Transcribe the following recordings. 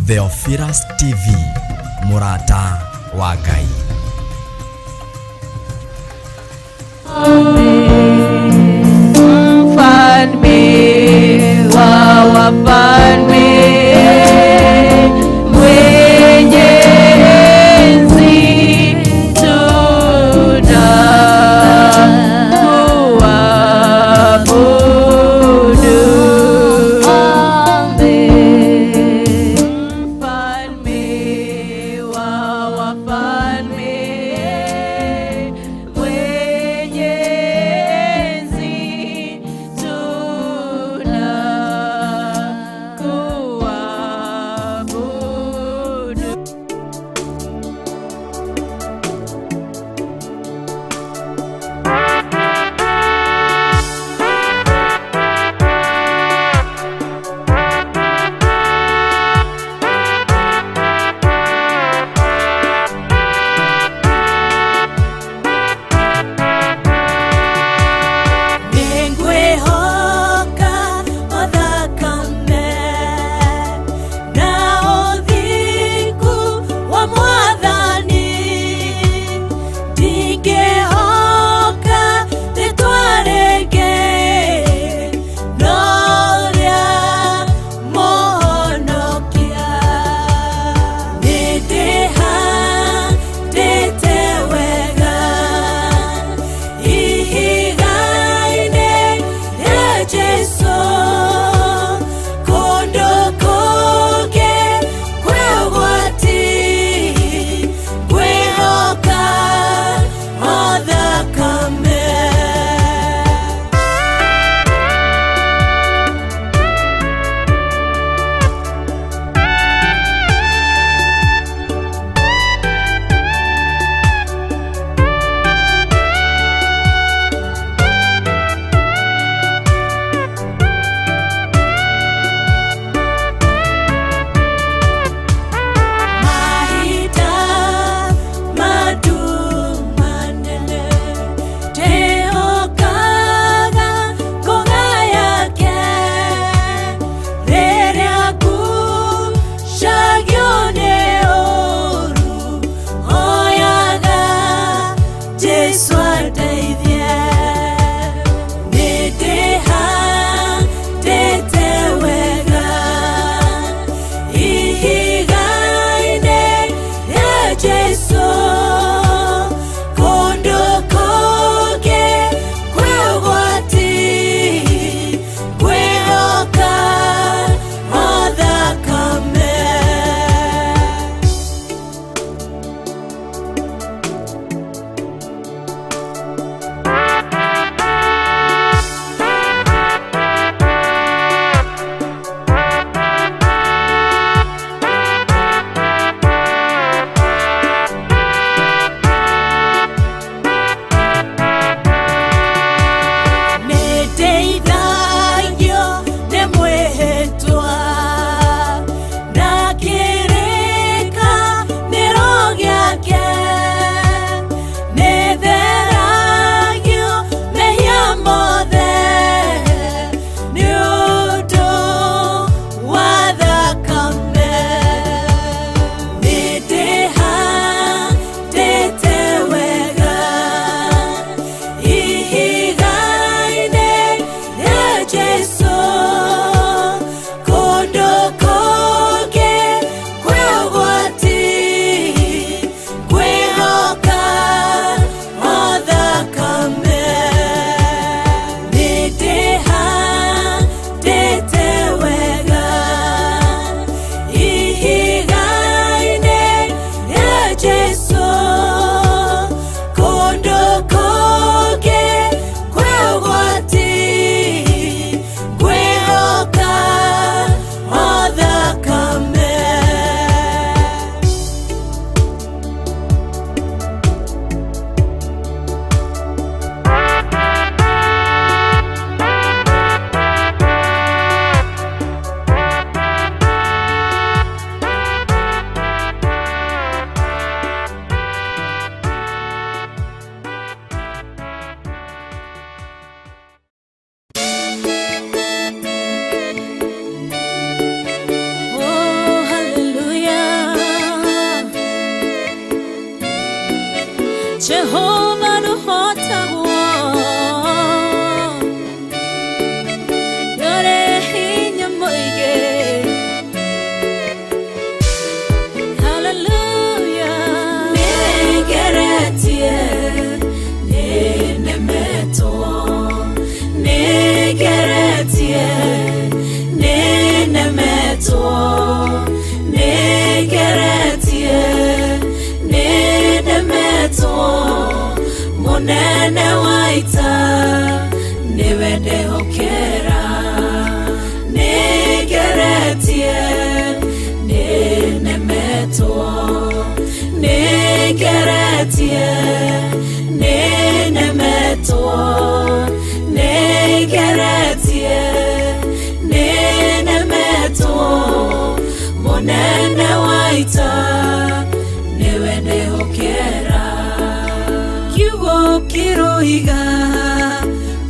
Theophilus TV, Murata wa Ngai. Mfalme wa wafalme, mwenye enzi, tunakuabudu. Mfalme wa wafalme, Jehovah no hota wo Yore hinya moige Hallelujah Negeretie Nenemeto Negeretie Nenemeto Negeretie Nenemeto Monene waita Newede hokera Negeretie Nenemeto Negeretie Nenemeto Negeretie Nenemeto Monene waita Newede hokera Kiwo kiroiga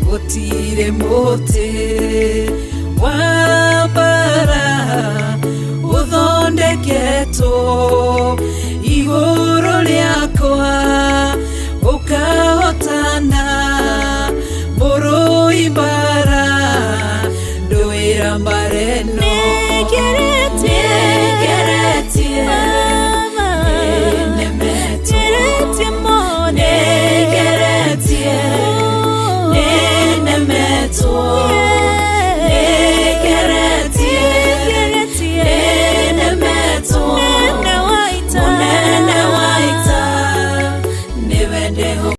Gotire mote Wabara Uthondeketo Iguru liakwa Ukahotana Muru imbara Nduira mbareno Negeretie Nenemeto Negeretie Nenemeto Negeretie Nenemeto Monene waita Newede hokera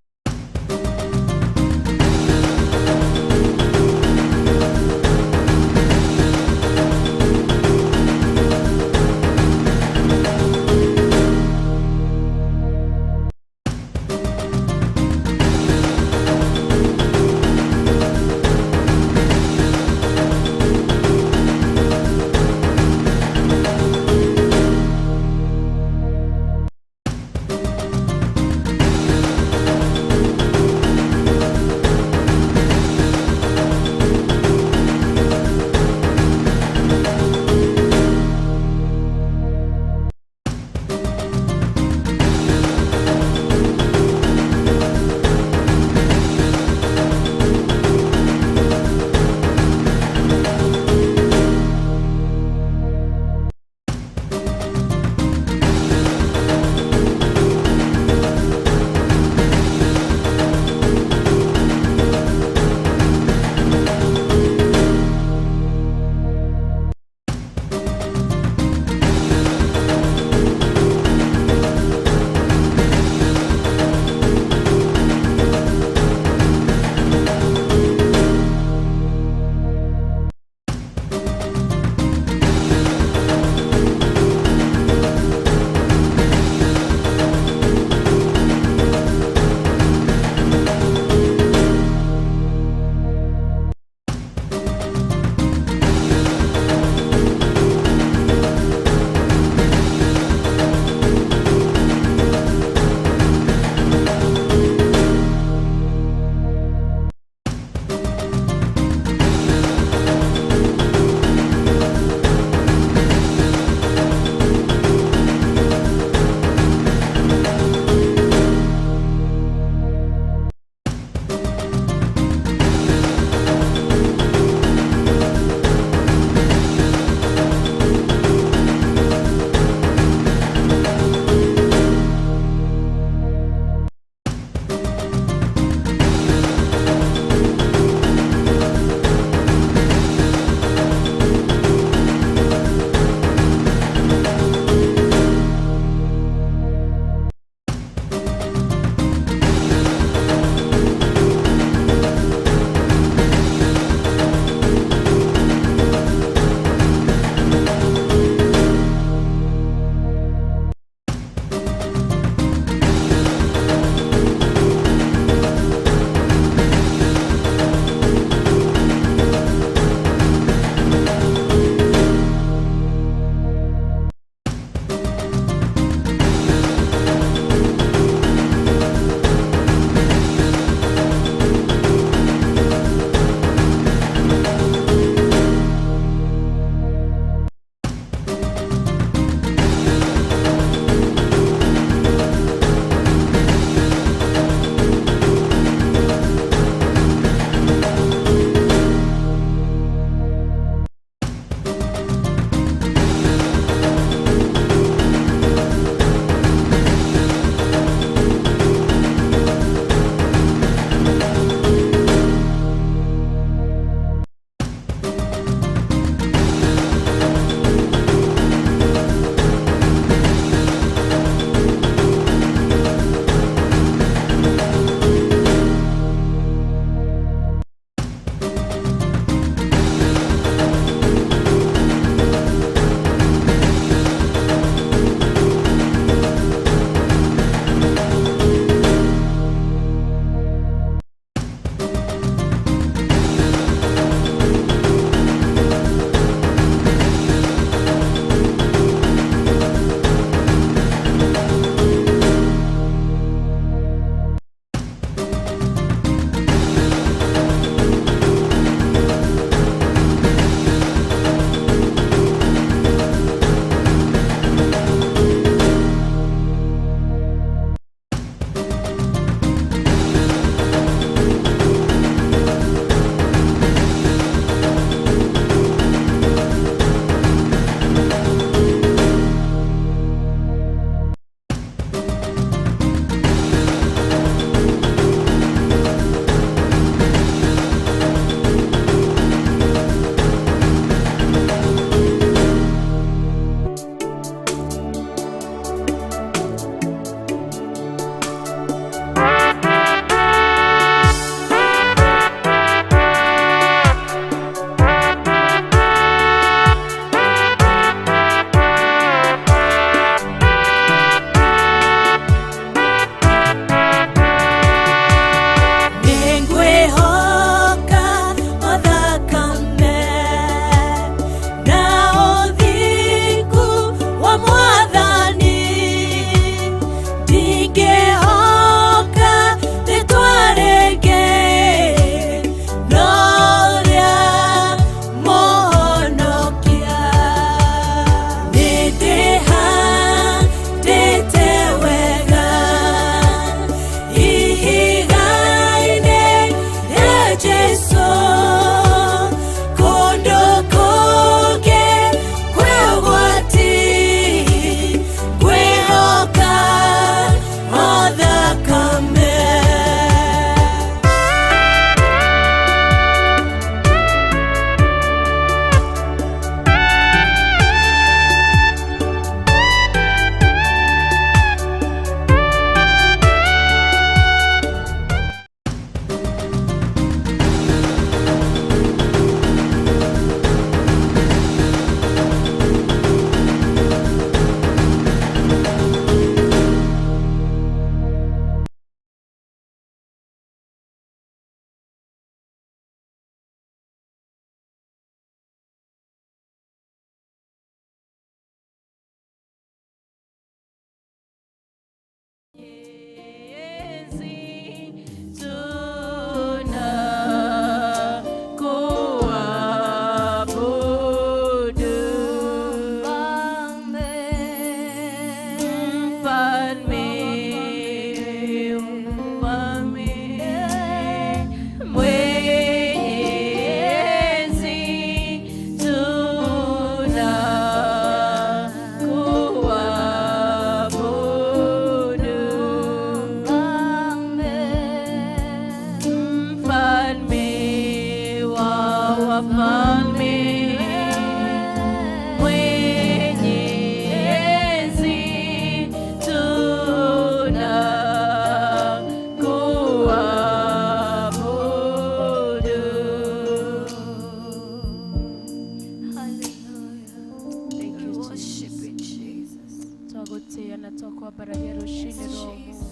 ndakwambararia rucini rwa umuthi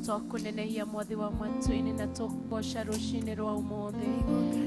twakunenehia mwathi wa matu-ini na tukugoca rucini rwa umuthi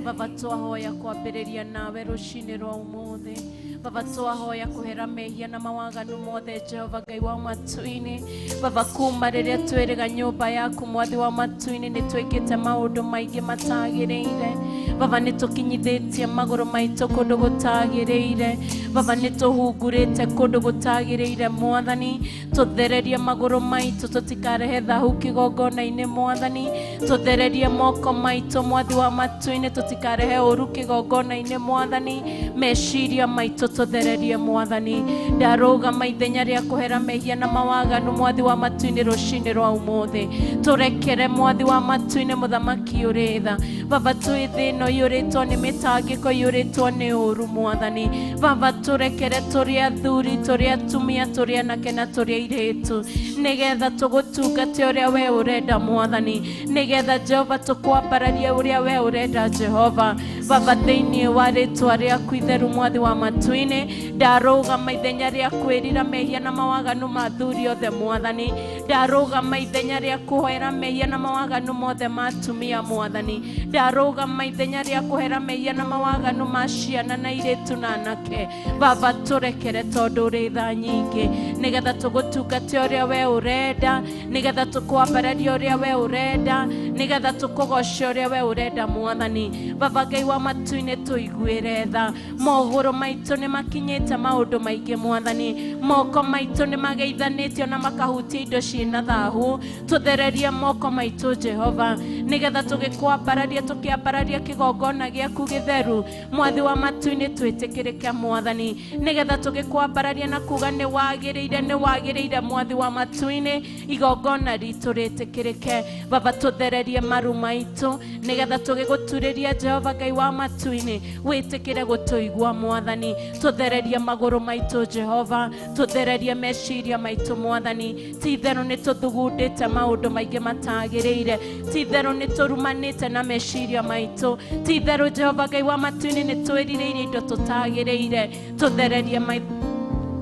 Baba twahoya kwambiriria nawe rucini rwa umuthi Baba twahoya kuhera mehia na mawaganu mothe Jehova Ngai wa matu-ini Baba kuma riria twiriga nyumba yaku mwathi wa matu-ini ni twikite maundu maingi matagiriire Baba ni tukinyithitie maguru maitu kundu gutagiriire Baba ni tuhungurite kundu gutagiriire mwathani tuthererie maguru maitu tutikarehe thahu kigongona-ini mwathani tuthererie moko maitu mwathi wa matu-ini tutikarehe uru kigongona-ini mwathani meciria maitu tuthererie mwathani ndarugama ithenya ria kuhera mehia na mawaganu mwathi wa matu-ini rucini rwa umuthi turekere mwathi wa matu-ini muthamaki uritha Baba twi thino yuritwo ni mitangiko yuritwo ni uru mwathani Baba turekere turi athuri turi atumia turi anake na turi airitu nigetha tugutungate uria we urenda mwathani nigetha Jehova tukwambararie uria we urenda Jehova Baba thiini wa ritwa riaku itheru mwathi wa matu-ini ndarugama ithenya ria kwirira mehia na mawaganu ma athuri othe mwathani ndarugama ithenya ria kuhoera mehia na mawaganu mothe ma atumia mwathani ndarugama ithenya ria kuhera mehia na mawaganu ma ciana na iritu na anake Baba turekere tondu uri tha nyingi nigetha tugutungate uria we urenda nigetha tukwambararia uria we urenda nigetha tukugoce uria we urenda mwathani Baba Ngai wa matu-ini tuiguire tha moguru maitu ni makinyite maundu maingi mwathani moko maitu ni mageithanitio na makahutia indo ciina thahu tuthererie moko maitu Jehova nigetha tugikwambararia tukiambararia kigongona giaku githeru mwathi wa matu-ini twitikirike mwathani nigetha tugikwambararia na kuga ni wagiriire mwathi wa matu-ini igongona ritu ritikirike Baba tuthererie maru maitu nigetha tugiguturiria Jehova Ngai wa matu-ini witikire gutuigua mwathani tuthererie maguru maitu Jehova tuthererie meciria maitu mwathani titheru ni tuthugundite maundu maingi matagiriire titheru ni turumanite na meciria maitu titheru Jehova Ngai wa matu-ini ni twirireirie indo tutagiriire tuthererie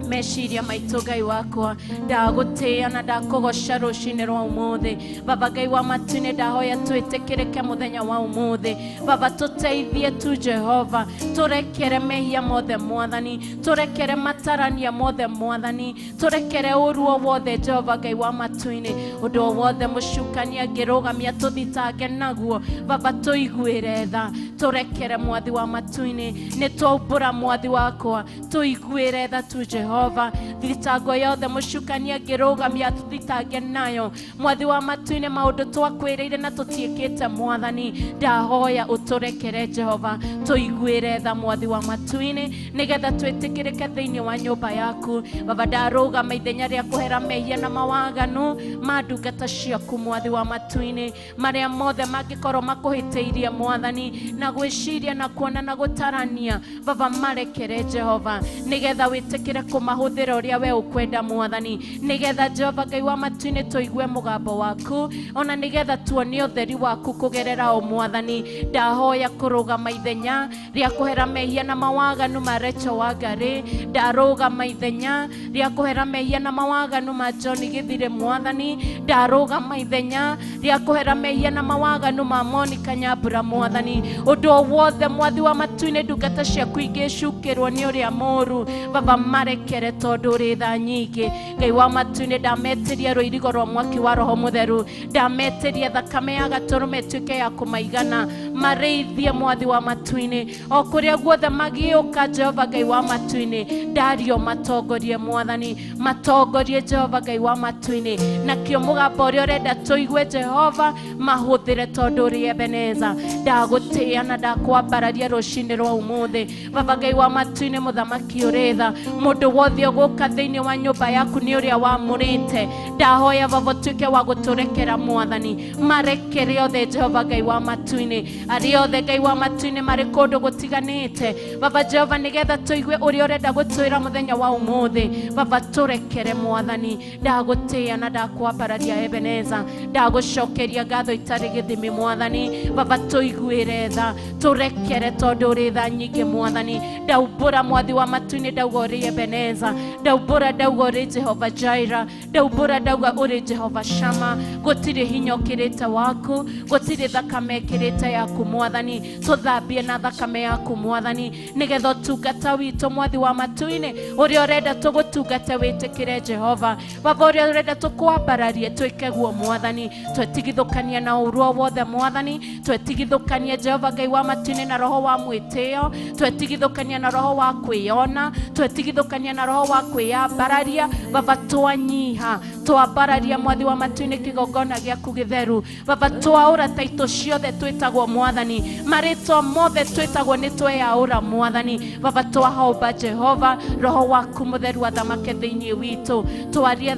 meciria maitu Ngai wakwa ndagutia na ndakugoca rucini rwa umuthi Baba Ngai wa matu-ini ndahoya twitikirike muthenya wa umuthi Baba tuteithie tu Jehova turekere mehia mothe mwathani turekere matarania mothe mwathani turekere uruo wothe Jehova Ngai wa matu-ini undu wothe mucukania ngirugamia tuthitange naguo Baba tuiguire tha turekere mwathi wa matu-ini ni twaumbura mwathi wakwa tuiguire tha tu Jehova thitango yothe mucukania ngirugamia tuthitange nayo mwathi wa matu-ini maundu twakwiriire na tutiikite mwathani ndahoya uturekere Jehova tuiguire tha mwathi wa matu-ini nigetha twitikirike thiini wa nyumba yaku Baba ndarugama ithenya ria kuhera mehia na mawaganu ma ndungata ciaku mwathi wa matu-ini maria mothe mangikorwo makuhiteirie mwathani na gwiciria na kuona na gutarania Baba marekere Jehova nigetha witikire kumahuthira uria we ukwenda mwathani nigetha Jehova Ngai wa matu-ini tuigue mugambo waku ona nigetha tuone utheri waku kugerera o mwathani ndahoya kurugama ithenya ria kuhera mehia na mawaganu ma Rachel Wangari ndarugama ithenya ria kuhera mehia na mawaganu ma John Githire mwathani ndarugama ithenya ria kuhera mehia na mawaganu ma Monica Nyambura mwathani undu wothe mwathi wa matu-ini ndungata ciaku ingicukirwo ni uria muru Baba marekere tondu uri tha nyingi Ngai wa matu-ini ndametirie ruirigo rwa mwaki wa roho mutheru ndametirie thakame ya gaturume ituike ya kumaigana mareithie mwathi wa matu-ini o kuria guothe magiuka Jehova Ngai wa matu-ini ndario matongorie mwathani matongorie Jehova Ngai wa matu-ini nakio mugambo uria urenda tuigue Jehova mahuthire tondu uri Ebeneza ndagutia na ndakwambararia rucini rwa umuthi Baba Ngai wa matu-ini muthamaki uritha mundu wothe uguka thiini wa nyumba yaku ni uria wamurite ndahoya Baba tuike wa guturekera mwathani marekere othe Jehova Ngai wa matu-ini ari othe Ngai wa matu-ini mari kundu gutiganite Baba Jehova nigetha tuigue uria urenda gutwira muthenya wa umuthi Baba turekere mwathani ndagutia na ndakwambararia Ebeneza ndagucokeria ngatho itari githimi mwathani Baba tuiguire tha turekere tondu uri tha nyingi mwathani ndaumbura mwathi wa matu-ini ndauga uri Ebeneza Ebeneza, ndaubura ndauga uri Jehova Jaira, ndaubura ndauga uri Jehova Shama, gutire hinya ukirite waku, gutire thakame ikirite yaku Mwathani, tuthambie na thakame yaku Mwathani, nigetha tungata witu Mwathi wa matu-ini, uria urenda tugutungate witikire Jehova, Baba uria urenda tukwambararie twike guo Mwathani, twetigithukanie na uruo wothe Mwathani, twetigithukanie Jehova Ngai wa matu-ini na roho wa mwitio, twetigithukanie na roho wa kwiona, twetigithukanie na roho wa kwiyambararia, Baba twanyiha twambararia Mwathi wa matu-ini kigongona giaku githeru, Baba twaura taito ciothe twitagwo Mwathani, maritwa mothe twitagwo ni tweyaura Mwathani, Baba twahomba Jehova roho waku mutheru athamake thiini witu, twarie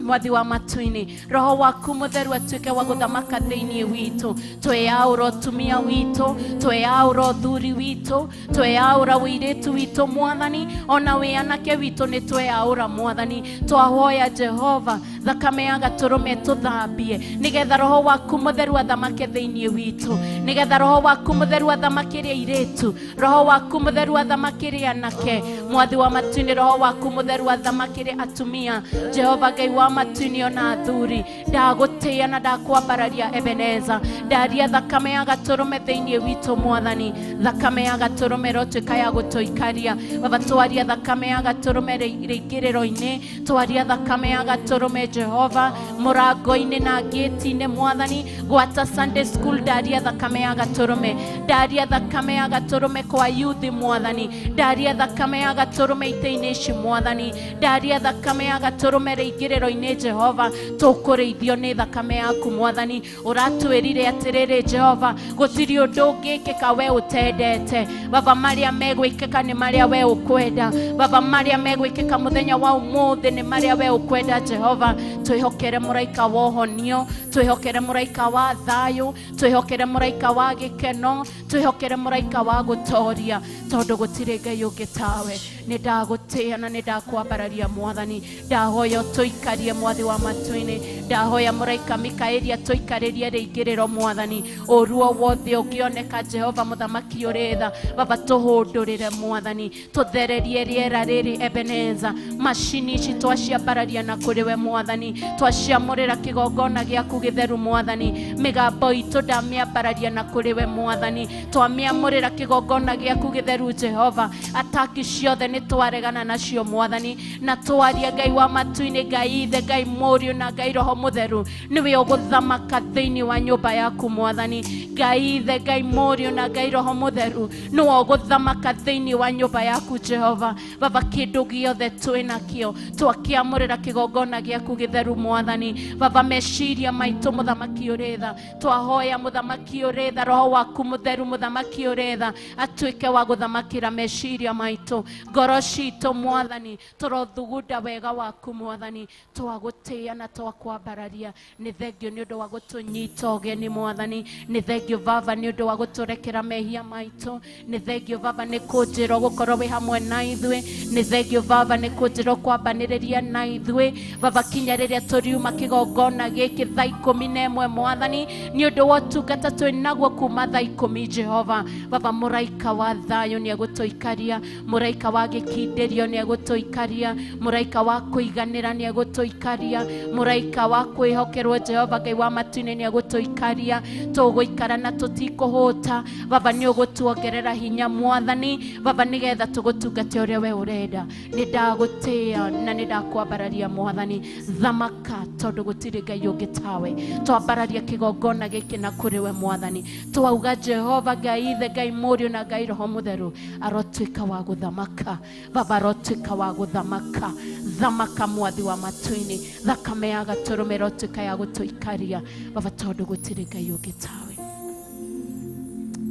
Mwathi wa matu-ini, roho waku mutheru atuike wa guthamaka thiini witu, tweyaura utumia witu, tweyaura uthuri witu, tweyaura wiritu witu Mwathani, ona wianake witu ni tweyaura Mwathani, twahoya Jehova thakame ya gaturume tuthambie, nigetha roho waku mutheru athamake thiini witu, nigetha roho waku mutheru athamake iritu, roho waku mutheru athamake anake, Mwathi wa matu-ini, roho waku mutheru athamake atumia, Jehova Ngai wa matu-ini ona athuri, ndagutia na ndakwambararia Ebeneza, ndaria thakame ya gaturume thiini witu Mwathani, thakame ya gaturume rotuika ya gutuikaria, Baba twaria thakame ya gaturume reingiriro-ini, twaria thakame ya gaturume Jehova murango-ini na gate-ini Mwathani, gwata Sunday school, ndaria thakame ya gaturume, ndaria thakame ya gaturume kwa youth Mwathani, ndaria thakame ya gaturume ite-ini ici Mwathani, ndaria thakame ya gaturume reingiriro-ini Jehova, tukureithio ni thakame yaku Mwathani, uratwirire atiriri Jehova, gutiri undu ungikika we utendete, Baba maria megwikika ni maria we ukwenda, Baba maria megwikika muthenya wa umuthi ni maria we ukwenda Jehova, twihokere muraika wa uhonio, twihokere muraika wa thayu, twihokere muraika wa gikeno, twihokere muraika wa gutoria, tondu gutire Ngai ungi tawe, ni ndagutia na ni ndakwambararia Mwathani, ndahoya tuikarie Mwathi wa matu-ini, ndahoya muraika Mikaeli atuikaririe reingiriro Mwathani, uruo wothe ungioneka Jehova muthamaki uritha, Baba tuhundurire Mwathani, tuthererie riera riri Ebeneza, mashini ici twaciambararia na kuri we Mwathani, twaciamurira kigongona giaku githeru Mwathani, migambo itu ndamiambararia na kuri we Mwathani, twamiamurira kigongona giaku githeru Jehova, ataki ciothe ni twaregana nacio Mwathani, na twaria Ngai wa matu-ini, Ngai ithe, Ngai Mũriũ na Ngai Roho Mutheru, niwe ũgũthamaka thĩinĩ wa nyũmba yaku Mwathani, Ngai ithe, Ngai Mũriũ na Ngai Roho Mutheru, niwe ũgũthamaka thĩinĩ wa nyũmba yaku Jehova, Baba kĩndũ gĩothe twĩnakĩo twakiamũrĩra kĩgongona gĩaku gĩtheru Mwathani, Baba meciria maitũ mũthamaki ũrĩtha, twahoya mũthamaki ũrĩtha, Roho waku Mutheru mũthamaki ũrĩtha atuĩke wa gũthamakĩra meciria maitũ, ngoro citũ Mwathani, tũrothugunda wega waku Mwathani, twagũtĩa na twakwambararia, nĩ thengio nĩ ũndũ wa gũtũnyita ũgeni Mwathani, nĩ thengio Baba nĩ ũndũ wa gũtũrekera mehia maitũ, nĩ thengio Baba nĩ kũnjĩra gũkorwo wĩ hamwe na ithuĩ, nĩ thengio Baba nĩ kũnjĩra kwambanĩrĩria na ithuĩ, Baba kinya rĩrĩa tũriuma kĩgongona gĩkĩ thaa 11 Mwathani, nĩ ũndũ wa ũtungata twĩnaguo kuma thaa 10 Jehova, Baba mũraika wa thayũ nĩ egũtũikaria, mũraika wa gĩkindĩrio nĩ egũtũikaria, mũraika wa kũiganĩra nĩ egũtũikaria, mũraika wa kwĩhokerwo Jehova Ngai wa matu-ini nĩ egũtũikaria, tũgũikara na tũtikũhũta, Baba nĩ ũgũtuongerera hinya Mwathani, Baba nĩgetha tũgũtungate ũrĩa we ũrenda, nĩ ndagũtĩa na nĩ ndakwambararia Mwathani, thamaka tondũ gũtirĩ Ngai ũngĩ tawe, twambararia kĩgongona gĩkĩ na kũrĩ we Mwathani, twauga Jehova Ngai ithe, Ngai Mũriũ na Ngai Roho Mutheru arotuĩka wa gũthamaka, Baba arotuĩka wa gũthamaka, thamaka Mwathi wa matu-ini, thakame ya gaturume arotuĩka ya gũtũikaria, Baba tondũ gũtirĩ Ngai ũngĩ tawe.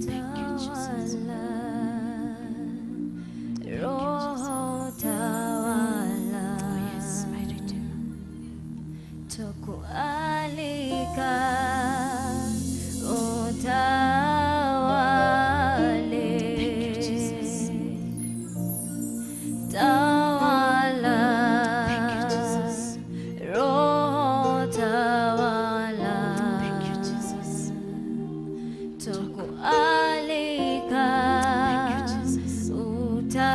Thank you, Jesus. Roho tawala, Oh, yes, my Redeemer. tukualika utawale. Thank you, Jesus. Tawala, Thank you, Jesus. Roho tawala, Thank you, Jesus. tukualika Thank you, Jesus. utawale.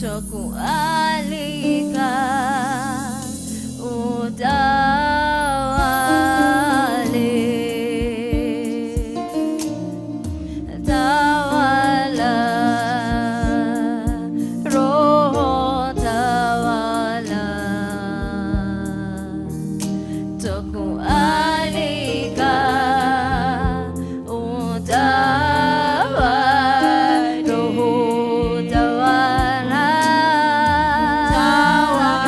twakualika utawale, tawala Roho tawala, twakualika utawale, Roho tawala, tawala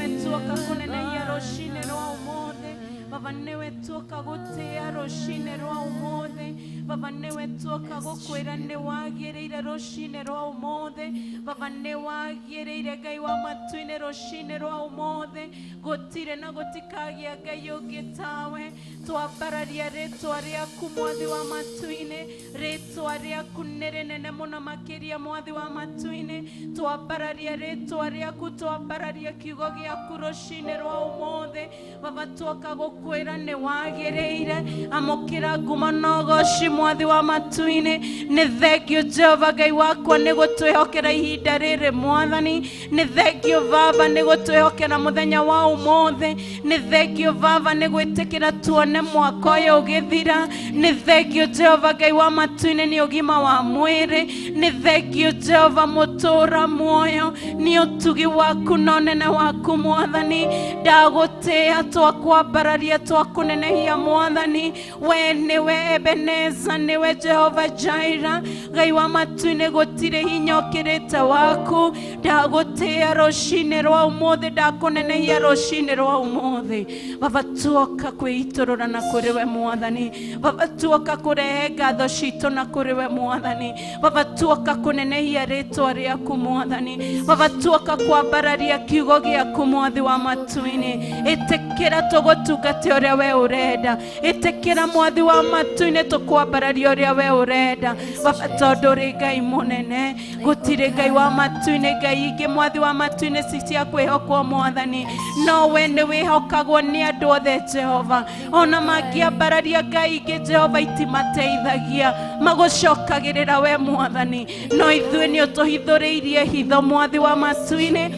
wetu akakunenehia roshine rwa umothe. Baba nĩ wetu akagũtĩa roshine rwa umothe. Baba nĩ wetu akagukwĩra nĩ wagĩrĩire roshine rwa umothe. Baba nĩ wagĩrĩire Ngai wa matu-inĩ roshine rwa umothe. Gũtirĩ na gũtikagĩa Ngai ũngĩ tawe. Twambararia rĩtwa rĩaku Mwathi wa matu-inĩ. Rĩtwa rĩaku nĩ rĩnene mũno makĩria Mwathi wa matu-inĩ. Twambararia rĩtwa rĩaku, twambararia kiugo gĩaku roshine rwa umothe. Baba twakagũkwĩra nĩ wagĩrĩire. Amũkĩra ngumo na ũgooci Mwathi wa matu-inĩ. Nĩ thengio Jehova Ngai wakwa nĩ gũtwĩhokera ihinda rĩrĩ Mwathani. Nĩ thengio Baba nĩ gũtwĩhokera mũthenya wa umothe. Nĩ thengio Baba nĩ gwĩtĩkĩra tuone mwaka ũyũ ũgĩthira. Nĩ thengio Jehova Ngai wa matu-inĩ nĩ ũgima wa mwĩrĩ. Nĩ thengio Jehova mũtũra muoyo. Nĩ ũtugi waku na ũnene waku Mwathani. Ndagũtĩa twakwambararia twakũnenehia Mwathani. We nĩwe Ebeneza, nĩwe Jehova Jaira. Ngai wa matu-inĩ gũtirĩ hinya ũkĩrĩte waku. Ndagũtĩa roshine rwa umothe, ndakũnenehia roshine rwa umothe. Baba tuoka kwĩitũrũra na kũrĩ we Mwathani. Baba tuoka kũrehe ngatho citũ na kũrĩ we Mwathani. Baba tuoka kũnenehia rĩtwa rĩaku Mwathani. Baba tuoka kwambararia kiugo gĩaku Mwathi wa matu-inĩ. Ĩtĩkĩra tũgũtungate ũrĩa we ũrenda. Ĩtĩkĩra Mwathi wa matu-inĩ tũkwambararia ũrĩa we ũrenda. Baba tondũ ũrĩ Ngai mũnene. Gũtirĩ Ngai wa matu-inĩ Ngai ingĩ Mwathi wa matu-inĩ cia kwĩhokwo Mwathani. No we nĩ wĩhokagwo nĩ andũ othe Jehova. Ona mangĩambararia Ngai ingĩ Jehova itimateithagia. Magũcokagĩrĩra we Mwathani. No ithuĩ nĩ ũtũhithũrĩirie hitho Mwathi wa matu-inĩ.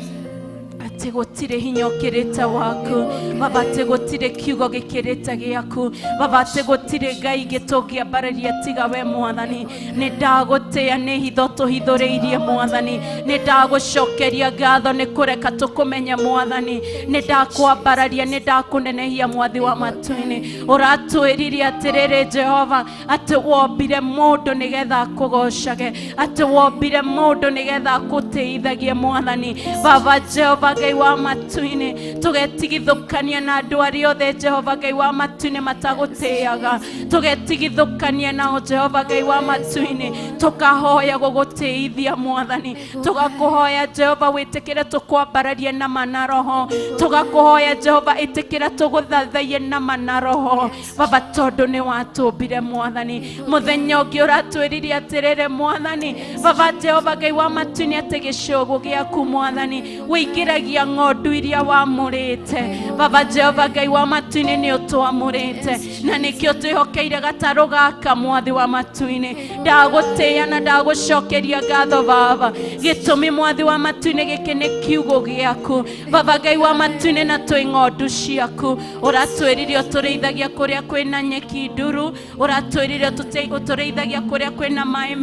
Atĩ gũtirĩ hinya ũkĩrĩte waku. Baba atĩ gũtirĩ kiugo gĩkĩrĩte gĩaku. Baba atĩ gũtirĩ Ngai ingĩ tũngĩambararia tiga we Mwathani. Nĩ ndagũtĩa nĩ hitho tũhithũrĩirie Mwathani. Nĩ ndagũcokeria ngatho nĩ kũreka tũkũmenya Mwathani. Nĩ ndakwambararia, nĩ ndakũnenehia Mwathi wa matu-inĩ. Ũratwĩrire atĩrĩrĩ Jehova atĩ wombire mũndũ nĩgetha akũgocage. Atĩ wombire mũndũ nĩgetha akũteithagie Mwathani. Baba Jehova Ngai wa matu-inĩ tũgetigithũkania na andũ arĩa othe Jehova Ngai wa matu-inĩ matagũtĩaga. Tũgetigithũkania nao Jehova Ngai wa matu-inĩ. Tũkahoya gũgũteithia Mwathani. Tũgakũhoya Jehova wĩtĩkĩre tũkwambararie na mana roho. Tũgakũhoya Jehova ĩtĩkĩre tũgũthathaiye na mana roho. Baba tondũ nĩ watũmbire Mwathani. Mũthenya ũngĩ ũratwĩrire atĩrĩrĩ Mwathani. Baba Jehova Ngai wa matu-inĩ atĩ gĩcũgũ gĩaku Mwathani wĩingĩragia ng'ondu iria wamũrĩte. Baba Jehova Ngai wa matu-inĩ nĩ ũtwamũrĩte. Na nĩkĩo twĩhokeire gatarũ gaka Mwathi wa matu-inĩ. Ndagũtĩa na ndagũcokeria ngatho Baba. Gĩtũmi Mwathi wa matu-inĩ gĩkĩ nĩ kiugo gĩaku. Baba Ngai wa matu-inĩ na twĩ ng'ondu ciaku. Ũratwĩrire ũtũrĩithagia kũrĩa kwĩna nyeki nduru. Ũratwĩrire ũtũrĩithagia kũrĩa kwĩna maĩ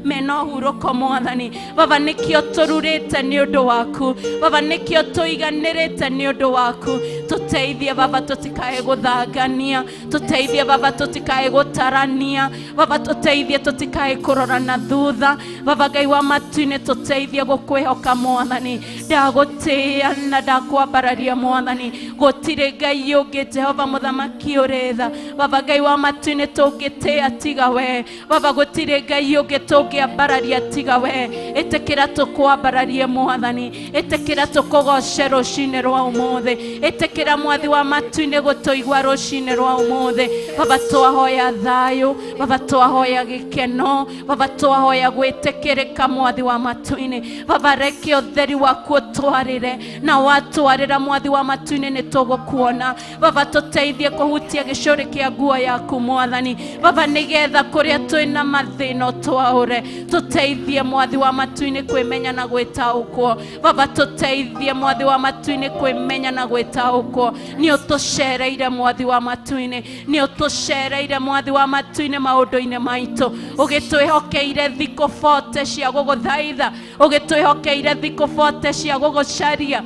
mena ũhurũko Mwathani. Baba nĩkĩo tũrurĩte nĩ ũndũ waku. Baba nĩkĩo tũiganĩrĩte nĩ ũndũ waku. Tũteithie Baba tũtikae gũthangania. Tũteithie Baba tũtikae gũtarania. Baba tũteithie tũtikae kũrora na thutha. Baba Ngai wa matu-inĩ tũteithie gũkwĩhoka Mwathani. Ndagũtĩa na ndakwambararia Mwathani. Gũtirĩ Ngai ũngĩ Jehova mũthamaki ũrĩ tha. Baba Ngai wa matu-inĩ tũngĩtĩa tiga we. Baba gũtirĩ Ngai ũngĩ tũngĩambararia tiga we. Ĩtĩkĩra tũkwambararie Mwathani. Ĩtĩkĩra tũkũgoce rũcinĩ rwa umothe. Ĩtĩkĩra Mwathi wa matu-inĩ gũtũigua rũcinĩ rwa umothe. Baba twahoya thayũ. Baba twahoya gĩkeno. Baba twahoya gwĩtĩkĩrĩka Mwathi wa matu-inĩ. Baba reke ũtheri waku ũtwarĩre. Na watwarĩra Mwathi wa matu-inĩ nĩ tũgũkuona. Baba tũteithie kũhutia gĩcũrĩ kĩa nguo yaku Mwathani. Baba nĩgetha kũrĩa twĩna mathĩna ũtwaũre. Tũteithie Mwathi wa matu-inĩ kwĩmenya na gwĩtaũkwo. Baba tũteithie Mwathi wa matu-inĩ kwĩmenya na gwĩtaũkwo. Nĩ ũtũcereire Mwathi wa matu-inĩ. Nĩ ũtũcereire Mwathi wa matu-inĩ maũndũ-inĩ maitũ. Ũgĩtwĩhokeire thikũ 40 cia gũgũthaitha. Ũgĩtwĩhokeire thikũ 40 cia gũgũcaria.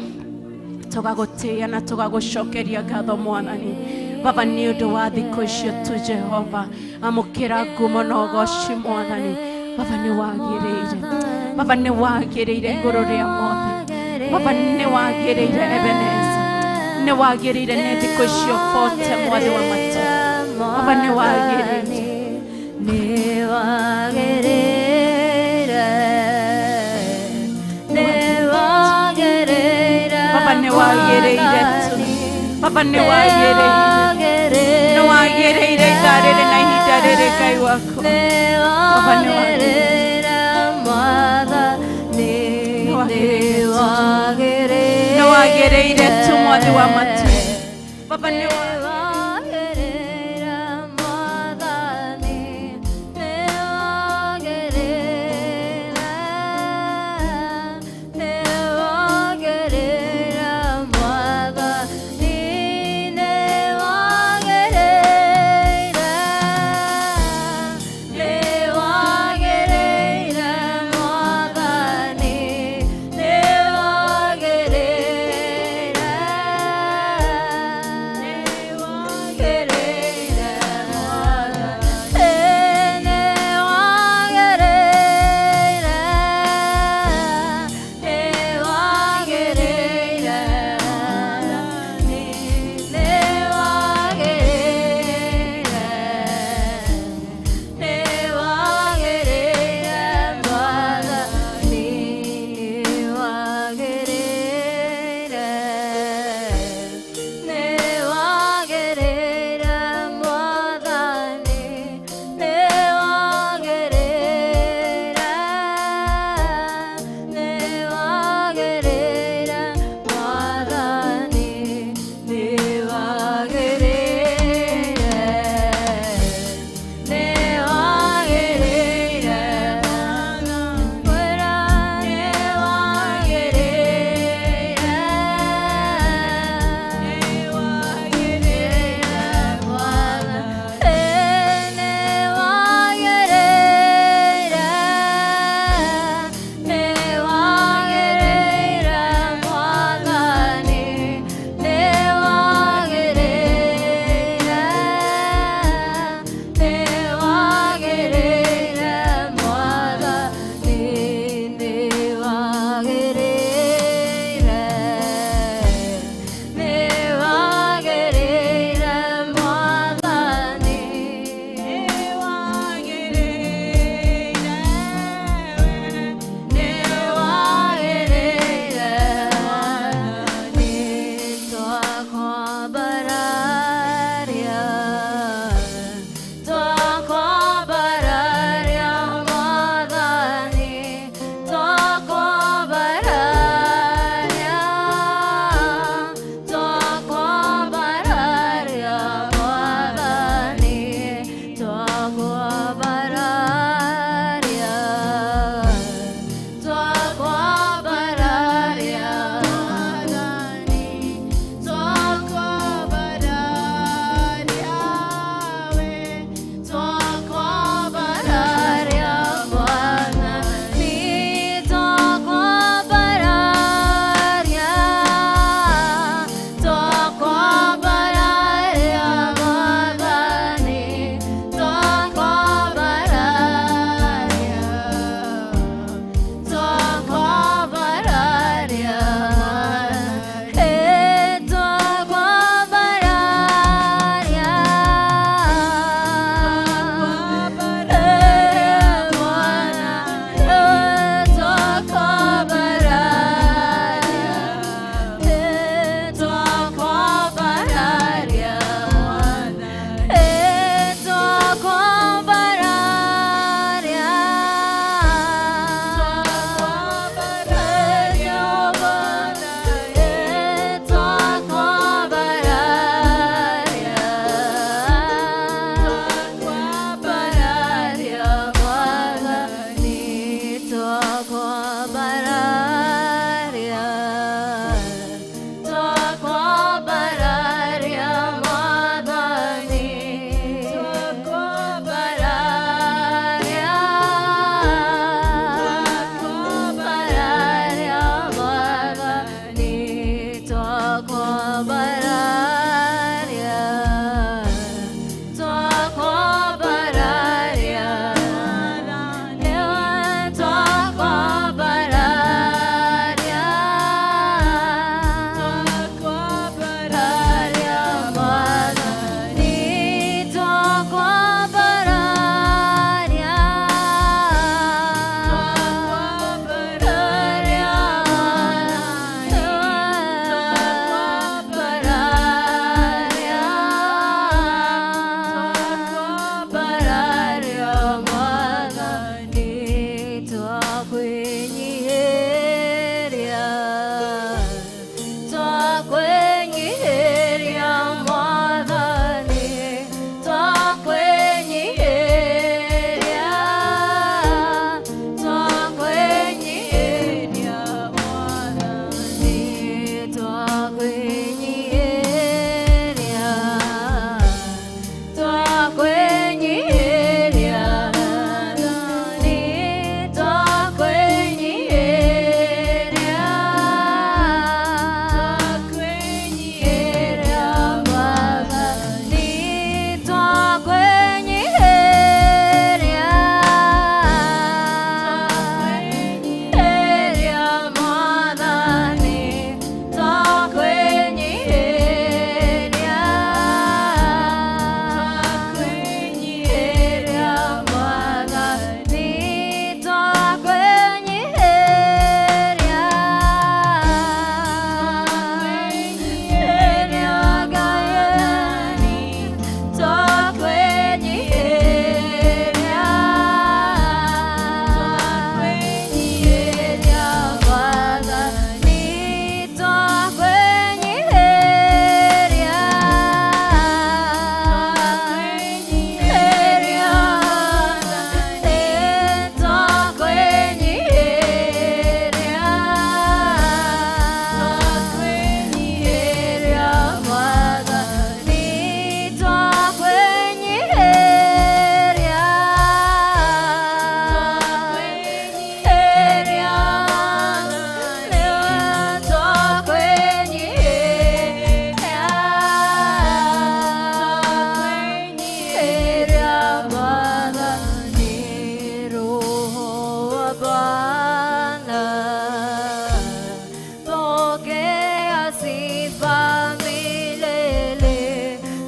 Tũgagũtĩa na tũgagũcokeria ngatho Mwathani. Baba nĩ ũndũ wa thikũ icio tu Jehova. Amũkĩra ngumo na ũgooci Mwathani. Baba nĩ wagĩrĩire. Baba nĩ wagĩrĩire igũrũ rĩa mothe. Baba nĩ wagĩrĩire Ebeneza. nĩ wagĩrĩire nĩ thikũ ciokete mwathi wa matu. Baba nĩ wagĩrĩire. Baba nĩ wagĩrĩire tu. Baba nĩ wagĩrĩire. Nĩ wagĩrĩire ithaa rĩrĩ na ihinda rĩrĩ Ngai wakwa. Baba nĩ wagĩrĩire. Nĩ wagĩrĩire tu mwathi wa matu. Baba nĩ wagĩrĩire. sifa milele.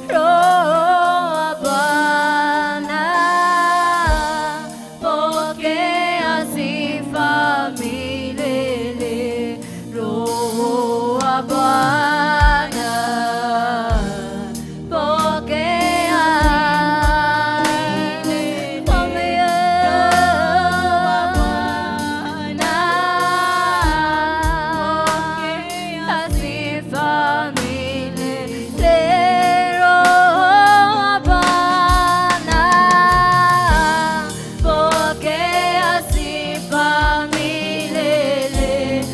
Roho wa Bwana, pokea sifa milele. Roho wa Bwana, pokea sifa milele. Roho wa Bwana, pokea sifa milele.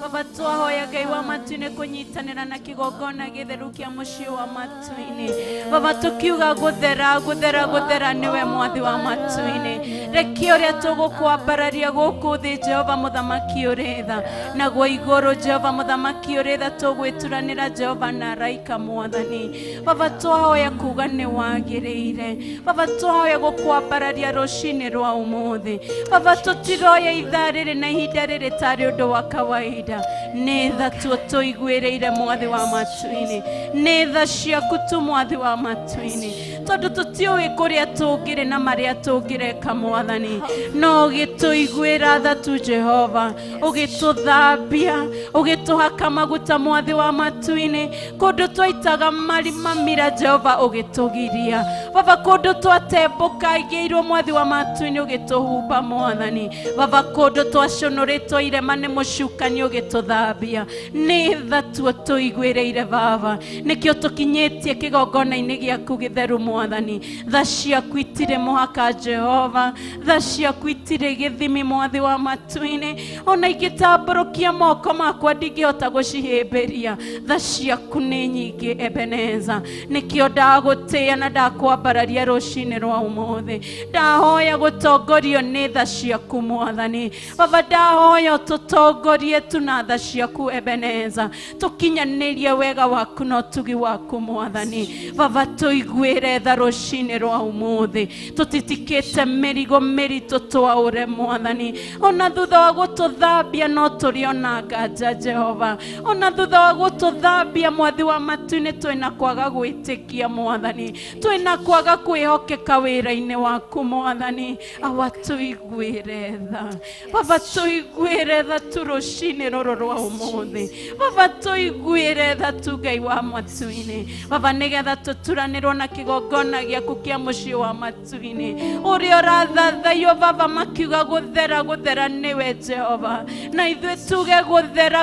Baba twahoya Ngai wa matu-inĩ kũnyitanĩra na kĩgongona gĩtheru kĩa mũciĩ wa matu-inĩ. Baba tukiuga gũthera gũthera gũthera nĩwe mwathi wa matu-inĩ. Reke ũrĩa tũgũkwambararia gũkũ thĩ Jehova mũthamaki ũrĩ tha, naguo igũrũ Jehova mũthamaki ũrĩ tha tũgwĩturanĩra Jehova na araika mwathani. Baba twahoya kuga nĩ wagĩrĩire. Baba twahoya gũkwambararia rũcinĩ rwa ũmũthĩ. Baba tũtiroya ithaa rĩrĩ na ihinda rĩrĩ tarĩ ũndũ wa kawaida. Nĩ tha tuo tũiguĩrĩire mwathi wa matu-inĩ. Nĩ tha ciaku tu mwathi wa matu-inĩ, tondũ tũtiũĩ kũrĩa tũngĩrĩ na marĩa tũngĩreka mwathani, no ũgĩtũiguĩra tha tu Jehova, ũgĩtũthambia, ũgĩtũhaka maguta mwathi wa matu-inĩ, kũndũ twaitaga marima mira Jehova ũgĩtũgiria. Baba kũndũ twatembũkangĩirwo mwathi wa matu-inĩ ũgĩtũhumba mwathani. Baba kũndũ twaconorĩtwo irema nĩ mũcukani ũgĩtũthambia. Nĩ tha tuo tũiguĩrĩire Baba, nĩkĩo tũkinyĩtie kĩgongona-inĩ gĩaku gĩtheru mwathani. Tha ciaku itirĩ mũhaka Jehova, tha ciaku itirĩ gĩthimi mwathi wa matu-inĩ, ona ingĩtambũrũkia moko makwa ndingĩhota gũcihĩmbĩria. Tha ciaku nĩ nyingĩ Ebeneza, nĩkĩo ndagũtĩĩa na ndakwambararia rũcinĩ rwa ũmũthĩ. Ndahoya gũtongorio nĩ tha ciaku mwathani. Baba ndahoya ũtũtongorie tu na tha ciaku Ebeneza, tũkinyanĩrie wega waku na ũtugi waku mwathani. Baba tũiguĩre tha rũcinĩ rwa ũmũthĩ, tũtitikĩte mĩrigo mĩritũ twaũre mwathani. Ona thutha wa gũtũthambia no tũrĩ ona nganja Jehova, ona thutha wa gũtũthambia mwathi wa matu-inĩ twĩna kwaga gwĩtĩkia mwathani, twĩna kwaga kwĩhokeka wĩra-inĩ waku mwathani. Awa tũiguĩre tha Baba, tũiguĩre tha tu rũcinĩ rũrũ rwa umuthi baba tuiguire tha tu Ngai wa matu-ini baba nigetha tuturanirwo na kigongona giaku kia mucii wa matu-ini uria urathathaio baba makiuga guthera niwe Jehova na ithuĩ tuge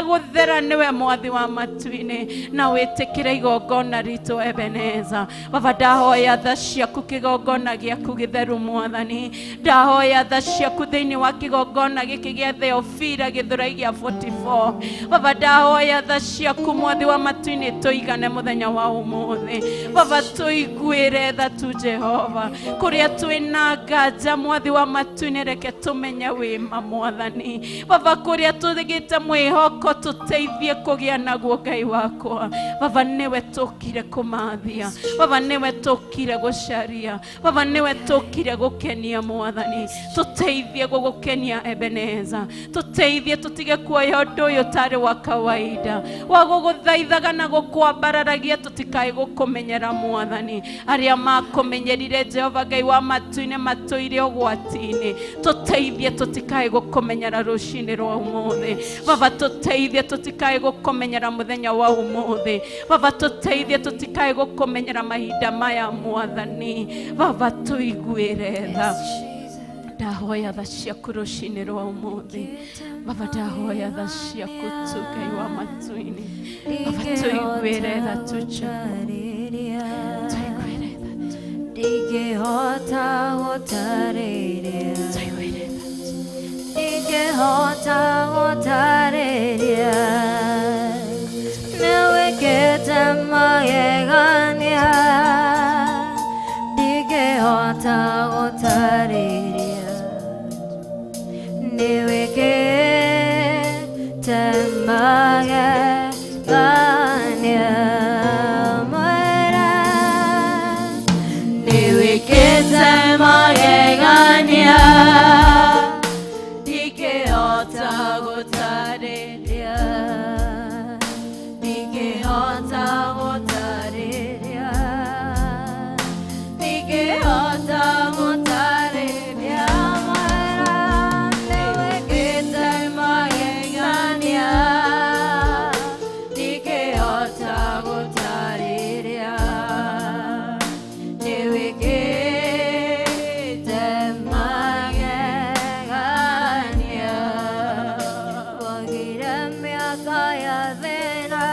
guthera niwe mwathi wa matu-ini na witikire igongona ritu Ebeneza baba ndahoya tha ciaku kigongona giaku githeru mwathani ndahoya tha ciaku thiini wa kigongona giki gia Theophila Githurai gia 44 baba ndahoya tha ciaku mwathi wa matu-ini tuigane muthenya wa umuthi baba tuiguire tha tu Jehova kuria twina nganja mwathi wa matu-ini reke tumenye wima mwathani baba kuria tuthigite mwihoko tuteithie kugia naguo Ngai wakwa baba niwe tukire kumathia baba niwe tukire gucaria baba niwe tukire gukenia mwathani tuteithie gugukenia Ebeneza tuteithie tutige kuoya undu uyu tari wa kawaida wa guguthaithaga na gukwambararagia tutikae gukumenyera mwathani aria makumenyerire Jehova Ngai wa matu-ini matuire ugwati-ini tuteithie tutikae gukumenyera rucini rwa umuthi baba tuteithie tutikae gukumenyera muthenya wa umuthi baba tuteithie tutikae gukumenyera mahinda maya mwathani baba tuiguire tha ndahoya tha ciaku rucini rwa umuthi baba ndahoya tha ciaku tu Ngai wa matu-ini baba tuiguire tha tu tuiguire tha ndingĩhota gũtarĩria ndingĩhota gũtarĩria nĩwĩkĩte magegania ndingĩhota gũtarĩria nĩwĩkĩte magegania nĩwĩkĩte magegania ndingĩhota gũtarĩria ndingĩhota gũtarĩria ndingĩhota gũtarĩria nĩwĩkĩte magegania ndingĩhota gũtarĩria nĩwĩkĩte magegania wagire mĩaka ya thĩna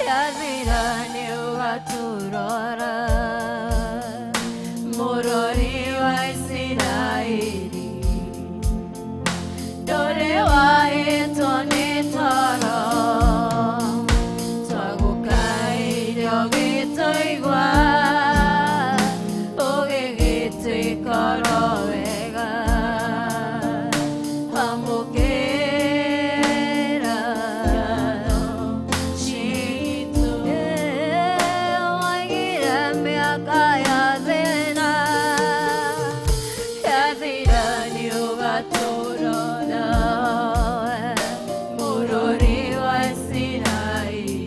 yathira nĩũgatũrora mũrori wa Isiraeli ndũrĩ wahĩtwo nĩ toro twagũkaĩire ũgĩtũigua ũgĩgĩtwĩkora wega amũkĩra citũ waigire mĩaka ya thĩna yathira nĩũgatũrora mũrori wa Isiraeli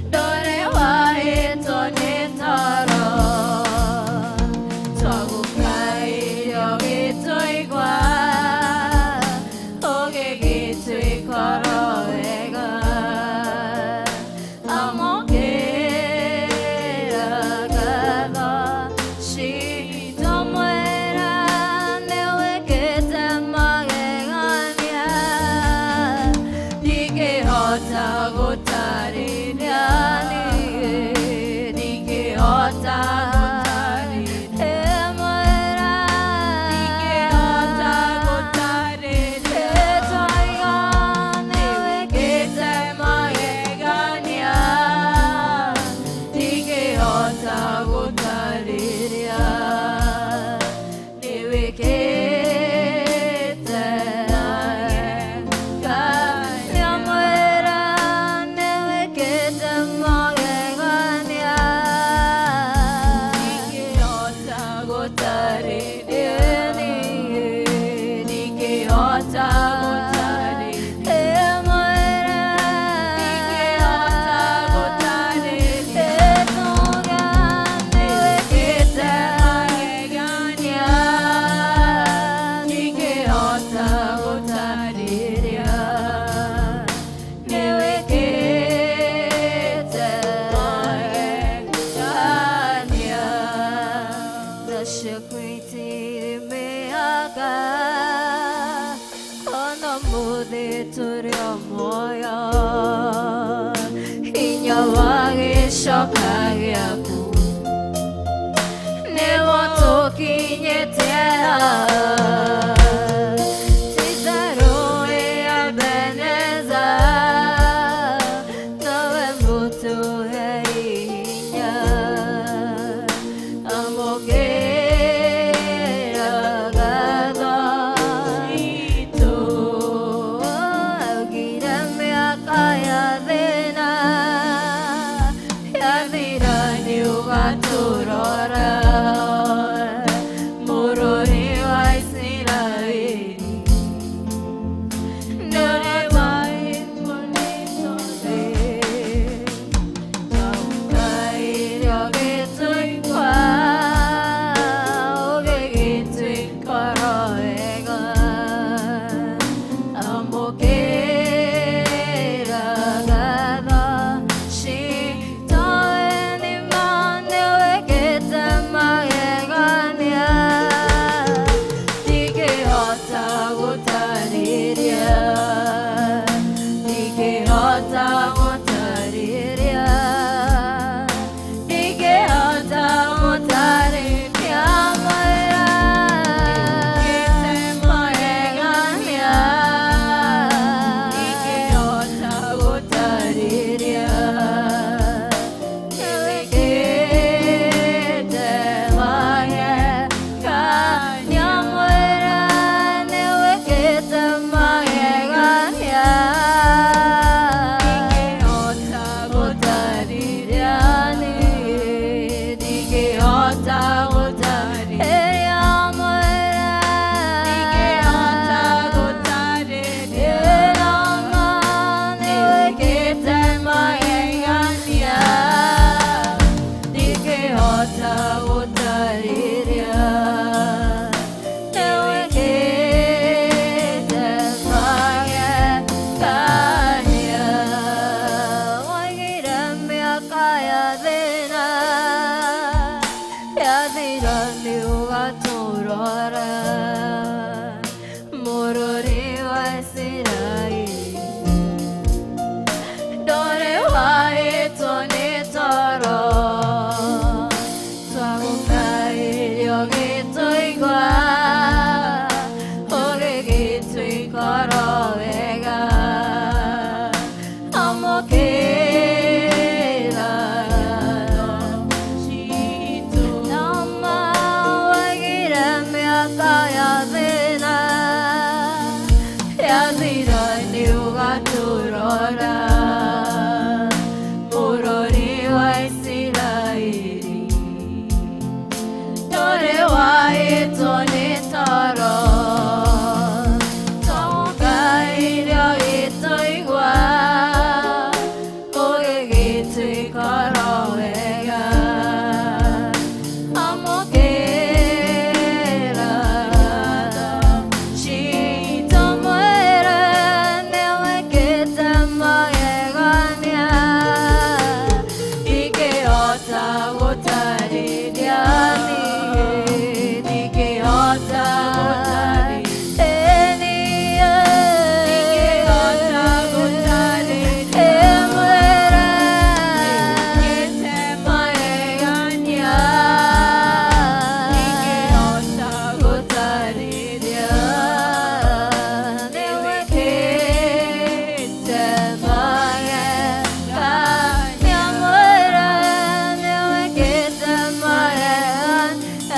ndũrĩ wahĩtwo nĩ toro twagũkaĩire ũgĩtũigua ũgĩgĩtwĩkora wega amũkĩra ngatho citũ mwĩra nĩwe 내가 너무도 두려워요 인여왕이 쇼하게 하고 내와 토끼에 대하 지사로의 알베네자 너의 무토해 있냐 아무게 라가다 또 기름이 아까야 되나 야디라 뉴가 들어라 모로리와 이스라엘이 너의 와인 볼리소리 너가 이력이 들과 오객이 들거라 애가 아무게 라가다 시도에 니만 내외게 담아에 가냐 니게 어쩌고 다리랴 니게 어쩌고 다리랴 니게 어쩌고 다리랴 뭐야 뭐에 가냐 니게 어쩌고 다리랴 내게 대마에 가냐 뭐라 내게 대마에 가냐 니게 어쩌고 다리랴니 니게 어쩌고 다리랴 뭐라 니게 어쩌고 다리랴 너만 내게 대마에 가냐 니게 어쩌고 다리랴 내게 대마에 가냐 와기라며 가야 되나 야디라 뉴가 돌아라 모로리와 이스라엘이 너를 와해 돈이더러 자국가 인력이 들과 오객이 들거라 애가 아무게라 시도 너만 와기라며 가야 되나 야디라 뉴가 들어라 모로리와 이스라엘이 너를 와해 돈이더러 정가 이력이 들과 오객이 들거라 애가 아무게라 시도 뭐라 내게 담아에 가냐 이게 어쩌고 다리랴니 니게 어쩌고 다리랴니야 니게 어쩌고 다리랴 뭐라 니게 대마에 가냐 니게 어쩌고 다리랴 내게 대마에 가냐 뭐라 내게 대마에 가냐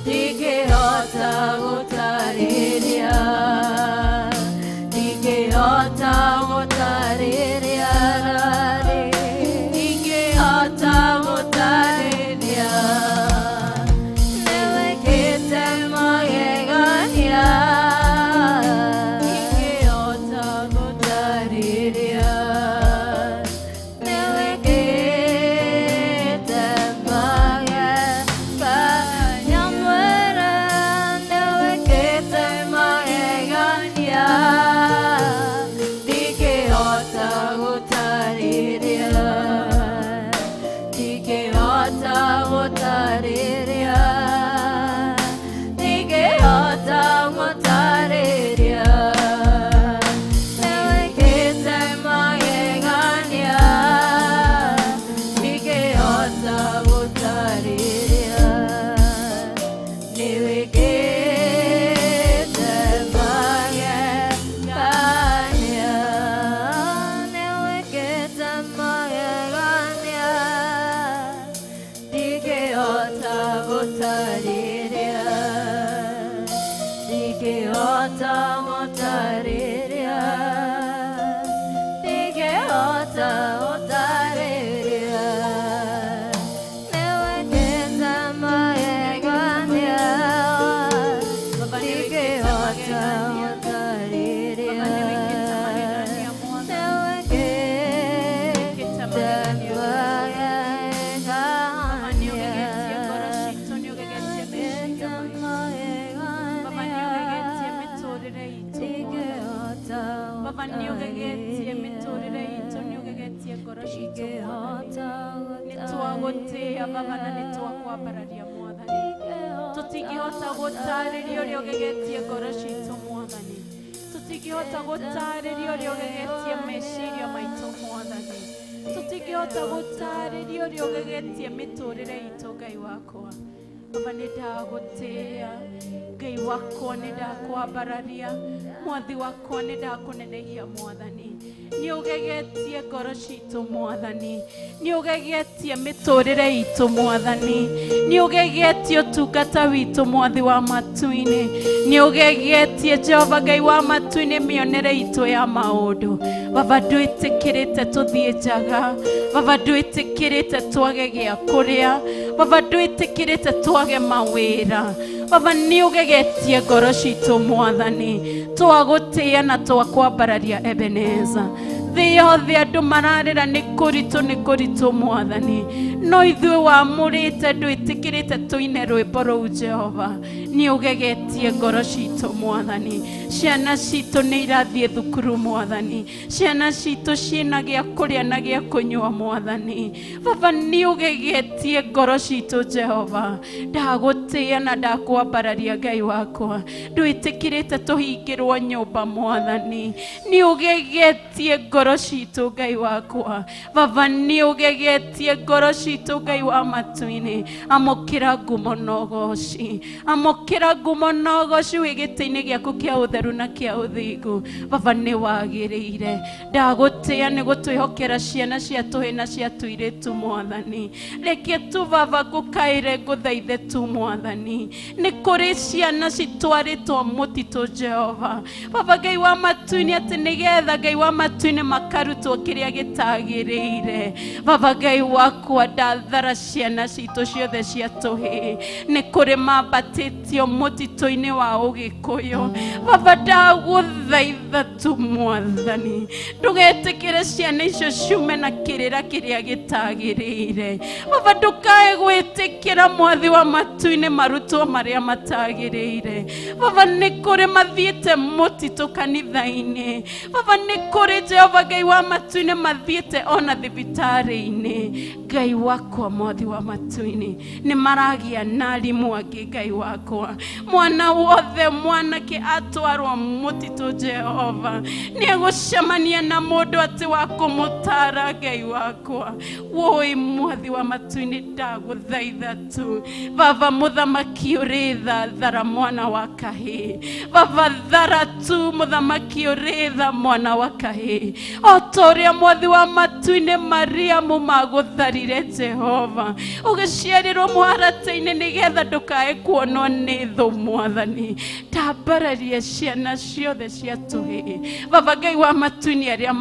니게 어쩌고 다리랴 니게 어쩌고 다리랴라리 니게 어쩌고 다리랴 내게 대마에 가냐 니게 어쩌고 다리랴 내게 대마에 가냐 뭐라 내게 Ngai wakwa nĩndakwambararia, Mwathi wakwa nĩndakũnenehia Mwathani. Nĩũgegetie ngoro citũ Mwathani, nĩũgegetie mĩtũrĩre itũ Mwathani, nĩũgegetie ũtungata witũ Mwathi wa matu-inĩ, nĩũgegetie Jehova Ngai wa matu-inĩ mĩonere itũ ya maũndũ. Baba ndwĩtĩkĩrĩte tũthiĩ njaga, Baba ndwĩtĩkĩrĩte twage gĩa kũrĩa, Baba ndwĩtĩkĩrĩte twage mawĩra. Baba nĩũgegetie ngoro citũ Mwathani, twagũtĩĩa na twakwambararia Ebeneza. Thĩ yothe andũ mararĩra nĩ kũritũ Mwathani, no ithuĩ wamũrĩte ndwĩtĩkĩrĩte tũine rwĩmbo rũu Jehova. Nĩũgegetie ngoro citũ Mwathani, ciana citũ nĩ irathiĩ thukuru Mwathani, ciana citũ ciĩna gĩa kũrĩa na gĩa kũnyua Mwathani. Baba nĩũgegetie ngoro citũ Jehova, ndagũtĩĩa na ndakwambararia Ngai wakwa, ndwĩtĩkĩrĩte tũhingĩrwo nyũmba Mwathani, nĩũgegetie ngoro citũ Ngai wakwa. Baba nĩũgegetie ngoro citũ Ngai wa matu-inĩ, amũkĩra ngumo na ũgooci, amũkĩra ngumo na ũgooci wĩ gĩtĩ-inĩ gĩaku kĩa ũtheru na kĩa ũthingu. Baba nĩwagĩrĩire, ndagũtĩĩa nĩ gũtwĩhokera ciana cia tũhĩ na cia tũirĩtu Mwathani. Reke tu Baba ngũkaĩre ngũthaithe tu Mwathani, nĩ kũrĩ ciana citwarĩtwo mũtitũ Jehova. Baba Ngai wa matu-inĩ atĩ nĩgetha Ngai wa matu-inĩ makarutwo kĩrĩa gĩtagĩrĩire. Baba Ngai wakwa ndathara ciana citũ ciothe cia tũhĩ, nĩ kũrĩ mambatĩtio mũtitũ-inĩ wa ũgĩkũyũ. Baba ndagũthaitha tu Mwathani, ndũgetĩkĩre ciana icio ciume na kĩrĩra kĩrĩa gĩtagĩrĩire. Baba ndũkae gwĩtĩkĩra Mwathi wa matu-inĩ marutwo marĩa matagĩrĩire. Baba nĩ kũrĩ mathiĩte mũtitũ kanitha-inĩ. Baba nĩ kũrĩ Jehova Ngai wa matu-inĩ mathiĩte ona thibitarĩ-inĩ. Ngai wakwa Mwathi wa matu-inĩ nĩ maragĩa na arimũ angĩ Ngai wakwa. Mwana wothe mwanake atwarwo mũtitũ Jehova nĩegũcemania na mũndũ atĩ wa kũmũtara Ngai wakwa. Woi Mwathi wa matu-inĩ ndagũthaitha tu Baba mũthamaki ũrĩ thara mwana wa kahĩ. Baba thara tu mũthamaki ũrĩ tha mwana wa kahĩ. O ta ũrĩa Mwathi wa matu-inĩ Mariamu magũtharire Jehova, ũgĩciarĩrwo mũharatĩ-inĩ nĩgetha ndũkae kuonwo nĩ thũ Mwathani. Ndambararia ciana ciothe cia tũhĩ Baba Ngai wa matu-inĩ arĩa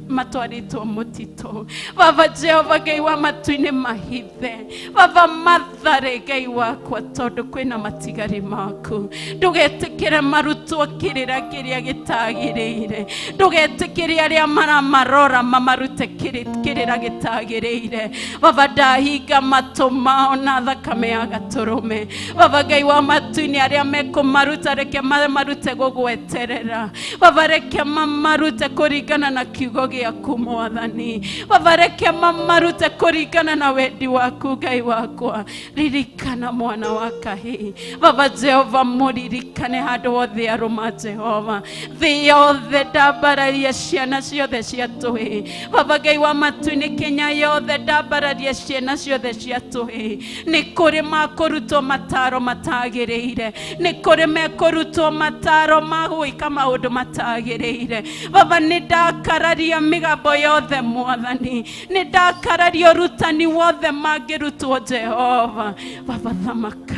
matwarĩtwo mũtitũ. Baba Jehova Ngai wa matu-inĩ mahithe, Baba mathare Ngai wakwa tondũ kwĩna matigari maku. Ndũgetĩkĩre marutwo kĩrĩra kĩrĩa gĩtagĩrĩire, ndũgetĩkĩre arĩa maramarora mamarute kĩrĩra gĩtagĩrĩire. Baba ndahinga matũ mao na thakame ya gatũrũme. Baba Ngai wa matu-inĩ arĩa mekũmaruta reke marute gũgweterera. Baba reke mamarute kũringana na kiugo gĩaku Mwathani. Baba reke mamarute kũringana na wendi waku Ngai wakwa. Ririkana mwana wa kahĩ. Baba Jehova mũririkane handũ hothe arũma Jehova. Thĩ yothe ndambararia ciana ciothe cia tũhĩ. Baba Ngai Ngai wa matu-inĩ Kenya yothe ndambararia ciana ciothe cia tũhĩ nĩ kũrĩ makũrutwo mataro matagĩrĩire nĩ kũrĩ mekũrutwo mataro ma gwĩka maũndũ matagĩrĩire Baba nĩ ndakararia mĩgambo yothe Mwathani nĩ ndakararia ũrutani wothe mangĩrutwo Jehova Baba thamaka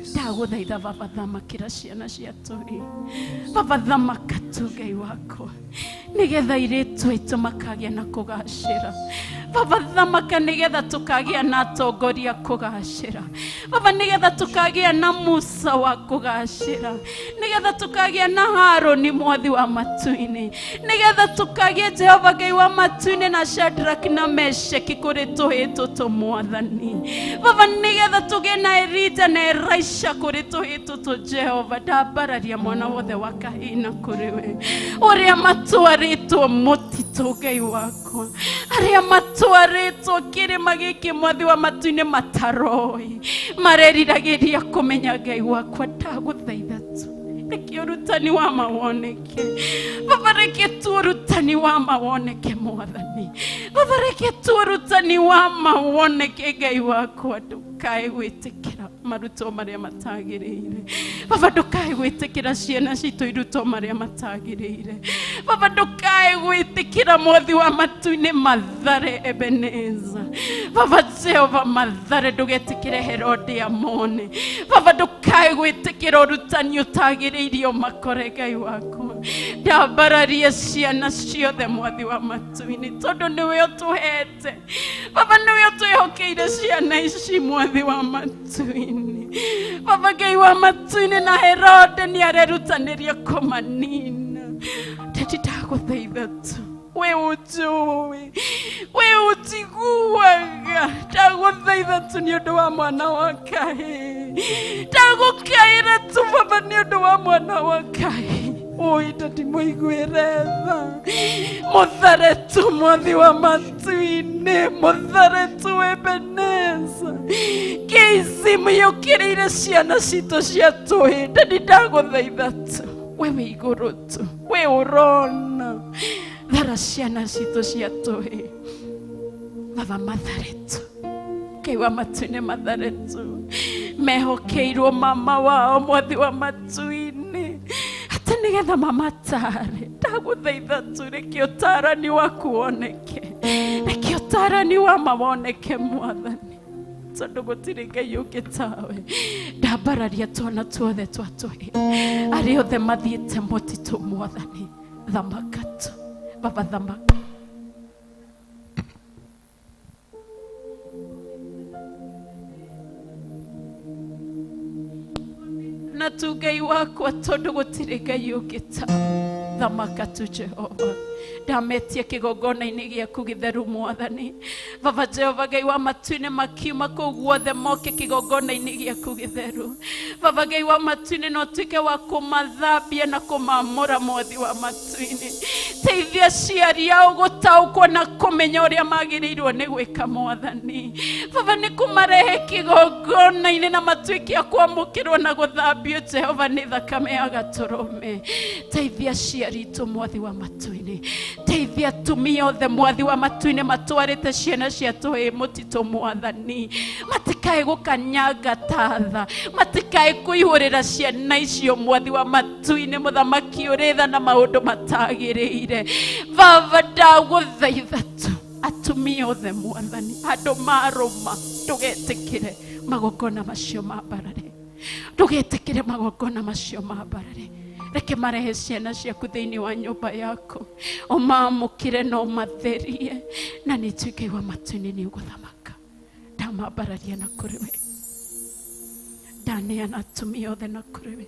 ndagũthaitha Baba thamakĩra ciana cia tũhĩ Baba thamaka tu Ngai wakwa nĩgetha airĩtu aitũ makagĩa na kũgacĩra Baba thamaka nĩgetha tũkagĩa na atongoria kũgacĩra Baba nĩgetha tũkagĩa na Musa wa kũgacĩra nĩgetha tũkagĩa na Haroni mwathi wa matu-inĩ nĩgetha tũkagĩa Jehova Ngai wa matu-inĩ na Shadrach na Meshaki kũrĩ tũhĩ tũtũ Mwathani Baba nĩgetha tũgĩe na Elija na Elisha kũrĩ tũhĩ tũtũ Jehova ndambararia mwana wothe wa kahina kũrĩ we ũrĩa matwarĩtwo mũtitũ Ngai wakwa arĩa matwarĩtwo kĩrĩma gĩkĩ mwathi wa matu-inĩ mataroi mareriragĩria kũmenya Ngai wakwa ndagũthaitha tu reke ũrutani wa mawoneke Baba reke tu ũrutani wa mawoneke Mwathani Baba reke tu ũrutani wa mawoneke Ngai wakwa ndũkae gwĩtĩkĩra maruto marĩa matagĩrĩire Baba ndũkae gwĩtĩkĩra ciana citũ iruto marĩa matagĩrĩire Baba ndũkae gwĩtĩkĩra mwathi wa matu-inĩ mathare Ebeneza Baba Jehova mathare ndũgetĩkĩre Herode amone Baba ndũkae gwĩtĩkĩra ũrutani ũtagĩrĩirio makore Ngai wakwa ndambararia ciana ciothe mwathi wa matu-inĩ tondũ nĩwe ũtũhete Baba nĩwe ũtwĩhokeire ciana ici mwathi wa matu-inĩ Baba Ngai wa matu-inĩ na Herode nĩ arerutanĩria kũmanina ndagũthaitha tu we ũnjũĩ we ũnjiguaga ndagũthaitha tu nĩ ũndũ wa mwana wa kahĩĩ ndagũkaĩra tu Baba nĩ ũndũ wa mwana wa kahĩĩ oi ndimũiguĩre tha mũthare tu mwathi wa matu-inĩ mũthare tu Ebeneza kĩici mũiyũkĩrĩire ciana citũ cia tũhĩ ndagũthaitha tu we wĩ igũrũ tu we ũrona thara ciana citũ cia tũhĩ Baba mathare tu Ngai wa matu-inĩ mathare tu mehokeirwo mama wao mwathi wa matu-inĩ ata nĩgetha mamatare ndagũthaitha tu reke ũtarani waku woneke reke ũtarani wa mawoneke Mwathani tondũ gũtirĩ Ngai ũngĩ tawe ndambararia twana tuothe twa tũhĩ arĩa othe mathiĩte mũtitũ Mwathani thamaka tu Baba thamaka na tu Ngai wakwa tondũ gũtirĩ Ngai ũngĩ tawe thamaka tu Jehova ndametie kĩgongona-inĩ gĩaku gĩtheru Mwathani Baba Jehova Ngai wa matu-inĩ makiuma kũu guothe moke kĩgongona-inĩ gĩaku gĩtheru Baba Ngai wa matu-inĩ no tuĩke wa kũmathambia na kũmamũra mwathi wa matu-inĩ teithia aciari ao gũtaũkwo na kũmenya ũrĩa magĩrĩirwo nĩ gwĩka Mwathani Baba nĩ kũmarehe kĩgongona-inĩ na matuĩke a kwamũkĩrwo na gũthambio Jehova nĩ thakame ya gatũrũme teithia aciari itũ mwathi wa matu-inĩ teithia atumia othe mwathi wa matu-inĩ matwarĩte ciana cia tũhĩ mũtitũ Mwathani matikae gũkanyanga tatha matikae kũihũrĩra ciana icio mwathi wa matu-inĩ mũthamaki ũrĩ tha na maũndũ matagĩrĩire Baba ndagũthaitha tu atumia othe Mwathani andũ marũma ndũgetĩkĩre magongona macio ma mbarare ndũgetĩkĩre magongona macio ma mbarare reke marehe ciana ciaku thĩinĩ wa nyũmba yaku ũmamũkĩre na ũmatherie na nĩ tuĩke wa matu-inĩ nĩ ũgũthamaka ndamambararia na kũrĩ we ndaneana atumia othe na kũrĩ we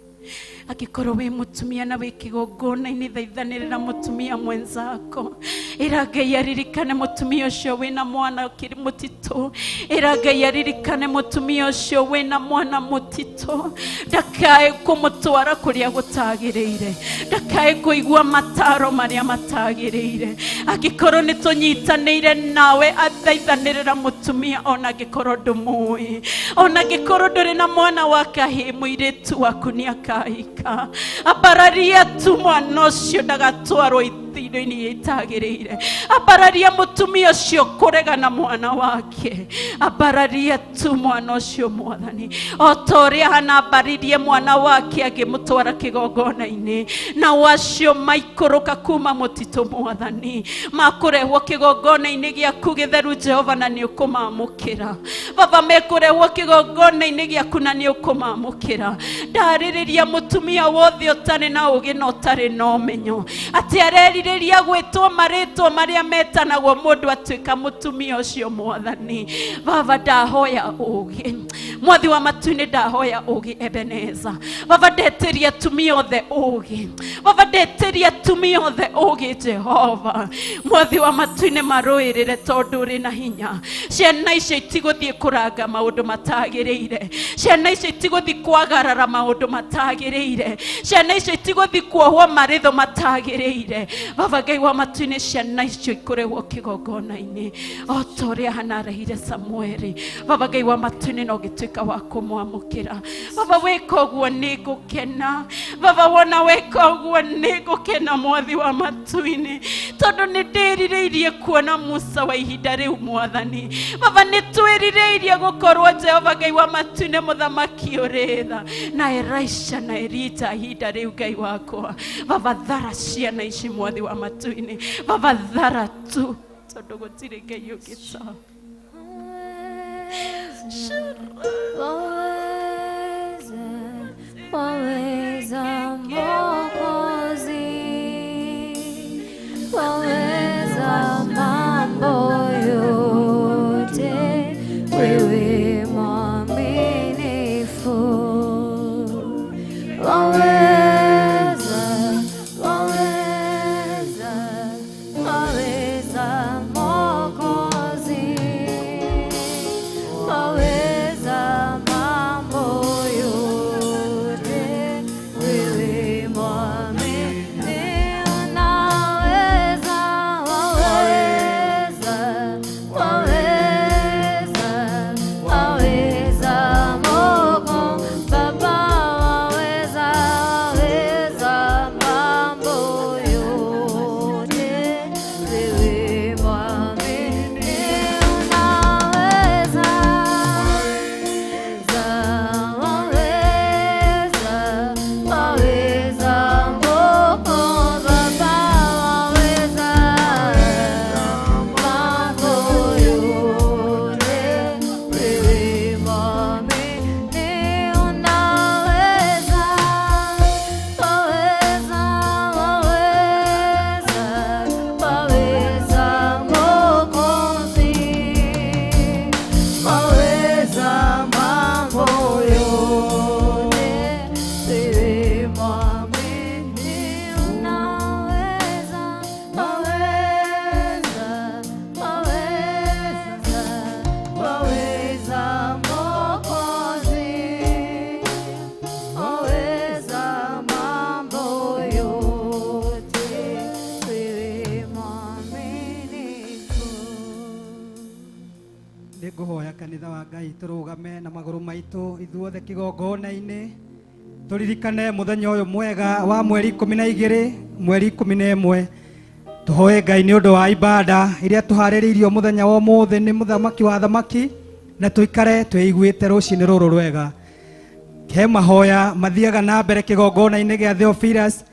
angĩkorwo wĩ mũtumia na wĩ kĩgongona-inĩ thaithanĩrĩra mũtumia mwenzako ĩra Ngai aririkane mũtumia ũcio wĩna mwana kĩrĩ mũtitũ ĩra Ngai aririkane mũtumia ũcio wĩna mwana mũtitũ ndakae kũmũtwara kũrĩa gũtagĩrĩire ndakae kũigua mataro marĩa matagĩrĩire angĩkorwo nĩ tũnyitanĩire nawe athaithanĩrĩra mũtumia ona angĩkorwo ndũmũĩ ona angĩkorwo ndũrĩ na mwana wa kahĩĩ mũirĩtu waku nĩ akahika ambararia tu mwana ũcio ndagatwarwo muthindo-ini itagirire. Ambararia mutumia ucio kuregana mwana wake, ambararia tu mwana ucio Mwathani, o ta uria hanambaririe mwana wake agimutwara kigongona-ini, na wacio maikuruka kuma mutitu Mwathani, makurehwo kigongona-ini giaku githeru Jehova, na ni ukumamukira. Baba, mekurehwo kigongona-ini giaku na ni ukumamukira. Ndaririria mutumia wothe utari na ugi na utari na umenyo, ati areriria gwitwo maritwo maria metanagwo mundu atuika mutumia ucio Mwathani. Baba, ndahoya ugi, Mwathi wa matu-ini, ndahoya ugi Ebeneza. Baba, ndetiria atumia othe ugi, Baba, ndetiria atumia othe ugi Jehova. Mwathi wa matu-ini, maruirire tondu uri na hinya. Ciana icio itiguthie kuranga maundu matagirire, ciana icio itiguthie kwagarara maundu matagirire, ciana icio itiguthie kuohwo maritho matagirire. Baba, Ngai wa matu-ini, ciana icio ikurehwo kigongona-ini o ta uria hanarehire Samueli. Baba, Ngai wa matu-ini, no gituika wa kumwamukira. Baba, weka uguo ni gukena. Baba, wona weka uguo ni gukena Mwathi wa matu-ini, tondu ni ndirireirie kuona Musa wa ihinda riu Mwathani. Baba, ni twirireirie gukorwo Jehova Ngai wa matu-ini muthamaki uri tha, na Elisha na Elija ihinda riu Ngai wakwa. Baba, thara ciana ici Mwathi wa matu-ini, Baba, thara tu tondu gutiri Ngai ungi ta. Waweza Mwokozi, waweza mambo yote, wewe mwaminifu. Waweza, waweza, waweza Mwokozi, waweza mambo yote, wewe mwaminifu. Unaweza, waweza, waweza, waweza Mungu Baba, waweza, waweza mambo yote, wewe mwaminifu. Unaweza, waweza, waweza Mungu Baba, waweza mambo yote, wewe mwaminifu. Unaweza, waweza, waweza, waweza Mwokozi, waweza mambo yote, wewe mwaminifu. Unaweza, waweza, waweza, waweza Mwokozi, waweza mambo yote, wewe mwaminifu. Nĩngũhoya kanitha wa Ngai tũrũgame na magũrũ maitũ ithuothe kĩgongona-inĩ, tũririkane mũthenya ũyũ mwega wa mweri 12 mweri 11, tũhoe Ngai nĩ ũndũ wa ibada iria tũharĩrĩirio mũthenya wa ũmũthĩ nĩ mũthamaki wa thamaki, na tũikare twĩiguĩte rũcinĩ rũrũ rwega. He mahoya mathiaga na mbere kĩgongona-inĩ gĩa Theophilus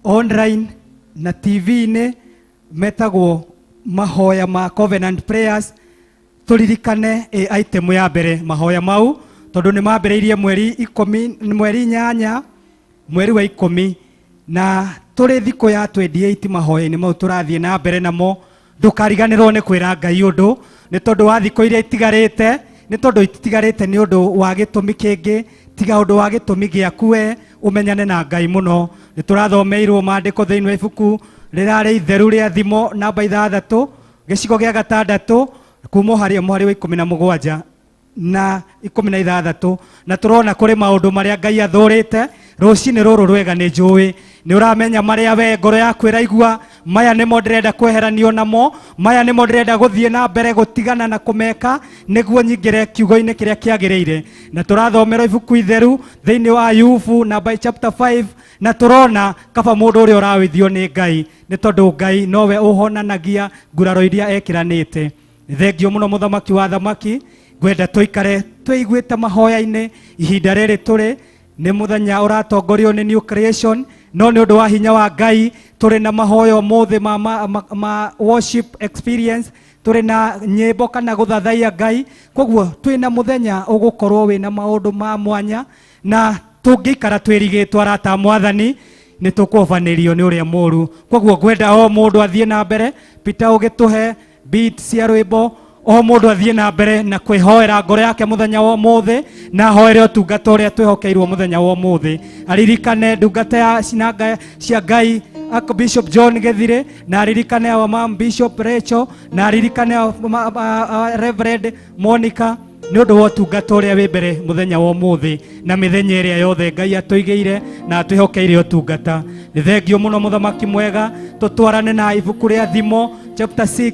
online na TV-inĩ, metagwo mahoya ma Covenant Prayers. Turirikane item ya mbere mahoya mau tondu ni mambĩrĩirie mweri 10 mweri 8 mweri wa 10, na turi thikũ ya 28 mahoya-inĩ mau tũrathiĩ na mbere namo. Ndũkariganĩrwo nĩ kwĩra Ngai ũndũ, nĩ tondũ wa thikũ iria itigarĩte, nĩ tondũ itigarĩte nĩ ũndũ wa gĩtũmi kĩngĩ tiga ũndũ wa gĩtũmi gĩaku we ũmenyane na Ngai mũno. Nĩ tũrathomeirwo maandĩko thĩinĩ wa ibuku rĩrarĩ itheru rĩa thimo namba 6 gĩcigo gĩa 6 kuma harĩa mweri wa 17 na 16, na tũrona kũrĩ maũndũ marĩa Ngai athũrĩte rucini ruru rwega nĩ njũĩ nĩ ũramenya marĩa we ngoro yaku ĩraigua maya nĩmo ndĩrenda kweheranio namo maya nĩmo ndĩrenda gũthiĩ na mbere gũtigana na kũmeka nĩguo nyingĩre kiugo-inĩ kĩrĩa kĩagĩrĩire na tũrathomera ibuku itheru thĩinĩ wa Ayubu namba chapter 5 na tũrona kaba mũndũ ũrĩa ũrawĩthio nĩ Ngai nĩ tondũ Ngai nowe ũhonanagia nguraro iria ekĩranĩte. Thengio mũno mũthamaki wa thamaki ngwenda tũikare twĩiguĩte mahoya-inĩ ihinda rĩrĩ tũrĩ nĩ mũthenya ũratongorio nĩ new creation no nĩ ũndũ wa hinya wa Ngai tũrĩ na mahoya ũmũthĩ ma worship experience tũrĩ na nyĩmbo kana gũthathaiya Ngai koguo twĩ na mũthenya ũgũkorwo wĩ na maũndũ ma mwanya na tũngĩikara twĩrigĩtwo arata mwathani nĩ tũkũbanĩrio nĩ ũrĩa mũũru koguo ngwenda o mũndũ athiĩ na mbere Peter ũgĩtũhe beat cia rwĩmbo o mũndũ athiĩ na mbere na kwĩhoera ngoro yake mũthenya wa ũmũthĩ na hoere ũtungata ũrĩa twĩhokeirwo mũthenya wa ũmũthĩ aririkane ndungata ya cinanga cia Ngai Bishop John Gethire na aririkane wa Mam Bishop Rachel na aririkane Reverend Monica nĩ ũndũ wa ũtungata ũrĩa wĩ mbere mũthenya wa ũmũthĩ na mĩthenya ĩrĩa yothe Ngai atũigĩire na atwĩhokeire ũtungata. Nĩ thengio mũno mũthamaki mwega tũtwarane na ibuku rĩa thimo chapter 6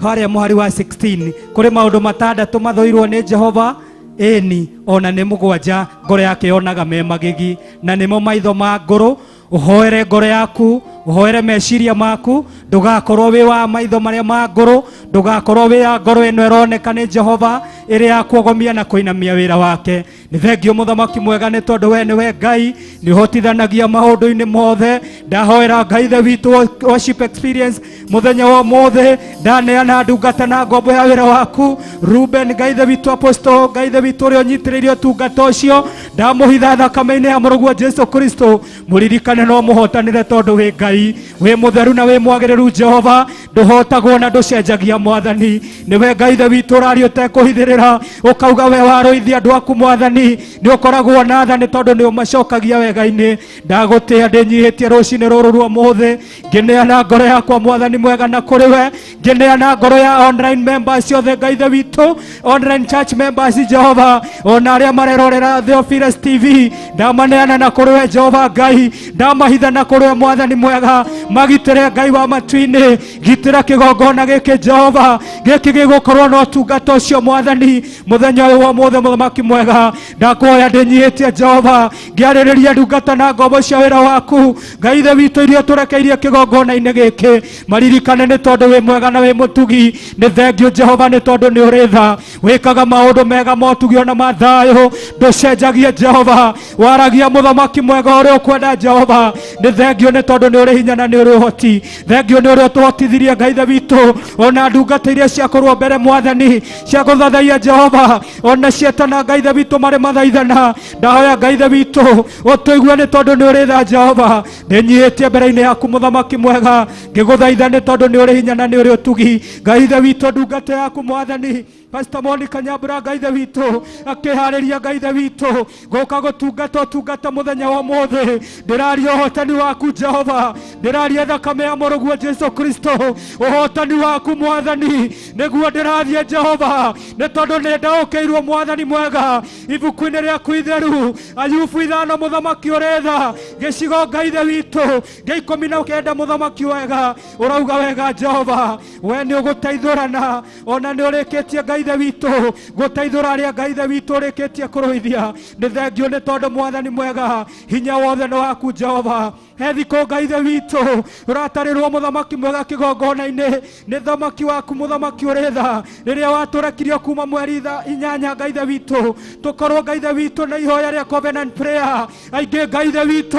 harĩa mũhari wa 16 kũrĩ maũndũ matandatũ mathoirwo nĩ Jehova ĩni ona nĩ mũgwanja ngoro yake yonaga me magigi na nĩmo maitho ma ngoro uhoere ngoro yaku uhoere meciria maku ndugakorwo wi wa maitho maria ma ngoro ndugakorwo wi ya ngoro ino ironeka ni Jehova iri ya kuogomia na kuinamia wira wake. Ni thengio muthamaki mwega ni tondu we ni we Ngai ni hotithanagia maundu-ini mothe ndahoera Ngai the witu worship experience muthenya wa mothe ndaneana ndungata na ngombo ya wira waku Ruben Ngai the witu apostle Ngai the witu uri unyitiriire utungata ucio ndamuhitha thakame-ini ya murugu Jesu Kristo muririkane no muhotanire tondu wi Ngai wi mutheru na wi mwagiriru Jehova nduhotagwo na nducenjagia mwathani niwe Ngai the witu urari utekuhithirira ukauga we waroithia andu aku mwathani ni ukoragwo na tha ni tondu ni umacokagia wega-ini ndagutia ndinyihitie rucini ruru rwa mothe ngineana ngoro yakwa mwathani mwega na kuri we ngineana ngoro ya online members yothe Ngai the witu online church members Jehova ona aria marerorera Theophilus TV ndamaneana na kuri we Jehova Ngai ndamahitha na kuri we mwathani mwega magitire Ngai wa matu-ini gitira kigongona giki Jehova giki gigukorwo no tungata ucio mwathani muthenya uyu wa mothe muthamaki mwega ndakuoya ndinyihitie Jehova ngiaririria ndungata na ngombo cia wira waku Ngai the witu iria turekeirie kigongona-ini giki maririkane ni tondu wi mwega na wi mutugi ni thengio Jehova ni tondu ni uri tha wikaga maundu mega motugi ona mathayo nducenjagie Jehova waragia muthamaki mwega uri ukwenda Jehova ni thengio ni tondu ni uri hinya na ni uri uhoti thengio ni uri utuhotithirie Ngai the witu ona ndungata iria ciakorwo mbere mwathani cia guthathaia Jehova ona cietana Ngai the witu mari mathaithana ndahoya Ngai the witu utuigue ni tondu ni uri tha Jehova ndinyihitie mbere-ini yaku muthamaki mwega ngiguthaitha ni tondu ni uri hinya na ni uri utugi Ngai the witu ndungata yaku mwathani Pastor Monica Nyambura Ngai the witu akihariria Ngai the witu goka gutungata utungata muthenya wa mothe ndiraria uhotani waku Jehova ndiraria thakame ya murugu Jesu Kristo uhotani waku mwathani niguo ndirathie Jehova ni tondu ni ndaũkĩirwo mwathani mwega ibuku-inĩ rĩaku itheru Ayubu 5 muthamaki uretha gĩcigo Ngai the witu gĩa 19 muthamaki wega urauga wega Jehova we ni ũgũteithũrana ona ni ũrĩkĩtie Ngai the witu gũteithũra aria Ngai the witu ũrĩkĩtie kũrũithia ni thengio ni tondu mwathani mwega hinya wothe ni waku Jehova he thikũ Ngai the witu ũratarirwo muthamaki mwega kĩgongona-inĩ ni thamaki waku muthamaki ũrĩ tha rĩrĩa watũrekirio kuma mweri 8 Ngai the witu tũkorwo Ngai the witu na ihoya rĩa covenant prayer aingĩ Ngai the witu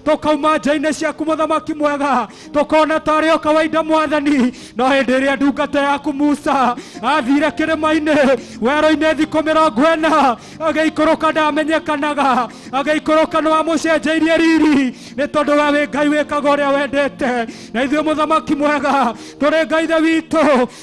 tũkauma nja-inĩ ciaku muthamaki mwega tũkona tarĩ o kawaida mwathani no hĩndĩ ĩrĩa ndungata yaku Musa athire kĩrĩma-inĩ werũ-inĩ thikũ 40 agĩikũrũka ndamenyekanaga agĩikũrũka no amũcenjeirie riri nĩ tondu we wĩ Ngai wĩkaga ũrĩa wendete na ithuĩ muthamaki mwega tũrĩ Ngai the witu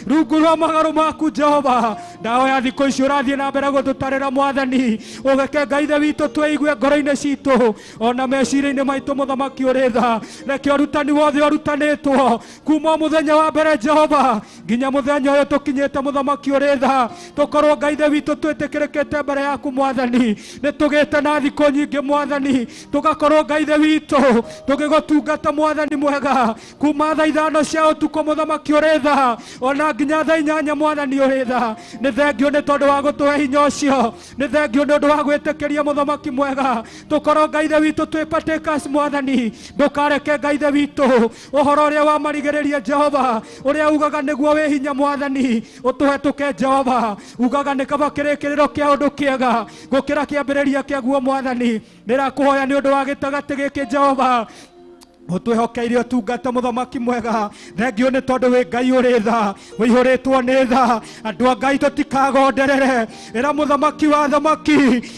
rungu rwa magaru maku Jehova ndahoya thikũ ici ũrathiĩ na mbere gũtũtarĩra mwathani ũgeke Ngai the witu twĩigue ngoro-inĩ citũ ona meciria-inĩ maitũ muthamaki ũrĩ tha reke ũrutani wothe ũrutanĩtwo kuma mũthenya wa mbere Jehova nginya mũthenya ũyũ tũkinyĩte muthamaki ũrĩ tha mwega tukorwo Ngai ithe witũ twĩtĩkĩrĩkĩte mbere yaku Mwathani, nĩ tũgĩte na thikũ nyingĩ Mwathani, tugakorwo Ngai ithe witũ tũgĩgũtungata Mwathani mwega, kuma thaa 5 cia ũtukũ Mũthamaki ũrĩ tha, ona nginya thaa 8 Mwathani ũrĩ tha. Nĩ thengio nĩ tondũ wa gũtũhe hinya ũcio, nĩ thengio nĩ ũndũ wa gwĩtĩkĩria Mũthamaki mwega, tukorwo Ngai ithe witũ twĩ partakers Mwathani. Ndũkareke Ngai ithe witũ ũhoro ũrĩa wa marigĩrĩria Jehova, ũrĩa ugaga nĩguo wĩ hinya Mwathani, ũtũhetũke Jehova, ugaga nĩ kaba kĩrĩkĩrĩro kĩa ũndũ kĩega gũkĩra kĩambĩrĩria kĩaguo Mwathani. Nĩrakũhoya nĩ ũndũ wa gĩtagatĩ gĩkĩ Jehova, ũtwĩhokeire ũtungata Mũthamaki mwega. Thengio nĩ tondũ wĩ Ngai ũrĩ tha, wĩihũrĩtwo nĩ tha. Andũ a Ngai tũtikagonderere, ĩra Mũthamaki wa thamaki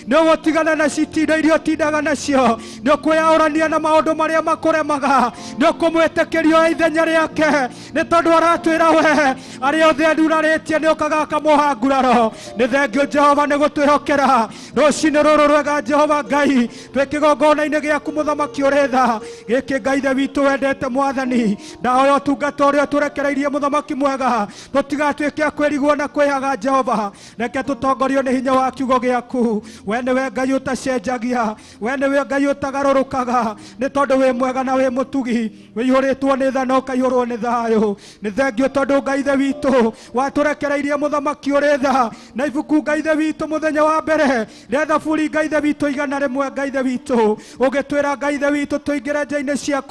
nĩ ũgũtigana na citinda iria ũtindaga nacio, nĩ ũkwĩyaũrania na maũndũ marĩa makũremaga, nĩ ũkũmwĩtĩkĩrio ithenya rĩake, nĩ tondũ aratwĩra we arĩa othe andurarĩtie nĩ ũkaga akamũha nguraro. Nĩ thengio Jehova nĩ gũtwĩhokera rũcinĩ rũrũ rwega Jehova Ngai, twĩ kĩgongona-inĩ gĩaku Mũthamaki ũrĩ tha gĩkĩ Ngai ithe witũ wendete Mwathani. Ndahoya ũtungata ũrĩa tũrekereirie Mũthamaki mwega, tũtigatuĩke a kwĩrigwo na kwĩhaga Jehova, reke tũtongorio nĩ hinya wa kiugo gĩaku. We nĩwe Ngai ũtacenjagia, we nĩwe Ngai ũtagarũrũkaga, nĩ tondũ wĩ mwega na wĩ mũtugi, wĩihũrĩtwo nĩ tha na ũkaihũrwo nĩ thayũ. Nĩ thengio tondũ Ngai ithe witũ watũrekereirie Mũthamaki ũrĩ tha na ibuku Ngai ithe witũ mũthenya wa mbere rĩa Thaburi Ngai ithe witũ 100 Ngai ithe witũ ũgĩtwĩra Ngai ithe witũ tũingĩre nja-inĩ ciaku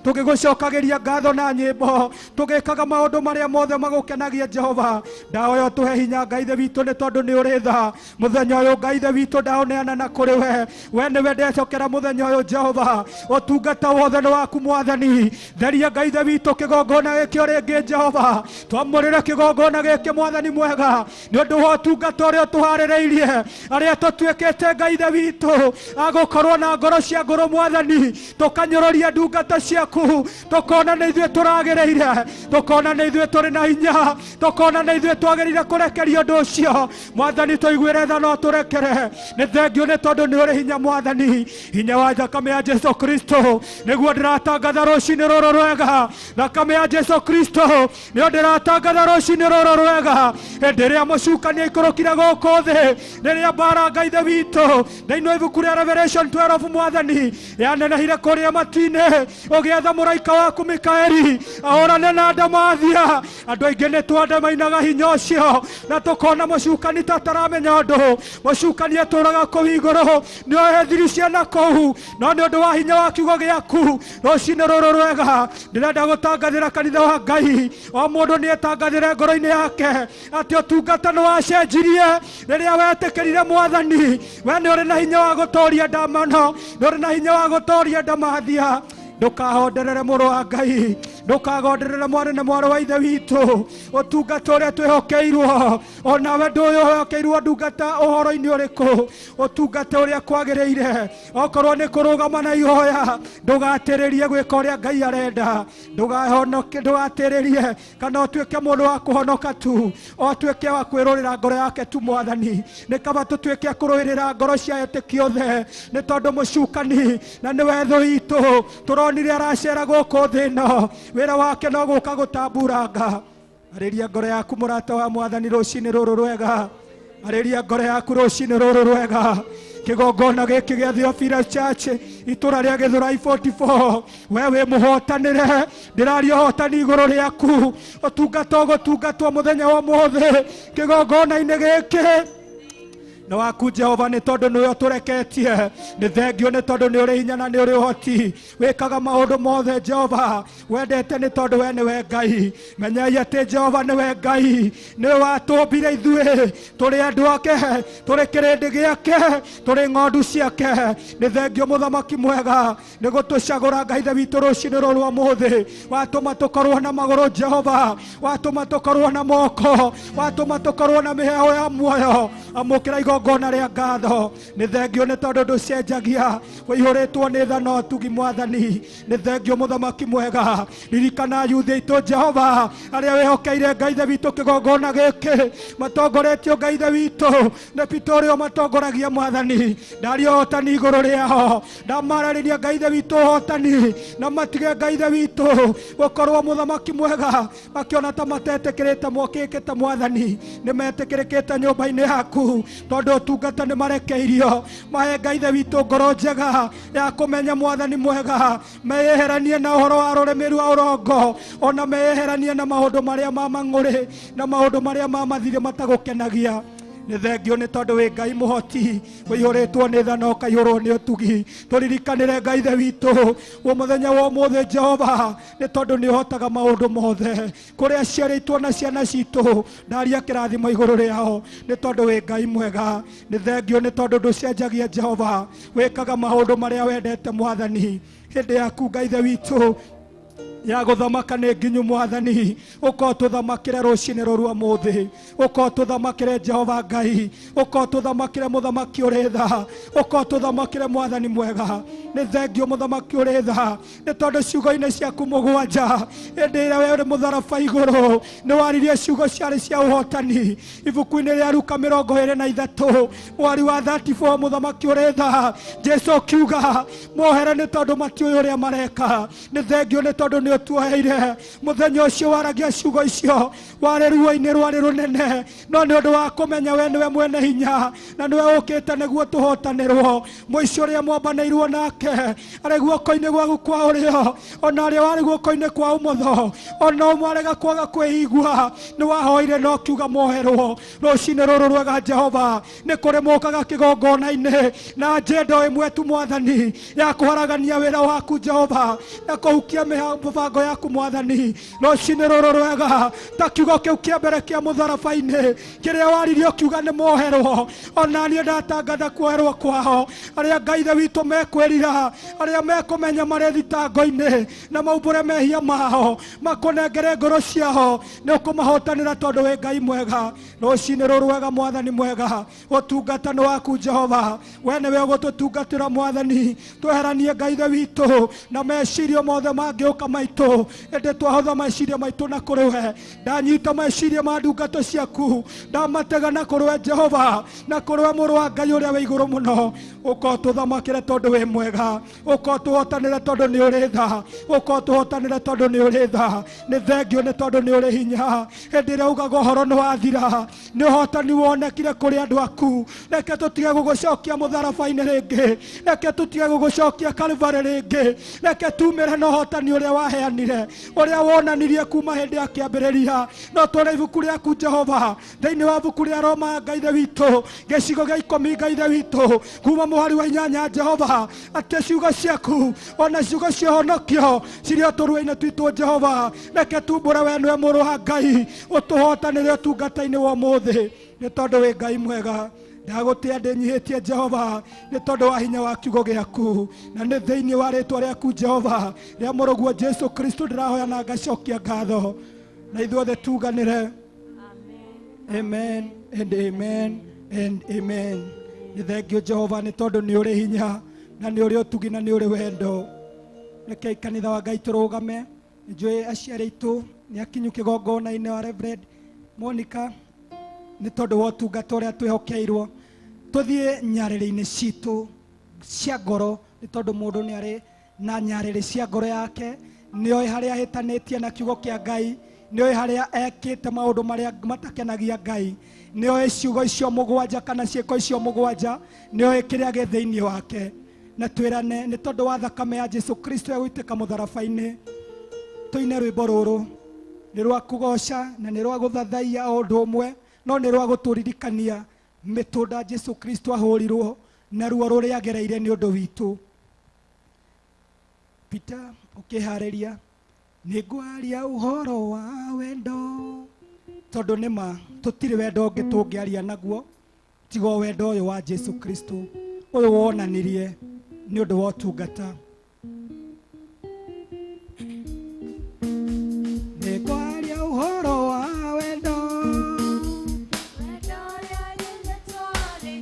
tũgĩgũcokagĩria ngatho na nyĩmbo, tũgĩkaga maũndũ marĩa mothe magũkenagia Jehova. Ndahoya ũtũhe hinya Ngai ithe witũ nĩ tondũ nĩ ũrĩ tha mũthenya ũyũ Ngai ithe witũ, ndaũneana na kũrĩ we. We nĩwe ndecokera mũthenya ũyũ Jehova, ũtungata wothe nĩ waku Mwathani. Theria Ngai ithe witũ kĩgongona gĩkĩ o rĩngĩ Jehova, twamũrĩre kĩgongona gĩkĩ Mwathani mwega, nĩ ũndũ wa ũtungata ũrĩa ũtũharĩrĩirie arĩa tũtuĩkĩte Ngai ithe witũ agũkorwo na ngoro cia ngũrũ Mwathani, tũkanyũrũria ndungata ciaku, tũkona nĩ ithuĩ tũragĩrĩire, tũkona nĩ ithuĩ tũrĩ na hinya, tũkona nĩ ithuĩ twagĩrĩire kũrekeria ũndũ ũcio Mwathani. Tũiguĩre tha no tũrekere. Nĩ thengio nĩ tondũ nĩ ũrĩ hinya Mwathani, hinya wa thakame ya Jesu Kristo nĩguo ndĩratangatha rũcinĩ rũrũ rwega. Thakame ya Jesu Kristo nĩyo ndĩratangatha rũcinĩ rũrũ rwega, hĩndĩ ĩrĩa mũcukania ikũrũkire gũkũ thĩ, rĩrĩa mbara Ngai ithe witũ thĩinĩ wa ibuku rĩa Revelation 12 Mwathani yanenehire kũrĩa matu-inĩ, ũgĩetha mũraika waku Mikaeli ahũrane na ndamathia. Andũ aingĩ nĩ twandamainaga hinya ũcio na tũkona mũcukani tataramenya ũndũ, mũcukani atũraga kũu igũrũ, nĩoĩ thiri ciana kũu, no nĩ ũndũ wa hinya wa kiugo gĩaku rũcinĩ rũrũ rwega ndĩrenda gũtangathĩra kanitha wa Ngai, o mũndũ nĩ etangathĩre ngoro-inĩ yake atĩ ũtungata nĩ wacenjirie rĩrĩa wetĩkĩrire Mwathani. We nĩ ũrĩ na hinya wa gũtooria ndamano, nĩ ũrĩ na hinya wa gũtooria ndamathia. Ndũkahonderere mũrũ wa Ngai, ndũkagonderere mwarĩ na mwarĩ wa ithe witũ, ũtungata ũrĩa twĩhokeirwo, onawe ndũĩhokeirwo ndungata ũhoro-inĩ ũrĩkũ, ũtungata ũrĩa kwagĩrĩire. Okorwo nĩ kũrũgama na ihoya, ndũgatĩrĩrie gwĩka ũrĩa Ngai arenda, ndũgatĩrĩrie kana ũtuĩke mũndũ wa kũhonoka tu, o tuĩke wa kwĩrũrĩra ngoro yake tu Mwathani. Nĩ kaba tũtuĩke kũrũĩrĩra ngoro cia etĩkia othe, nĩ tondũ mũcukani na nĩwe thũ itũ turonire aracera gũkũ thĩ ĩno, wĩra wake no gũka gũtamburanga. Arĩria ngoro yaku mũrata wa Mwathani rũcinĩ rũrũ rwega, arĩria ngoro yaku rũcinĩ rũrũ rwega. Kĩgongona gĩkĩ gĩa Theophilus Church itũra rĩa Gĩthũrai 44, we wĩ mũhotanĩre, ndĩraria ũhotani igũrũ rĩaku, ũtungata ũgũtungatwo mũthenya wa ũmũthĩ kĩgongona-inĩ gĩkĩ nĩ waku Jehova, nĩ tondũ nĩwe ũtũreketie. Nĩ thengio nĩ tondũ nĩ ũrĩ hinya na nĩ ũrĩ ũhoti, wĩkaga maũndũ mothe Jehova, wendete nĩ tondũ we nĩwe Ngai. Menyai atĩ Jehova nĩwe Ngai, nĩwe watũmbire ithuĩ tũrĩ andũ ake, tũrĩ kĩrĩndĩ gĩake, tũrĩ ng'ondu ciake. Nĩ thengio Mũthamaki mwega nĩ gũtũcagũra Ngai ithe witũ rũcinĩ rũrũ rwa ũmũthĩ, watũma tũkorwo na magũrũ Jehova, watũma tũkorwo na moko, watũma tũkorwo na mĩheho ya muoyo. Amũkĩra igongona rĩa ngatho. Nĩ thengio nĩ tondũ ndũcenjagia, wĩihũrĩtwo nĩ tha no tugi Mwathani. Nĩ thengio mũthamaki mwega. Ririkana yuthi aitũ Jehova arĩa wĩhokeire Ngai ithe witũ kĩgongona gĩkĩ, matongoretio Ngai ithe witũ nĩ Peter ũrĩa matongoragia Mwathani. Ndaria ũhotani igũrũ rĩao, ndamararĩria Ngai ithe witũ ũhotani, na matige Ngai ithe witũ gũkorwo mũthamaki mwega makĩona ta matetĩkĩrĩte mokĩkĩte Mwathani. Nĩ metĩkĩrĩkĩte nyũmba-inĩ yaku tondũ ũtungata nĩ marekeirio. Mahe Ngai ithe witũ ngoro njega ya kũmenya Mwathani mwega, meyeheranie na ũhoro wa rũrĩmĩ rwa ũrongo, ona meyeheranie na maũndũ marĩa ma mang'ũrĩ na maũndũ marĩa ma mathirĩ matagũkenagia. Nĩ thengio nĩ tondũ wĩ Ngai mũhoti, wĩihũrĩtwo nĩ tha na ũkaihũrwo nĩ ũtugi. Tũririkanĩre Ngai ithe witũ mũthenya wa ũmũthĩ Jehova, nĩ tondũ nĩ ũhotaga maũndũ mothe. Kũrĩa ciarĩtwo na ciana citũ, ndaria kĩrathimo igũrũ rĩao nĩ tondũ wĩ Ngai mwega. Nĩ thengio nĩ tondũ ndũcenjagia Jehova, wĩkaga maũndũ marĩa wendete Mwathani. Hĩndĩ yaku Ngai ithe witũ ya gũthamaka nĩ nginyu Mwathani. Ũkorwo tũthamakĩre rũcinĩ rũrũ ũmũthĩ, ũkorwo tũthamakĩre Jehova Ngai, ũkorwo tũthamakĩre mũthamaki ũrĩ tha, ũkorwo tũthamakĩre Mwathani mwega. Nĩ thengio mũthamaki ũrĩ tha nĩ tondũ ciugo-inĩ ciaku mũgwanja hĩndĩ ĩrĩa we ũrĩ mũtharaba igũrũ nĩ waririe ciugo ciarĩ cia ũhotani. Ibuku-inĩ rĩa Luka 23 mwari wa 34 mũthamaki ũrĩ tha Jesũ akiuga mohere nĩ tondũ matiũĩ ũrĩa mareka. Nĩ thengio nĩ tondũ nĩ tuoheire muthenya ucio waragia ciugo icio warĩ ruo-inĩ rwarĩ rũnene, no nĩ ũndũ wa kũmenya we nĩwe mwene hinya na nĩwe ũkĩte nĩguo tũhotanĩrwo. Mũici ũrĩa mwambanĩirwo nake arĩ guoko-inĩ gwaku kwa ũrĩo, ona arĩa warĩ guoko-inĩ kwa ũmotho, ona ũmwe arega kwaga kwĩigua. Nĩ wahoire na ũkiuga moherwo. Rũcinĩ rũrũ rwega Jehova, nĩ kũrĩ mũkaga kĩgongona-inĩ na njenda ĩmwe tu Mwathani ya kũharagania wĩra waku Jehova, na kũhukia mĩbango yaku Mwathani. Rũcinĩ rũrũ rwega ta kiugo kĩu kĩa mbere kĩa mũtharaba-inĩ kĩrĩa waririe ũkiuga nĩ moherwo, ona niĩ ndatangatha kuoherwo kwao. Arĩa Ngai ithe witũ mekwĩrira, arĩa mekũmenya marĩ thitango-inĩ na maumbũre mehia mao, makũnengere ngoro ciao, nĩ ũkũmahotanĩra tondũ wĩ Ngai mwega. Rũcinĩ rũrũ rwega Mwathani mwega, ũtungata nĩ waku Jehova, we nĩwe ũgũtũtungatĩra Mwathani. Tweheranie Ngai ithe witũ na meciria mothe mangĩũka maitũ, ĩndĩ twahotha meciria maitũ na kũrĩ we. Ndanyita meciria ma ndungata ciaku, ndamatega na kũrĩ we Jehova, na kũrĩ we Mũrũ wa Ngai ũrĩa wĩ igũrũ mũno. Ũkorwo tũthamakĩre tondũ wĩ mwega, ũkorwo tũhotanĩre tondũ nĩ ũrĩ tha, ũkorwo tũhotanĩre tondũ nĩ ũrĩ tha. Nĩ thengio nĩ tondũ nĩ ũrĩ hinya. Hĩndĩ ĩrĩa ugaga ũhoro nĩ wathira, nĩ ũhotani wonekire kũrĩ andũ aku. Reke tũtige gũgũcokia mũtharaba-inĩ rĩngĩ, reke tũtige gũgũcokia Kalvarĩ rĩngĩ, reke tumĩre na ũhotani ũrĩa waheanire, ũrĩa wonanirie kuma hĩndĩ ya kĩambĩrĩria. No tũrĩ ibuku rĩaku Jehova, thĩinĩ wa ibuku rĩa Roma Ngai ithe witũ gĩcigo gĩa 10 Ngai ithe witũ kuma mũhari wa 8 Jehova, atĩ ciugo ciaku ona ciugo cia ũhonokio cirĩ o tũrua-inĩ twitũ Jehova. Reke tumbũre we nĩwe Mũrũ wa Ngai, ũtũhotanĩre ũtungata-inĩ wa ũmũthĩ, nĩ tondũ wĩ Ngai mwega. Ndagũtĩa ndĩnyihĩtie Jehova nĩ tondũ wa hinya wa kiugo gĩaku, na nĩ thĩinĩ wa rĩtwa rĩaku Jehova rĩa mũrũguo Jesũ Kristo ndĩrahoya na ngacokia ngatho, na ithuothe tuganĩre amen and amen and amen. Nĩ thengio Jehova nĩ tondũ nĩ ũrĩ hinya na nĩ ũrĩ ũtugi na nĩ ũrĩ wendo. Rekei kanitha wa Ngai tũrũgame. Njũĩ aciari aitũ nĩ akinyu kĩgongona-inĩ wa Reverend Monica, nĩ tondũ wa ũtungata ũrĩa twĩhokeirwo. Tũthiĩ nyarĩrĩ-inĩ citũ cia ngoro, nĩ tondũ mũndũ nĩ arĩ na nyarĩrĩ cia ngoro yake. Nĩoĩ harĩa ahĩtanĩtie na kiugo kĩa Ngai, nĩoĩ harĩa ekĩte maũndũ marĩa matakenagia Ngai, nĩoĩ ciugo icio mũgwanja kana ciĩko icio mũgwanja, nĩoĩ kĩrĩa gĩ thĩinĩ wake. Na twĩrane nĩ tondũ wa thakame ya Jesũ Kristo ya gũitĩka mũtharaba-inĩ, tũine rwĩmbo rũrũ. Nĩ rwa kũgoca na nĩ rwa gũthathaiya o ũndũ ũmwe, no nĩ rwa gũtũririkania mĩtũnda Jesũ Kristo ahũrirwo na ruo rũrĩa agereire nĩ ũndũ witũ. Peter ũkĩharĩria, nĩ ngwaria ũhoro wa wendo, tondũ nĩma tũtirĩ wendo ũngĩ tũngĩaria naguo tiga wendo ũyũ wa Jesũ Kristo, ũyũ wonanirie nĩ ũndũ wa ũtungata. Nĩ ngwaria ũhoro wa wendo, wendo ũrĩa nyendetwo nĩ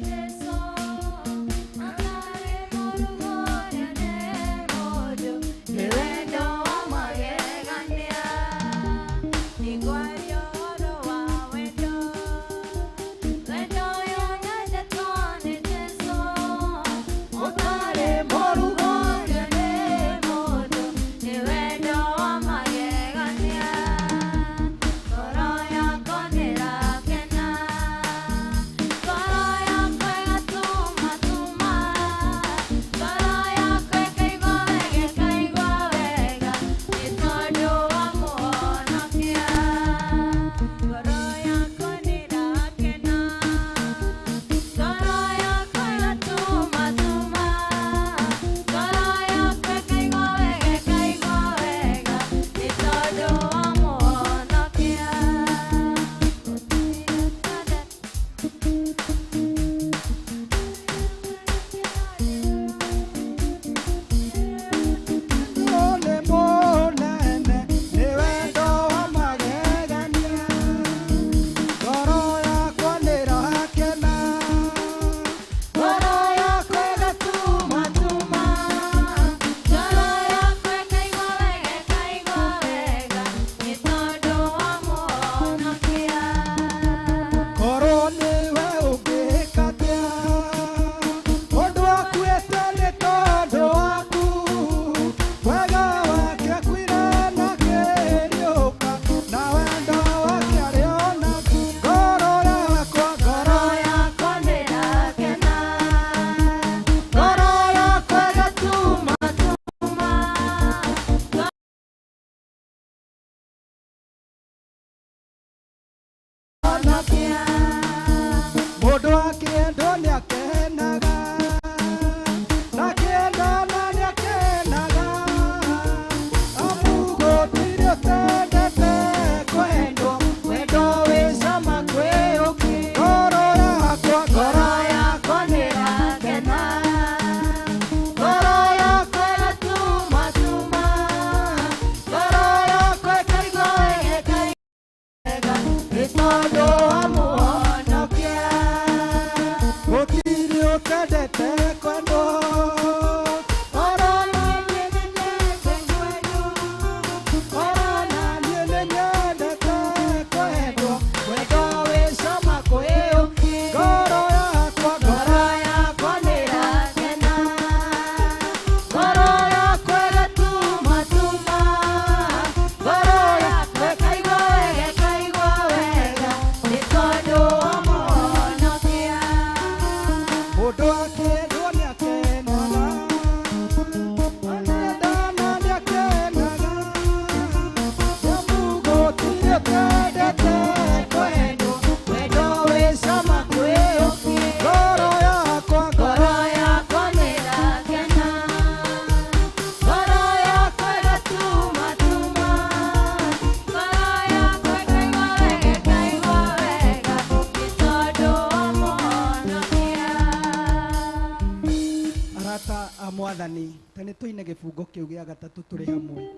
mwathani tani tuine gibungo kiu gia gatatu turi hamwe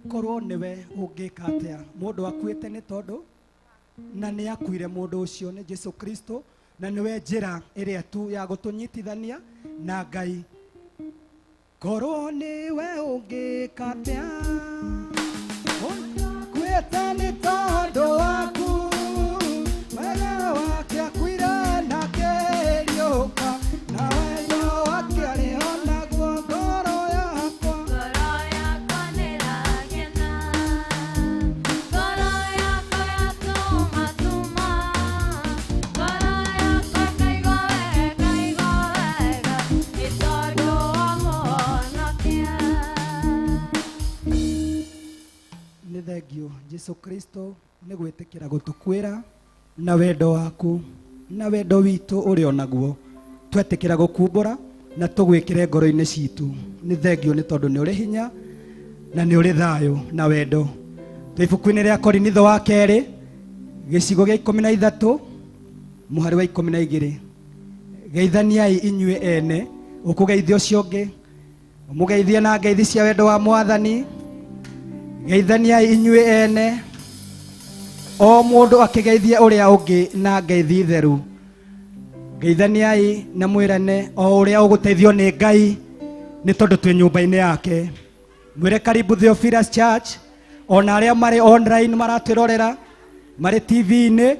korwo niwe ungika atia mundu akuite ni tondu na ni akuire mundu ucio ni Jesu Kristo na niwe njira iria tu ya gutunyitithania na Ngai korwo niwe ungika atia kwita ni tondu waku wega wake akuire na keriuka na wendo wake aliona guo ngoro yakwa ni thengio Jesu Kristo ni gwitikira gutukwira na wendo waku na wendo witu uri onaguo twetikira gukumbura na tugwikire ngoro-ini citu ni thengio ni tondu ni uri hinya na ni uri thayo na wendo ibuku-ini ria Korinitho wa keri gicigo gia 13 muhari wa 12 geithaniai inyue ene ukugeithia ucio ungi umugeithie na ngeithi cia wendo wa mwathani geithaniai inyue ene o mundu akigeithia uria ungi na ngeithi theru geithaniai na mwirane o uria uguteithio ni Ngai ni tondu twi nyumba-ini yake mwire karibu Theophilus Church ona aria mari online maratwirorera mari TV-ini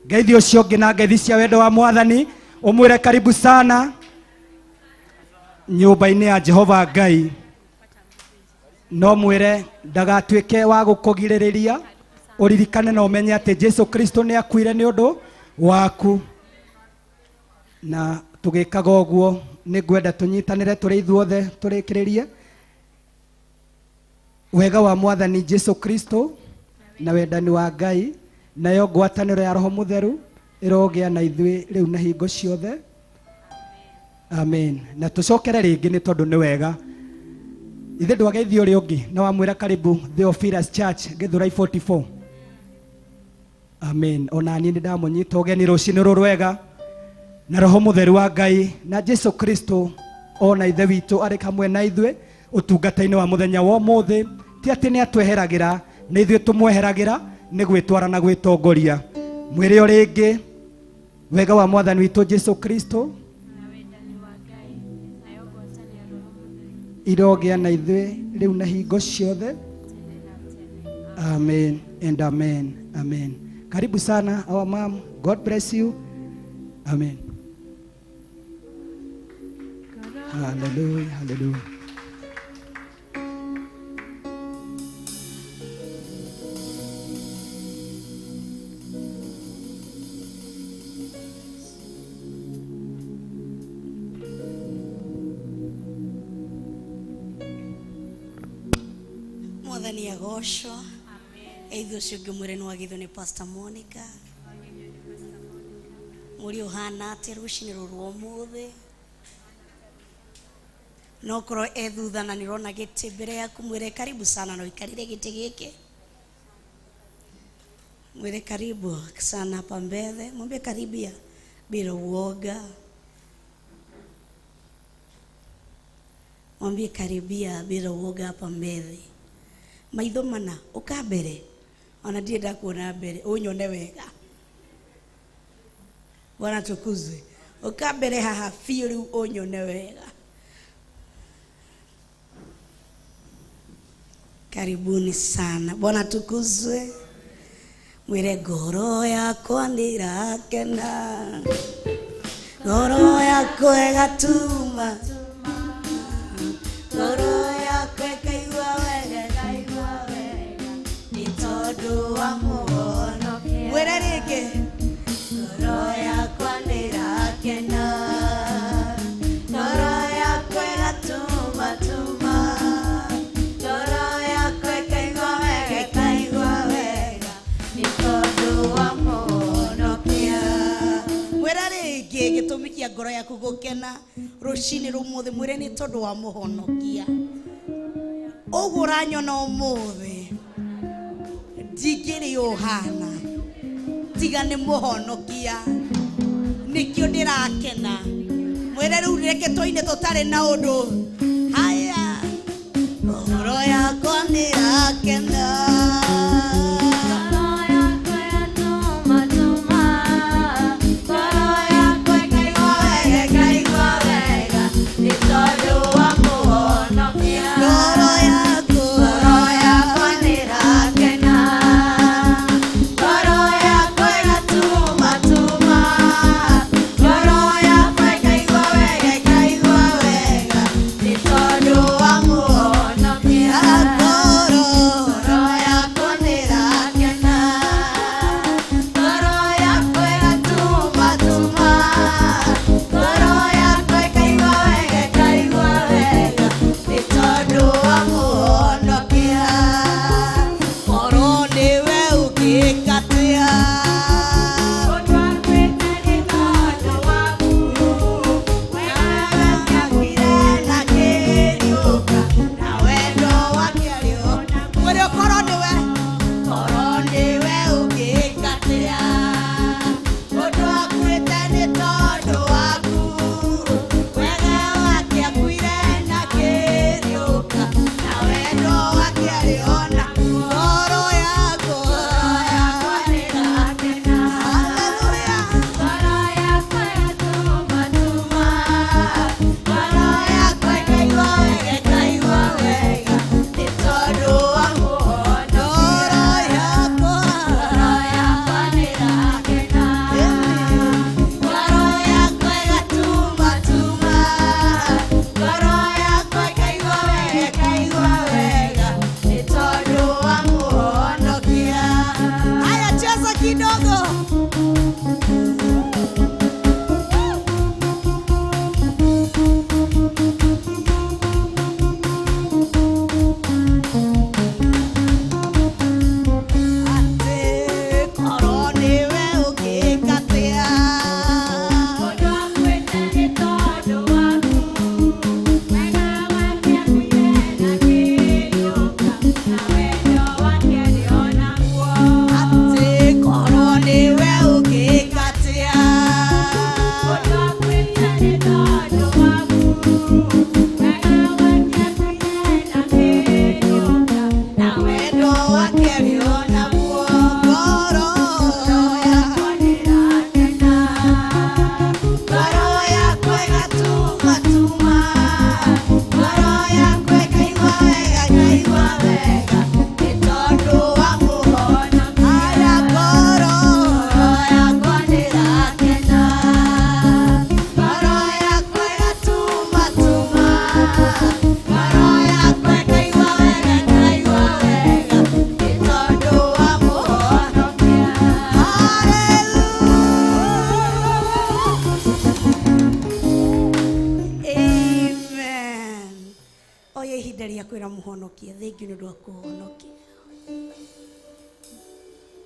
ngeithi ucio ungi na ngeithi cia wendo wa mwathani umwire karibu sana nyumba-ini ya Jehova Ngai no mwire ndagatuike wa gukugiririria uririkane na umenye ati Jesu Kristo ni akuire ni undu waku na tugikaga uguo ni ngwenda tunyitanire turi ithuothe turikiririe wega wa mwathani Jesu Kristo na wendani wa Ngai nayo ngwataniro ya Roho Mutheru irogia na ithui riu na hingo ciothe amen na tucokere ringi ni tondu ni wega ithe ndwageithio uri ungi na wamwira karibu Theophilus Church Githurai 44 amen ona ni ndamunyita ugeni rucini rurwega na Roho Mutheru wa Ngai na Jesu Kristo ona ithe witu ari kamwe na ithui utungata-ini wa muthenya wa umuthi ti ati ni atweheragira ni ithui tumweheragira ni gwitwara na gwitongoria mwire ringi wega wa mwathani witu Jesu Kristo irogia na ithui riu na hingo ciothe amen and amen amen. Karibu sana our mom, God bless you, amen. Hallelujah, hallelujah. Mwathani agocwo eithu ucio ungi mwire ni wagithwo ni Pastor Monica muri uhana ati rucini ruru umuthi no korwo ethutha na nirona giti mbere yaku mwire karibu sana no ikarire giti giki mwire karibu sana hapa mbele mwambie karibia bila uoga mwambie karibia bila uoga hapa mbele maitho mana ukambere ona ndienda kuona mbere unyone wega Bwana tukuzwe ukambere haha firu unyone wega karibuni sana Bwana tukuzwe mwire ngoro yakwa ndirakena ngoro yakwa igatuma ngoro yakwa ikaigua wega tondu wa muono mwire ringi ngoro yakwa ndirakena ngoro yakwa igatuma ngoro yakwa ikaigua wega ni tondu wa muonokia mwire ringi gitumi kia ngoro yaku gukena rucini rumuthi mwire ni tondu wa muhonokia uguo uranyona umuthi ndingiri uhana tiga ni muhonokia nikio ndirakena mwere riu reke toine tutare na undu haya ngoro yakwa nirakena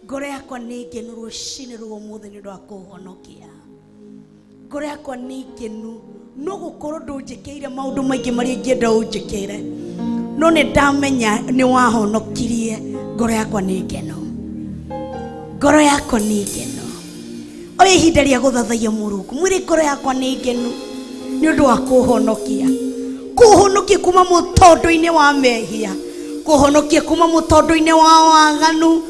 ngoro yakwa nĩ ngenu rũcinĩ rwa ũmũthĩ nĩ ũndũ wa kũhonokia. Ngoro yakwa nĩ ngenu, no gũkorwo ndũnjĩkĩire maũndũ maingĩ marĩa ingĩenda ũnjĩkĩre, no nĩ ndamenya nĩ wahonokirie. Ngoro yakwa nĩ ngenu, ngoro yakwa nĩ ngenu. Oya ihinda rĩa gũthathaiya Mũrungu, mwĩre ngoro yakwa nĩ ngenu nĩ ũndũ wa kũhonokia. Kũhonokia kuma mũtondo-inĩ wa mehia, kũhonokia kuma mũtondo-inĩ wa waganu,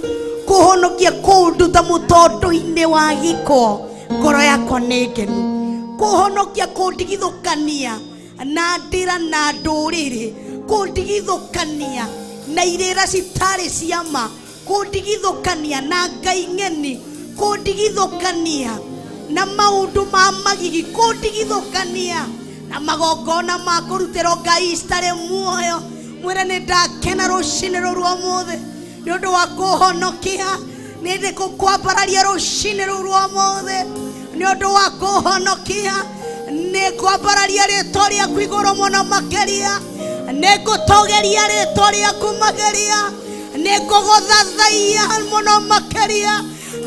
kũhonokia kũnduta mũtondo-inĩ wa gĩko. Ngoro yakwa nĩ ngenu, kũhonokia kũndigithũkania na ndĩra na ndũrĩrĩ, kũndigithũkania na irĩra citarĩ cia ma, kũndigithũkania na ngai ng'eni, kũndigithũkania na maũndũ ma magigi, kũndigithũkania na magongona ma kũrutĩrwo ngai citarĩ muoyo. Mwĩre nĩ ndakena rũcinĩ rũrũ rwa ũmũthĩ nĩ ũndũ wa kũhonokia. Nĩ ndĩkwambararia rũcinĩ rũrũ rwa ũmũthĩ nĩ ũndũ wa kũhonokia. Nĩ kwambararia rĩtwa rĩaku igũrũ mũno makĩria, nĩ ngũtogeria rĩtwa rĩaku makĩria, nĩ ngũgũthathaiya mũno makĩria,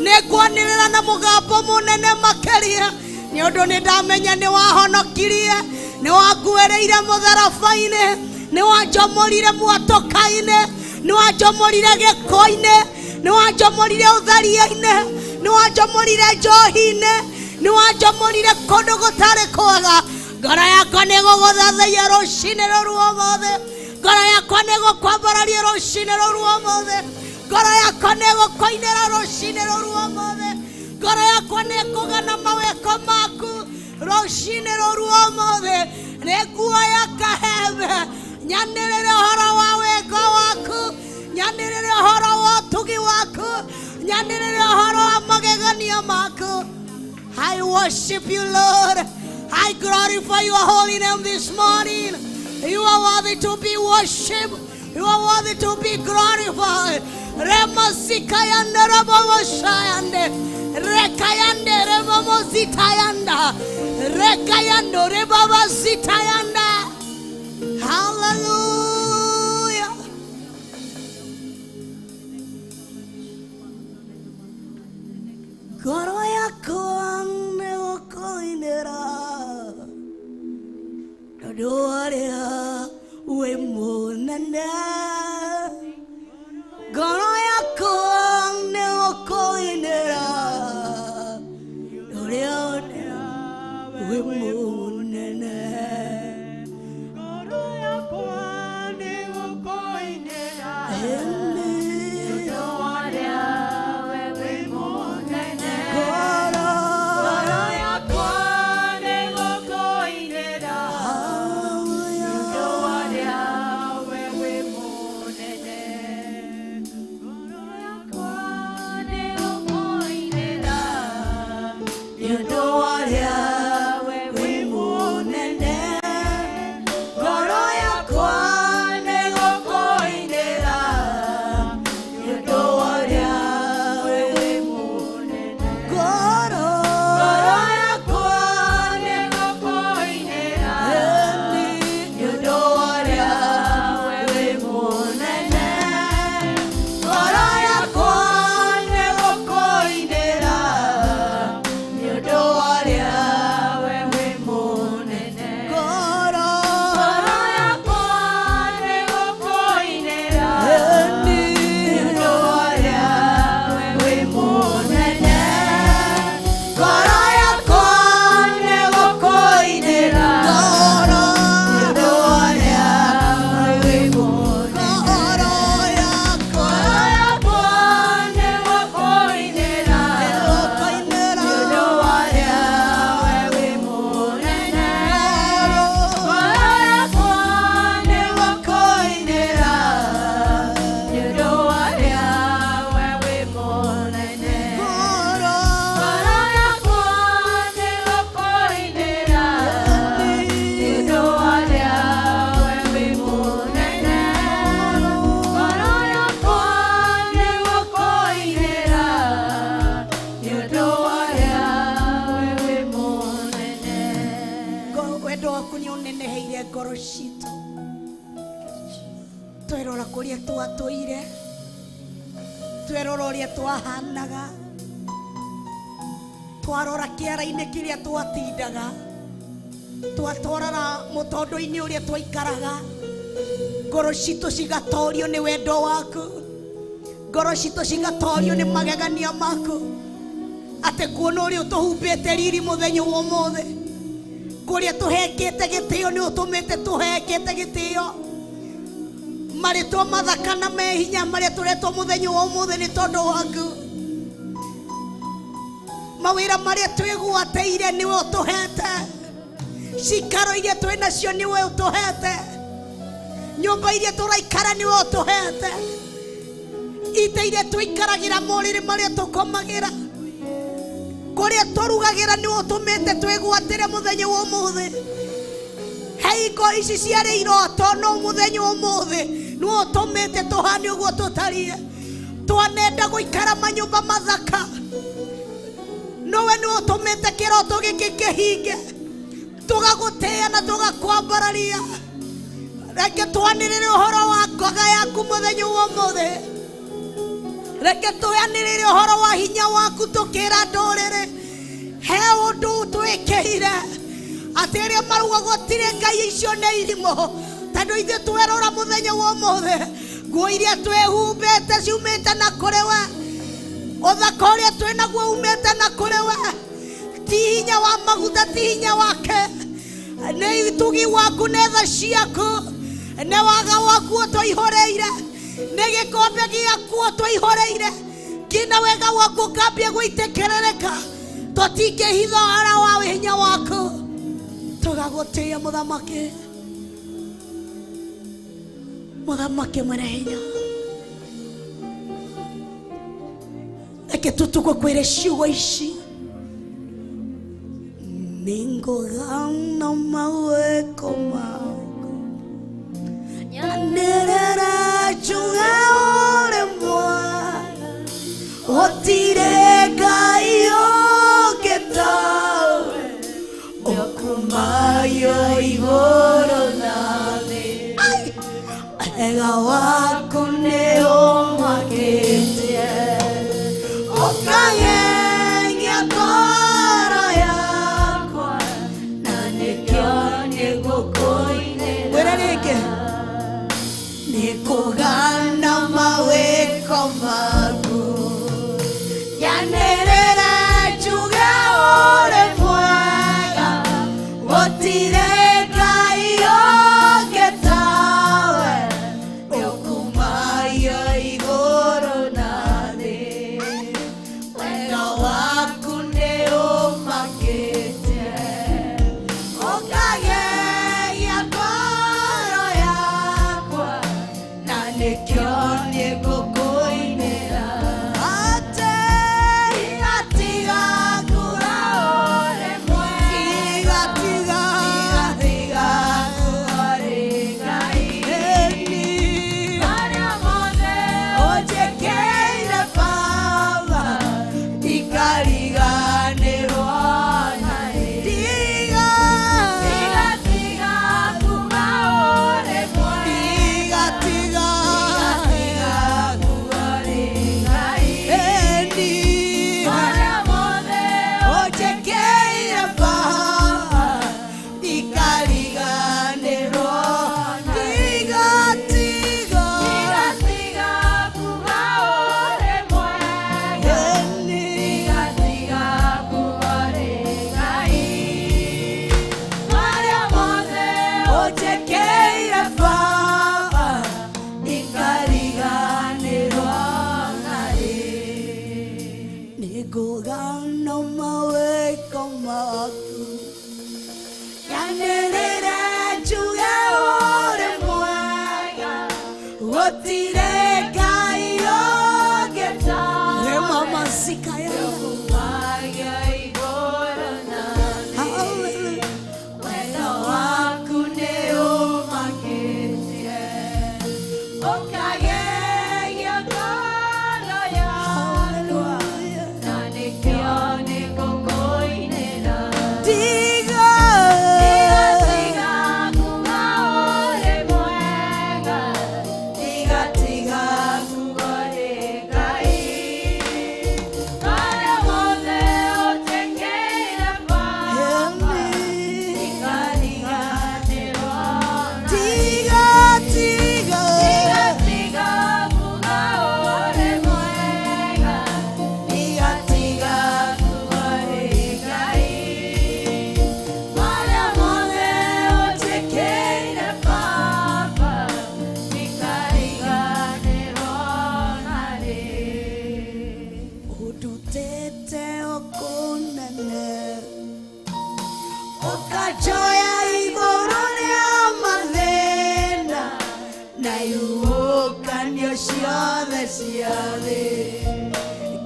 nĩ ngwanĩrĩra na mũgambo mũnene makĩria, nĩ ũndũ nĩ ndamenya nĩ wahonokirie, nĩ wanguĩrĩire mũtharaba-inĩ, nĩ wanjomorire mwatũka-inĩ, nĩ wanjomorire gĩko-inĩ, nĩ wanjomorire ũtharia-inĩ, nĩ wanjomorire njohi-inĩ, nĩ wanjomorire kũndũ gũtarĩ kwega. ngoro yakwa nĩ gũgũthathaiya rũcinĩ rũrũ ũmũthĩ, ngoro yakwa nĩ gũkwambararia rũcinĩ rũrũ ũmũthĩ, ngoro yakwa nĩ gũkũinĩra rũcinĩ rũrũ ũmũthĩ, ngoro yakwa nĩ kũgana mawĩko maku rũcinĩ rũrũ ũmũthĩ. Nĩ nguoya kahembe nyanĩrĩre ũhoro wa wĩko waku, nyanĩrĩre ũhoro wa ũtugi waku, nyanĩrĩre ũhoro wa magegania maku. I worship you, Lord. I glorify your holy name this morning. You are worthy to be worshipped. You are worthy to be glorified. Remasikayanda rabamoshayande, rekayande rebamositayanda, rekayando rebabasitayanda. Hallelujah. Ngoro yakwa nĩ gũkũinĩra tondũ ũrĩa wĩ mũnene. Ngoro yakwa nĩ gũkũinĩra tondũ ũrĩa wĩ mũnene. Ngoro yakwa nĩ gũkũinĩra twerora kuria twatũire, twerora ũrĩa twahanaga, twarora kĩara-inĩ kĩrĩa twatindaga, twatwarora mũtondo-inĩ ũrĩa twaikaraga, ngoro citũ cigatorio nĩ wendo waku, ngoro citũ cigatorio nĩ magegania maku, atĩ kuona ũrĩa ũtũhumbĩte riri mũthenya wa ũmũthĩ, kũrĩa tũhengete gĩtĩo nĩ ũtũmĩte tũhengete gĩtĩo, marĩtwa mathaka na mehinya marĩa tũretwo mũthenya wa ũmũthĩ nĩ tondũ waku, mawĩra marĩa twĩgwatĩire nĩwe ũtũhete, cikaro iria twĩ nacio nĩwe ũtũhete, nyũmba iria tũraikara nĩwe ũtũhete, ita iria tũikaragĩra, morĩrĩ marĩa tũkomagĩra, kũrĩa tũrugagĩra nĩwe ũtũmĩte twĩgwatĩre mũthenya wa ũmũthĩ. Hingo ici ciarĩ iroto, no mũthenya wa ũmũthĩ nĩwe ũtũmĩte tũhane ũguo tũtariĩ, twanenda gũikara manyũmba mathaka, nowe nĩwe ũtũmĩte kĩroto gĩkĩ kĩhinge, tũgagũtĩĩa na tũgakwambararia. Reke twanĩrĩre ũhoro wa ngoga yaku mũthenya wa ũmũthĩ, reke twanĩrĩre ũhoro wa hinya waku tũkĩra ndũrĩrĩ, he ũndũ twĩkĩire atĩ rĩrĩa maruga gũtirĩ ngai icio nĩ irimũ, tondũ ithuĩ twerora mũthenya wa ũmũthĩ, nguo iria twĩhumbĩte ciumĩte na kũrĩ we, ũthaka ũrĩa twĩ naguo umĩte na kũrĩ we, ti hinya wa maguta, ti hinya wake, nĩ itugi waku nĩ tha ciaku nĩ waga waku ũtũihũrĩire nĩ gĩkombe gĩaku ũtũihũrĩire nginya wega waku ũkambia gũitĩkĩrĩrĩka tũtingĩhitha ũhoro wa hinya waku tũgagũtĩĩa mũthamaki mũthamaki mwene hinya reke tũtũgũkwĩre ciugo ici ningũgana mawĩko maku nyanĩrĩra njuge ũrĩ mwega gũtirĩ Ngai ũngĩ tawe ũkumayo igũrũ na thĩ wega waku nĩ ũmakĩtie ũkagenia ngoro yakwa na nĩkĩo nĩngũkũinĩra wĩra rĩngĩ nĩkũgana mawĩko maku nyanĩrĩra njuge ũrĩ mwega gũtirĩ Ngai ũngĩ tawe ũkumayo igũrũ na thĩ wega waku nĩ ũmakĩtie ũkagenia ngoro yakwa na nĩkĩo nĩngũkũinĩra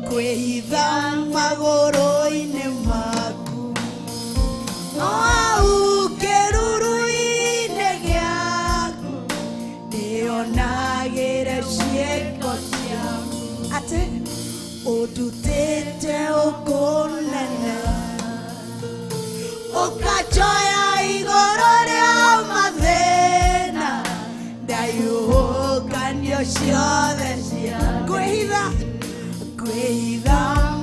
kwĩhitha magũrũ-inĩ maku no hau kĩruru-inĩ gĩaku ndĩonagĩre ciĩko ciaku atĩ ũndutĩte ũkũnene ũkanjoya igũrũ rĩa mathĩna ndaiũhũkanio ciothe cia kwĩhitha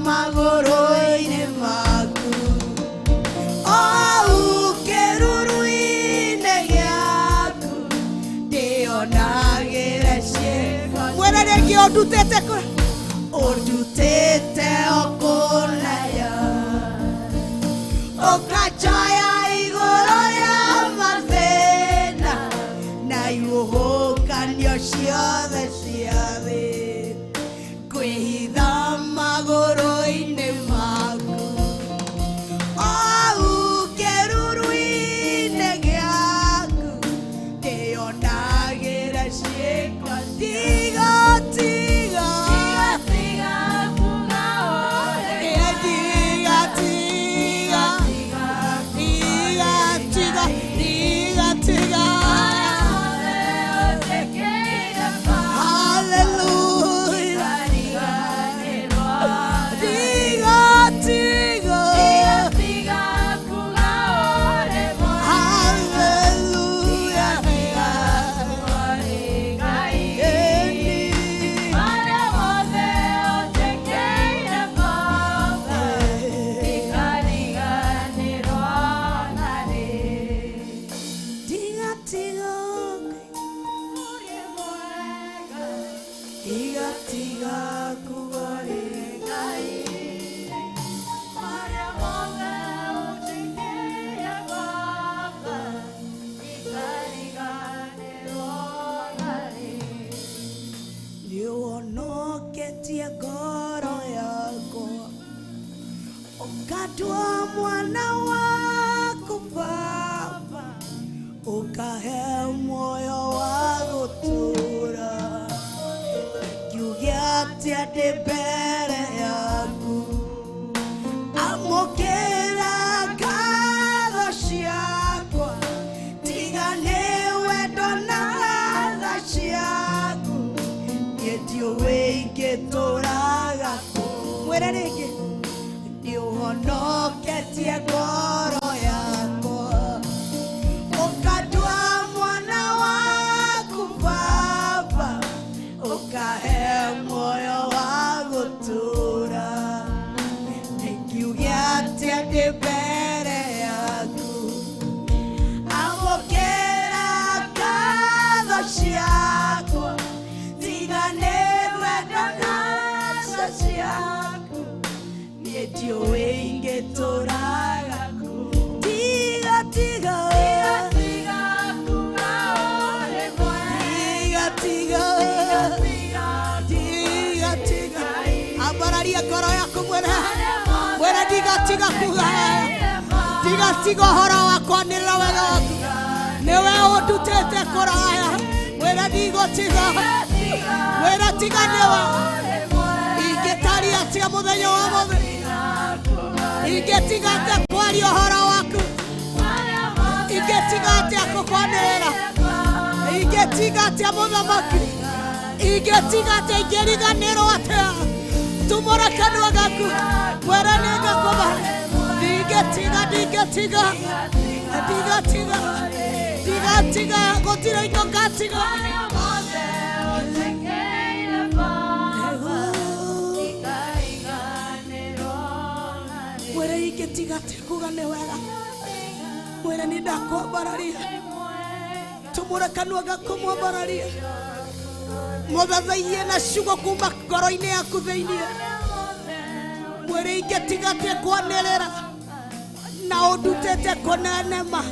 magũrũ-inĩ maku o hau kĩruru-inĩ gĩaku ndĩonagĩre ciĩko mwene rĩngĩ ũndutĩte ũkũnaya ũkanjoya igũrũ rĩa ciothe cia thĩ kwĩhitha magũrũ-inĩ maku au kĩruru-inĩ gĩaku kĩonagĩra ciĩko tiga tiga tiga kuga ũrĩ tiga tiga tiga tiga tiga tiga ukatwa mwana wako Baba ukahe moyo wa gũtũũra kiuge atĩa ndĩ mbere yaku amũkĩra ngatho ciakwa tiga nĩ wendo na tha ciaku niĩ ndiũĩ ingĩtũũraga kũ mwĩre rĩngĩ uhonoketie ngoro yakwa ukatwa mwana waku Baba ukahe moyo wa gũtũũra nikiuge atĩa ndĩ mbere yaku amũkĩra ngatho ciakwa tiga nĩ wendo na tha ciaku ndiũĩ ingĩtũũraga kũ tiga tiga tiga kuga ũrĩ mwega tiga tiga tiga ambararia ngoro yaku mwĩre ndigatiga kuga ndigatiga ũhoro wa kwanĩrĩra wega waku nĩwe ũndutĩte kũraya mwĩre ndigũtiga mwĩre tiga nĩwe ingĩtaria atĩa mũthenya wa mũthenya ingĩtiga atĩa kwaria ũhoro waku ingĩtiga atĩa gũkwanĩrĩra ingĩtiga atĩa mũthamaki ingĩtiga atĩa ingĩriganĩrwo atĩa tumũra kanua gaku mwĩre nĩngakũba ndingĩtiga ndigatiga gũtirĩ indo ngatiga mwĩre ingĩtiga atĩa kuga nĩ wega mwĩre nĩ ndakwambararia tumũra kanua gaku mwambararia mũthathaiye na ciugo kuma ngoro-inĩ yaku thĩinĩ mwĩre ingĩtiga atĩa kwanĩrĩra na ũndutĩte kũnenema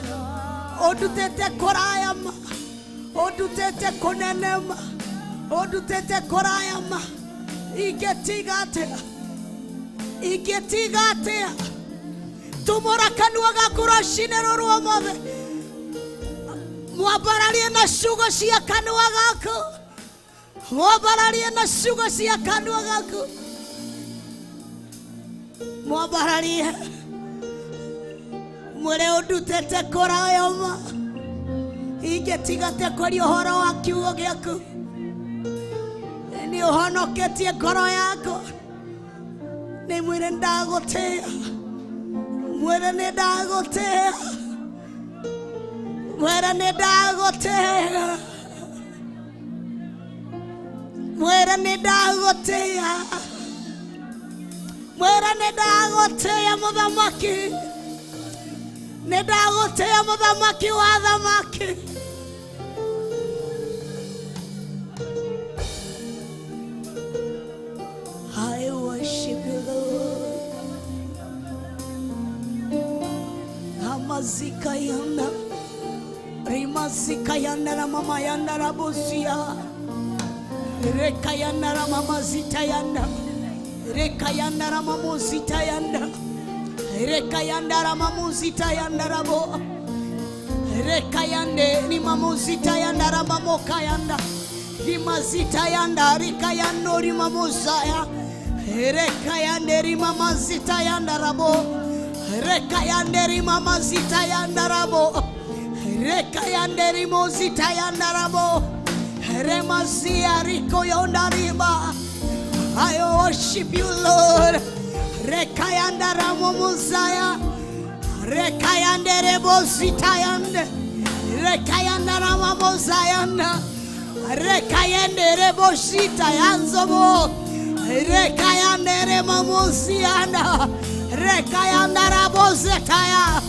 ũndutĩte kũrayama ũndutĩte kũnenema ũndutĩte kũrayama ingĩtiga atĩa tumũra kanua gaku rũcinĩ rũrũ ũmũthĩ mwambararie na ciugo cia kanua gaku mwambararie na ciugo cia kanua gaku mwambararie mwĩre ũndutĩte kũrayama ingĩtiga atĩa kwaria ũhoro wa kiugo gĩaku nĩ ũhonoketie ngoro yakwa nĩ mwĩre ndagũtĩĩa mwĩre nĩ ndagũtĩĩa mwĩre nĩ ndagũtĩĩa mwĩre nĩ ndagũtĩĩa mwĩre nĩ ndagũtĩĩa mũthamaki nĩ ndagũtĩĩa mũthamaki wa thamaki I worship you, Lord. Hamazika yana, rimazika yana, mama yana rabusia. Rekayanda ramamazita yanda. Rekayanda ramamuzita yanda. Rekayanda ramamuzita yanda rabo. Rekayande ni mamuzita yanda ramamoka yanda. Rimazita yanda rikayando rimamuzaya. Rekayande rimamazita yanda rabo. Rekayande rimamazita yanda rabo. Rekayande rimozita yanda rabo. Remazia riko yonda riba. I worship you, Lord. Rekayanda ramomuzaya. Rekayande rebozita yanda. Rekayanda ramamozayanda. Rekayande rebozita yanzobo. Rekayande remamozianda. Rekayanda rabozitaya.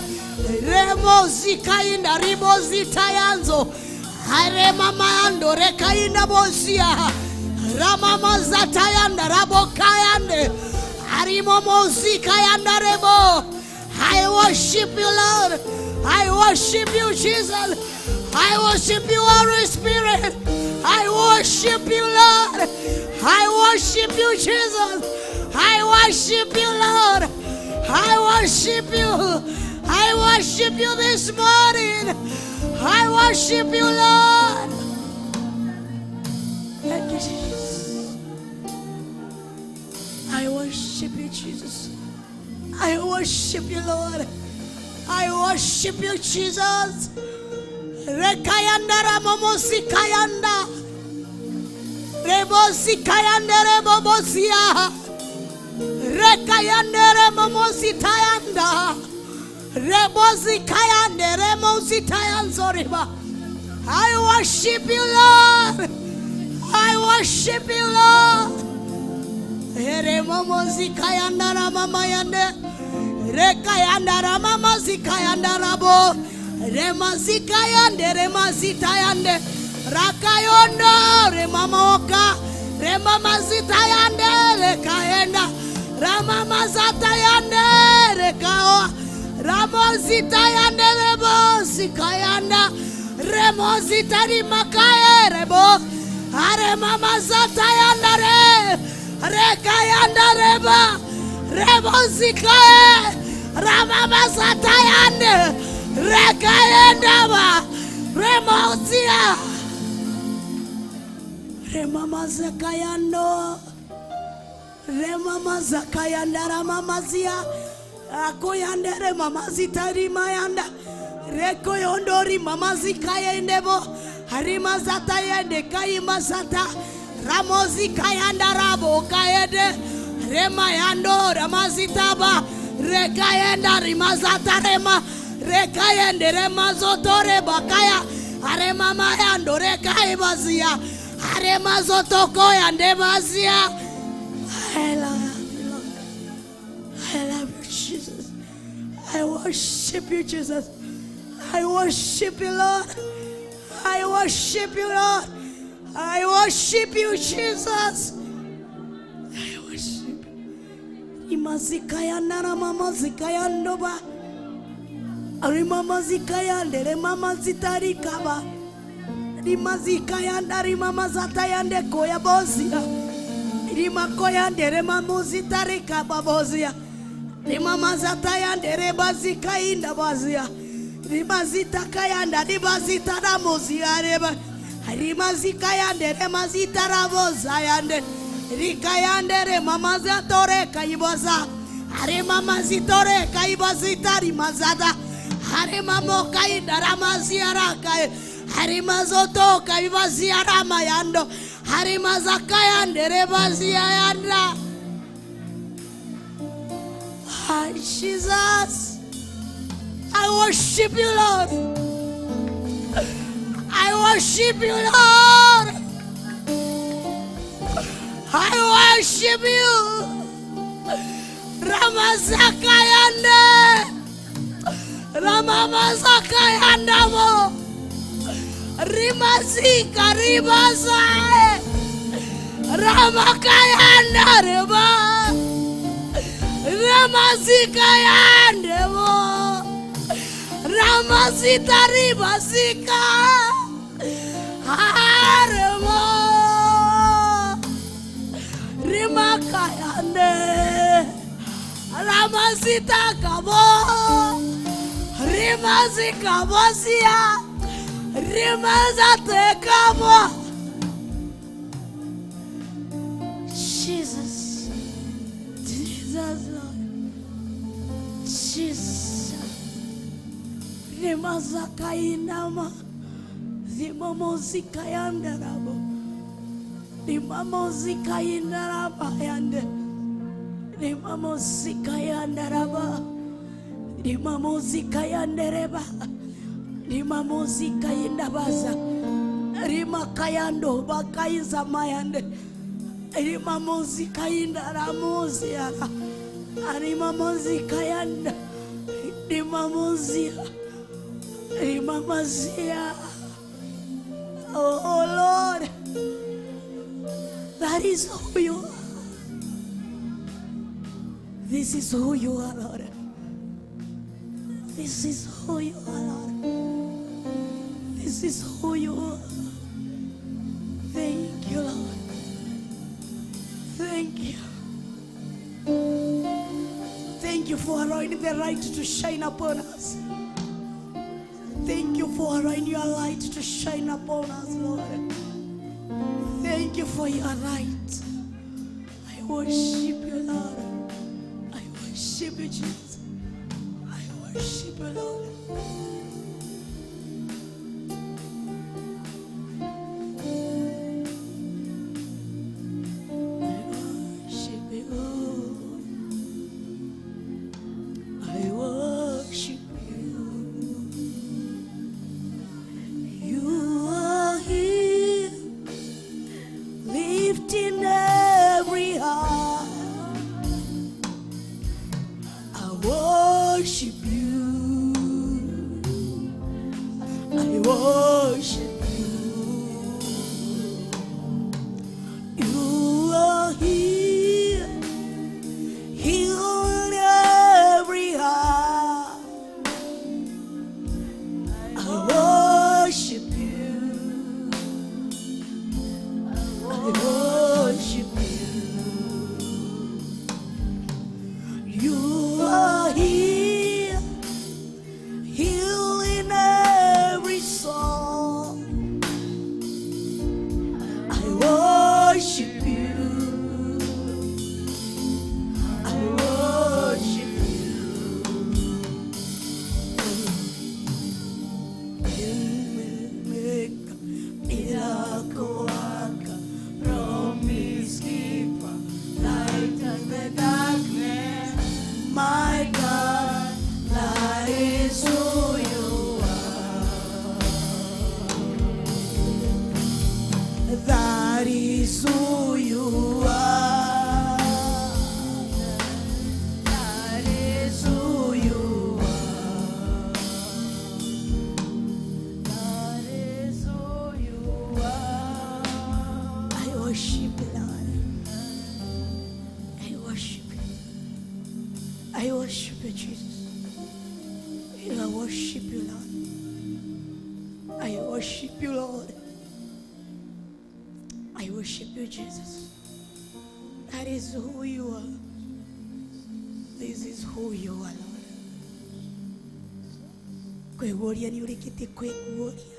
Remozikainda ribozita yanzo. Hare mama ando rekayinda bozia. Ramama zatayanda rabokayande. Harimo mozikayanda rebo. I worship you, Lord. I worship you, Jesus. I worship you, Holy Spirit. I worship you, Lord. I worship you, Jesus. I worship you, Lord. I worship you. I worship you this morning. I worship you, Lord. Thank you, Jesus. I worship you, Jesus. I worship you, Lord. I worship you, Jesus. Rekayanda ramomosikayanda. Rebosikayanda rebobosia. Rekayanda ramomositayanda. Rebozikayanda remositayanzoriba. I worship you, Lord. I worship you, Lord. Remomozikayanda ramamayande. Rekayanda ramamazikayanda rabo. Remazikayande remazitayande. Rakayondo remamoka. Remamazitayande rekayenda. Ramamazatayande rekaoa. Ramozitayande rebozikayanda. Remozitari makaye rebo. Aremamazatayanda re. Rekayanda reba. Rebozikaye. Ramamazatayande. Rekayanda ba. Remozia. Remamazakayando. Remamazakayanda ramamazia. Akoyandere mamazitari mayanda. Rekoyondori mamazikayendebo. Harimazatayende kayimazata. Ramozikayanda rabo kayede. Remayando ramazitaba. Rekayenda rimazata rema. Rekayende remazotore bakaya. Aremamayando rekaibazia. Aremazotoko yandebazia. I love you, Lord. I love you, Jesus. I worship you, Jesus. I worship you, Lord. I worship you, Lord. I worship you, Jesus. I worship you. Imazikayanda ramamazikayando ba. Arimamazikayande remamazitarikaba. Rimazikayanda rimamazatayande koyabozia. Rimakoyande remamuzitarikaba bozia. Rimamazatayande rebazikainda bozia. Rimazitakayanda ribazitaramozia reba. Rimazikayande remazitaravozayande. Rikayande remamazatore kaiboza. Arimamazitore kaibazitari mazada. Harimamokainda ramaziaraka. Harimazoto kaibaziarama yando. Harimazakayande rebaziayanda. Hi, Jesus. I worship you, Lord. I worship you, Lord. I worship you. Ramazakayande. Ramamazakayanda mo. Rimazika ribazae. Ramakayanda reba. Ramazikayande mo. Ramazita ribazika. Haremo. zitakabo rima zikabosia rima zatekabo. Jesus, Jesus, Lord, Jesus. Rima zakainama rima muzika yandarabo rima muzika yandaraba yande rima muzika yandaraba rima muzika yandereba rima muzika yandabaza rima kayando bakaiza mayande rima muzika yandaramuzi rima muzika yanda rima muzia rima muzia. Oh Lord, that is who you are. This is who you are, Lord. This is who you are, Lord. This is who you are. Thank you, Lord. Thank you. Thank you for allowing the light to shine upon us. Thank you for allowing your light to shine upon us, Lord. Thank you for your light. I worship you, Lord. I worship you, Jesus. I worship you, Lord. I worship you, Jesus. I worship you, Lord. I worship you, Lord. I worship you, Jesus. That is who you are. This is who you are, Lord. Kweguoria ni urikite kweguoria.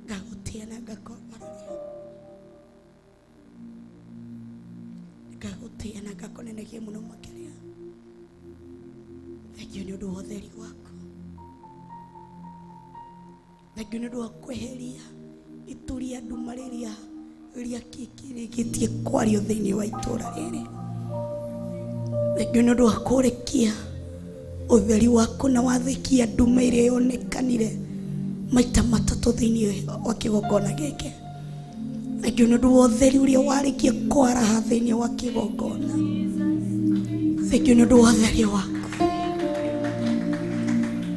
Gagutia na gakomaria. Gagutia na gakonenekia muno makiria. Thengio ni undu wa utheri waku. Thengio ni undu wa kweheria ituria ndumariria ria kikirigitie kwario thiini wa itura riri. Thengio ni undu wa kurekia utheri waku na wathikia nduma iria yonekanire maita matatu thiini wa kigongona giki. Thengio ni undu wa utheri uria warikia kwaraha thiini wa kigongona. Thengio ni undu wa utheri waku.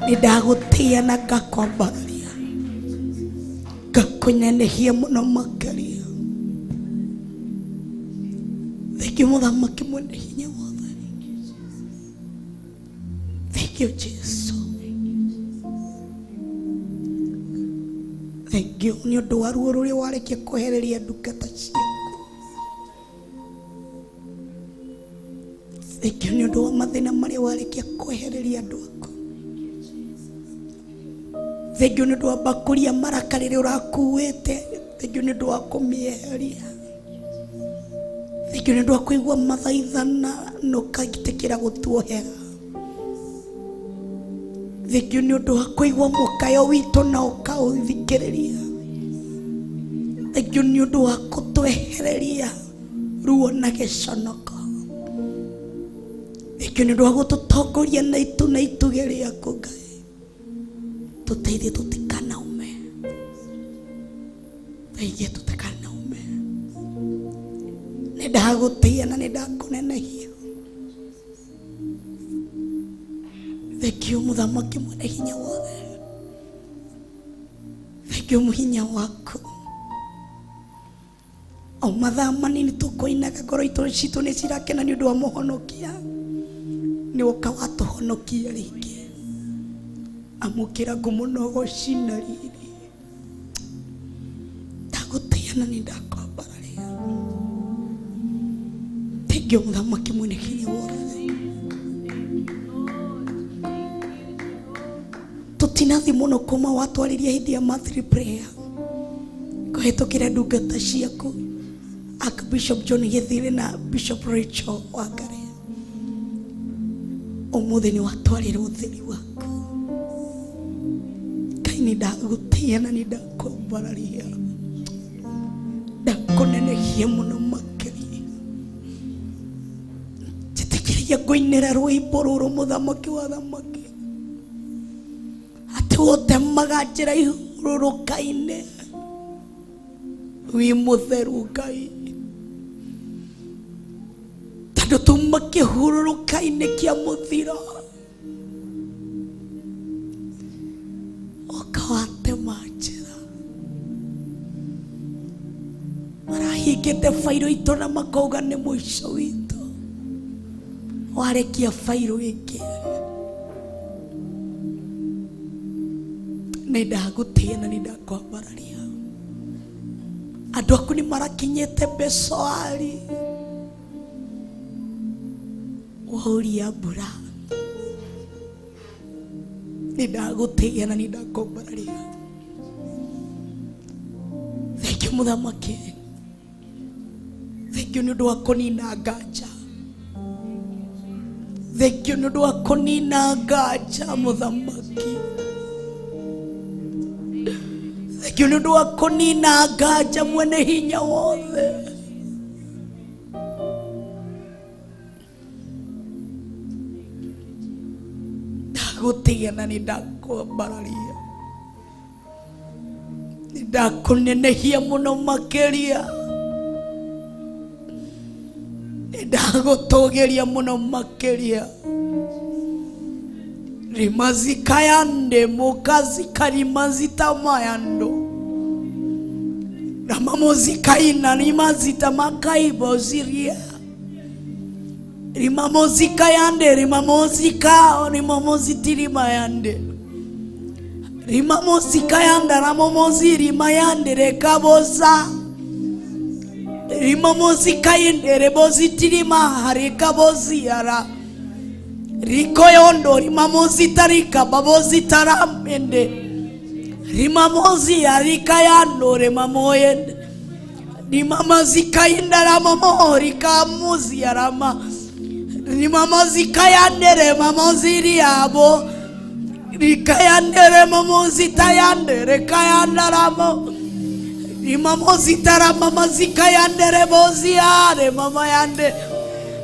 Nidagutia na gakwambararia gakunenehia muno makaria. Thank you, Muthamaki mwene hinya wothe. Thank you, Jesus. Thank you ni undu wa ruo ruria warekia kwehereria ndungata ciaku. Thank you nĩ ũndũ wa mathĩna marĩa warĩkia kwehereria andũ aku. Thank you nĩ ũndũ wa mbakũria marakarĩre ũrakuĩte. Thank you nĩ ũndũ wa kũmĩeheria. Thank you nĩ ũndũ wa kũigua mathaithana na ũkagitĩkĩra gũtuohera. Thank you nĩ ũndũ wa kũigua mũkayo witũ na ũkaũthikĩrĩria. Thank you nĩ ũndũ wa gũtwehereria ruo na gĩconoko. Thank you nĩ ũndũ wa gũtũtongoria na itugĩ rĩaku Ngai. Tũteithie tũtikanaume. Tũteithie tũtikanaume. Nĩ ndagũtĩĩa na nĩ ndakũnenehia. Thank you mũthamaki mwene hinya wothe. Thank you mũhinya waku. O mathaa manini tũkũinaga ngoro citũ nĩ cirakena nĩ ũndũ wa mũhonokia. Nĩ ũka watũhonokia rĩngĩ. Amũkĩra ngumo na ũgocina riri. Ndagũtĩĩa na nĩ ndakwambararia. Thank you mũthamaki mwene hinya wothe. Tutinathi muno kuma watwariria hindi ya monthly prayer kuhetũkĩra ndungata ciaku Archbishop John Gĩthiri na Bishop Rachel Wangari. Ũmũthĩ nĩ watwarĩra ũtheri waku. Ngai nĩ ndagũtĩĩa na nĩ ndakwambararia. Ndakũnenehia mũno makĩria. Njĩtĩkĩria ngũinĩra rwĩmbo rũrũ mũthamaki wa thamaki. Tũtemaga njĩra ihũrũrũka-inĩ. Wĩ mũtheru Ngai. Tondũ tuma kĩhũrũrũka-inĩ kĩa mũthiro. Ũkawatema njĩra. Marahingĩte bairũ itũ na makauga nĩ mũico witũ. Warekia bairũ ĩngĩ. Nĩ ndagũtĩĩa na nĩ ndakwambararia. Andũ aku nĩ marakinyĩte Besoari. Wauria mbura. Nĩ ndagũtĩĩa na nĩ ndakwambararia. Thank you mũthamaki. Thank you nĩ ũndũ wa kũnina nganja. Thank you nĩ ũndũ wa kũnina nganja mũthamaki. Thank you nĩ ũndũ wa kũnina nganja mwene hinya wothe. Ndagũtĩĩa na nĩ ndakwambararia. Nĩ ndakũnenehia mũno makĩria. Nĩ ndagũtũgĩria mũno makĩria. Rimazikayande mukazikarimazita mayando. Ramamozikaina rimazita makaibo ziria. Rimamozikayande rimamozika rimamozitiri mayande. Rimamozikayanda ramamoziri mayande rekaboza. Rimamozikayende rebozitiri maharekaboziara. Rikoyondo rimamozita rika babozita ramende. Rimamozi arikayando rimamoyende. Rimamazikainda ramamo rikamuzi arama. Rimamazikayande remamoziri abo. Rikayande remamozita yande rekayanda ramo. Rimamozita ramamazikayande reboziare mamayande.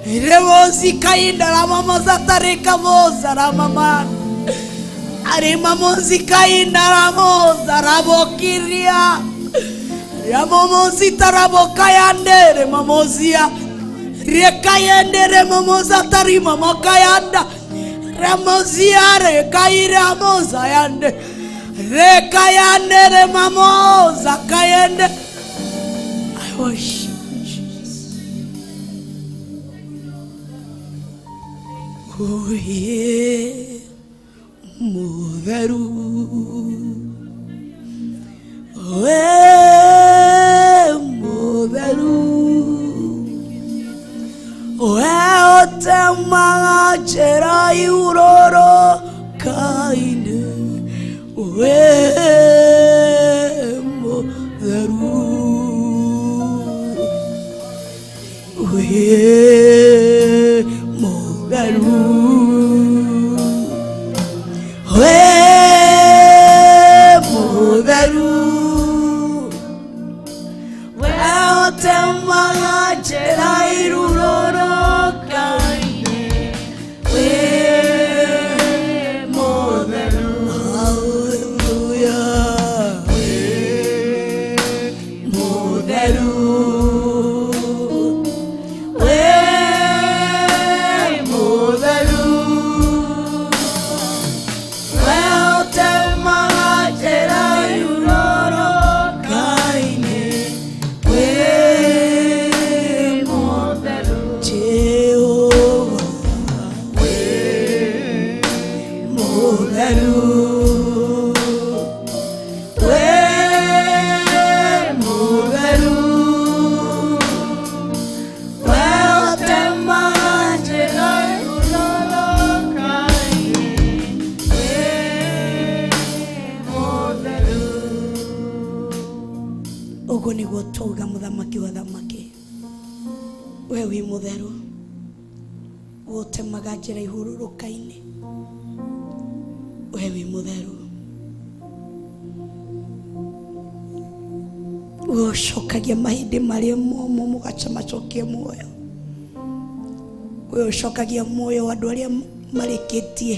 Revozi kainda la mama zatareka voza la mama. Are mamozi kainda la moza rabokiria. Ya mamozi tarabokayande re mamozia. Rekayende re mamoza tarima makayanda. Ramozia rekaira moza yande. Rekayande re mamoza kayende. I worship. Oye, mutheru. Oye, mutheru. Oye, ote temaga njĩra iũrũrũka-inĩ we mũtheru we mũtheru we mũtheru we ũtemaga njĩra iũrũrũka-inĩ we mũtheru hallelujah we mũtheru we mũtheru we ũtemaga njĩra iũrũrũka-inĩ we mũtheru Jehova we mũtheru we mũtheru we ũtemaga njĩra iũrũrũka-inĩ we mũtheru. Ũguo nĩguo twauga mũthamaki wa thamaki we wĩ mũtheru ũtemaga njĩra ihũrũrũka-inĩ we wĩ mũtheru ũcokagia mahĩndĩ marĩa momũ mũgacamacokia muoyo we ũcokagia muoyo wa andũ arĩa marĩkĩtie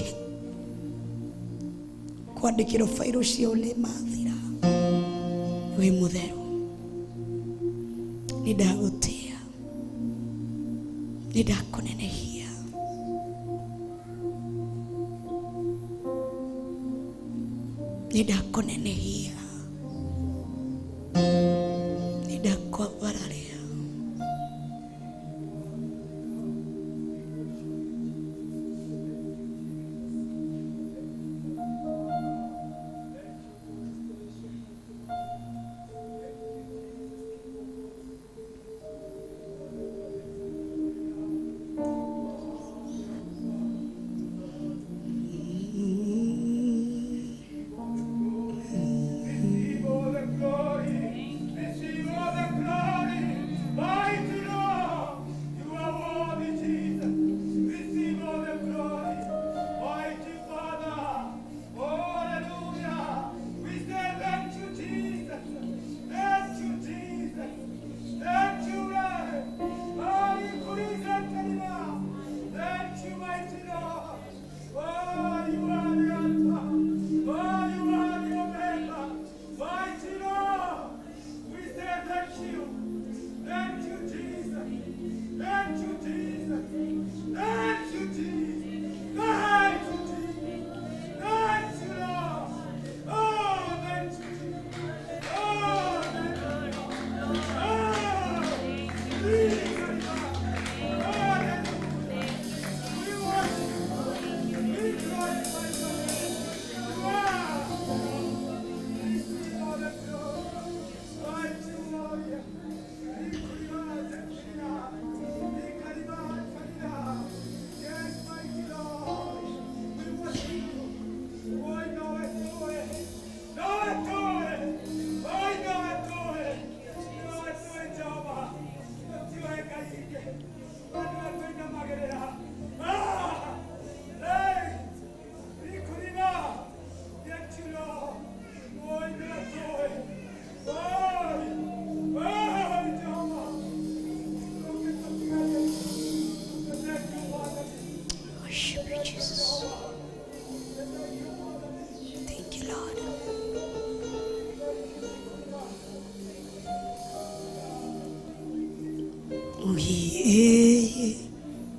kwandĩkĩrwo fairo ciao nĩ mathira wĩ mũtheru nĩndagũtĩa nĩndakũnenehia nĩndakũnenehia nĩndakwambararia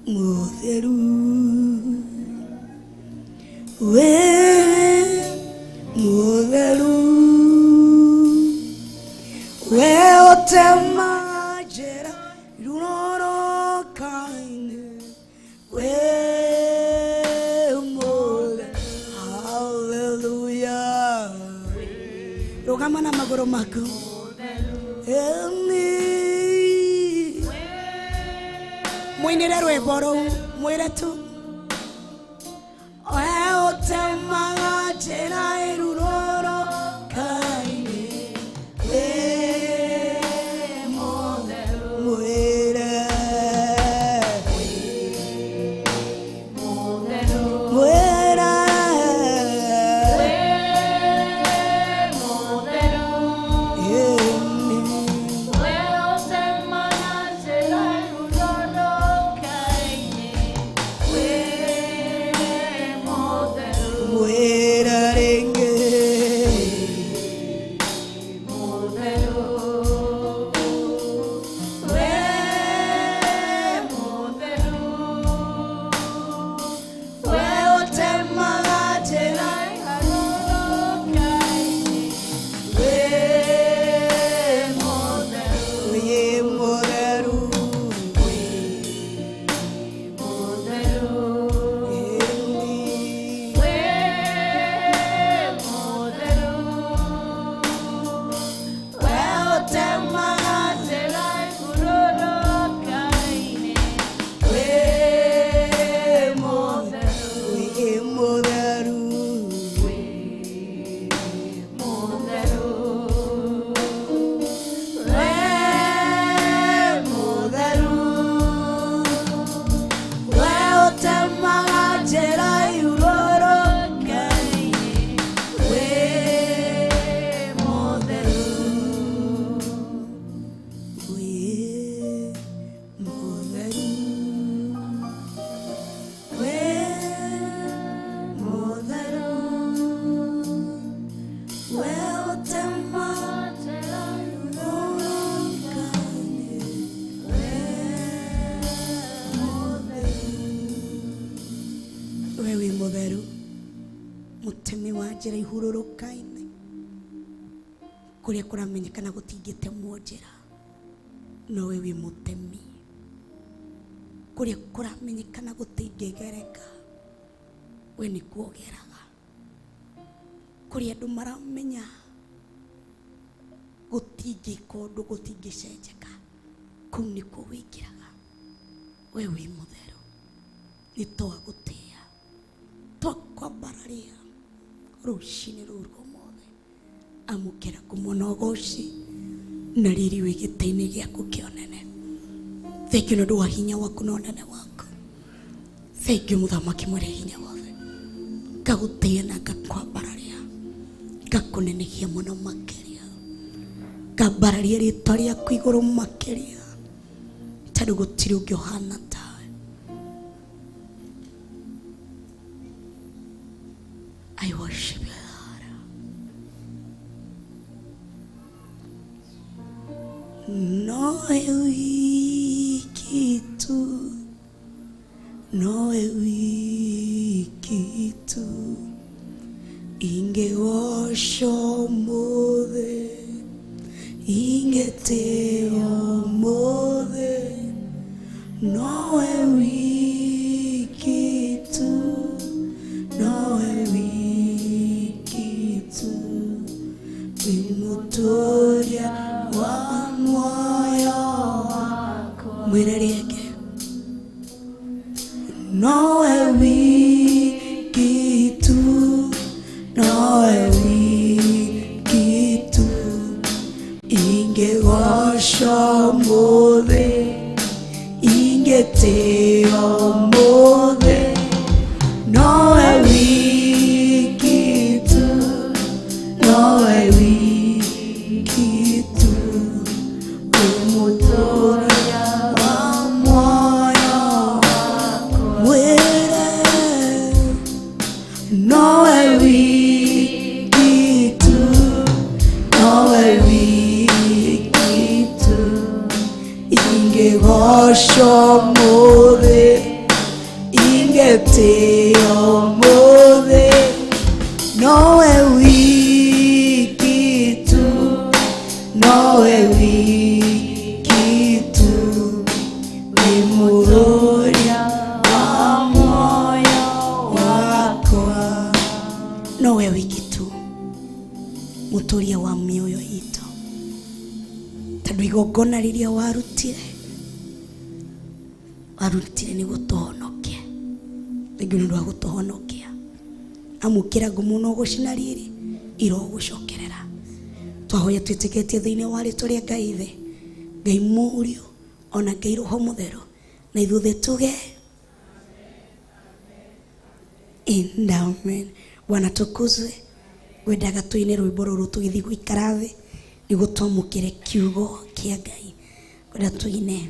Mutheru we mutheru we otema jera lunoro kaine we mutheru hallelujah rogama na magoro maku muinire rwimbo rũu mwĩre tu we ũtemaga njĩra ĩrurũrũkaine wĩ mũtheru mwĩre mwĩre njĩra ihurũrũkaine kũrĩa kũramenyekana gũtingĩtemwo njĩra no we wĩ mũtemi kũrĩa kũramenyekana gũtingĩgereka we nĩ kuogeraga kũrĩa andũ maramenya gũtingĩka ũndũ gũtingĩcenjeka kũu nĩkuo wĩingĩraga we wĩ mũtheru nĩ twagũtĩa twakwambararia rũcinĩ rũu rũmothe amũkĩra kũmwona ũgũci na riri wĩ gĩtĩ-inĩ gĩaku kĩa ũnene. Thengiũ nĩ ũndũ wa hinya waku na ũnene waku. Thengiũ mũthamaki mwĩre hinya wothe, ngagũtĩa na ngakwambararia ngakũnenehia mũno makĩria, ngambararia rĩtwa rĩaku igũrũ makĩria tondũ gũtirĩ ũngĩ ũhana tawe. I worship you, Lord. Noe wiki tu, noe wiki tu, ingewosho mothe, ingeteo mothe, noe wiki tu, noe wiki tu, imutoria wa moyo wako. Mwire rieke. Noe wiki tu, noe wiki tu, ingewosho mothe, ingeteo mothe, noe wiki tu, noe wiki tu, umutoria wa moyo wako. Mwire noe wiki tu, noe wiki tu, ingewosho mothe, ingeteo mothe, noe wiki tu, noe wiki tu, imuroria wa moyo wakwa. Noe wiki tu, muturia wa mioyo itu, tondu igongona riria warutire nĩ gũtũhonokia. thengiå nä ndå wa gå tå honokia amå ra ngumo no gå cina riri irogå cokerera twahoya twä tä kä tie thä inä wa rä tå rä a Ngai thä Ngai må riå ona Ngai roho må therå na ithuä thä tå ge Amen. Bwana tukuzwe. Wendaga tuine rwimbo ruru tugithii guikara thi niguo twamukire kiugo kia Ngai. Wenda tuine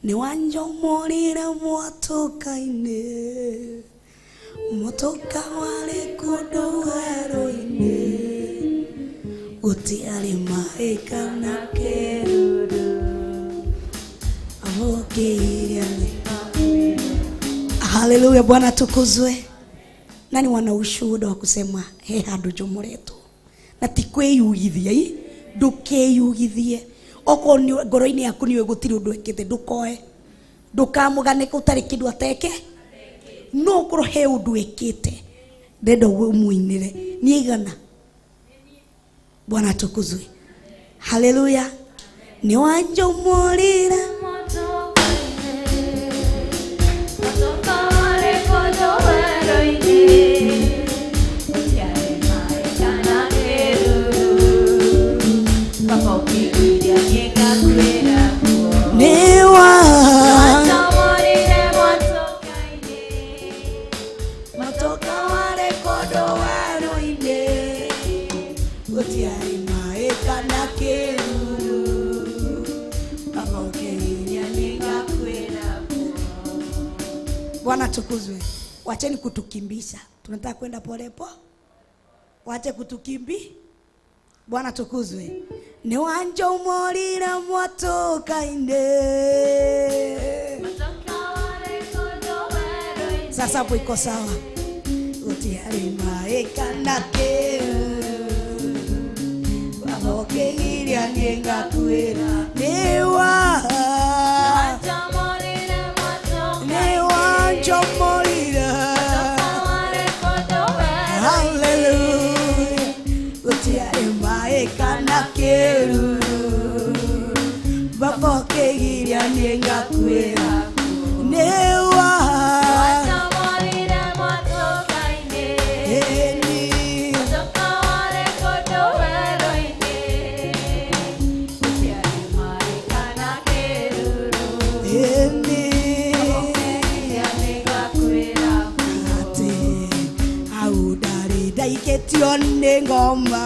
ni wanjomorire mwatukaine motoka wale kundu werũ-inĩ gũtiarĩ maĩ kana kĩruru amũkĩire. Haleluya, Bwana tukuzwe. Nani wana ushuhuda wa kusema he handu njomoretwo na ti kwiyugithia i ndukiyugithie oko ni ngoro-ini yaku niwe gutiri undu ekite ndukoe ndukamugane utari kindu ateke no ngoro he undu ekite ndenda umuinire ni igana. Bwana tukuzwe. Haleluya. Ni wanjomorire Bwana tukuzwe. Wacheni kutukimbisha. Tunataka kwenda pole pole. Wache kutukimbi. Bwana tukuzwe. Ni wanjomorire mwatukaine. Sasa hapo iko sawa. Gutiari maĩ kana kĩruru amũkĩgiria niĩ ngakuĩra nĩ wanjomorire. Hallelujah. Gutiari maĩ kana kĩruru amũkĩgiria niĩ ngakuĩra nĩ Tione ngoma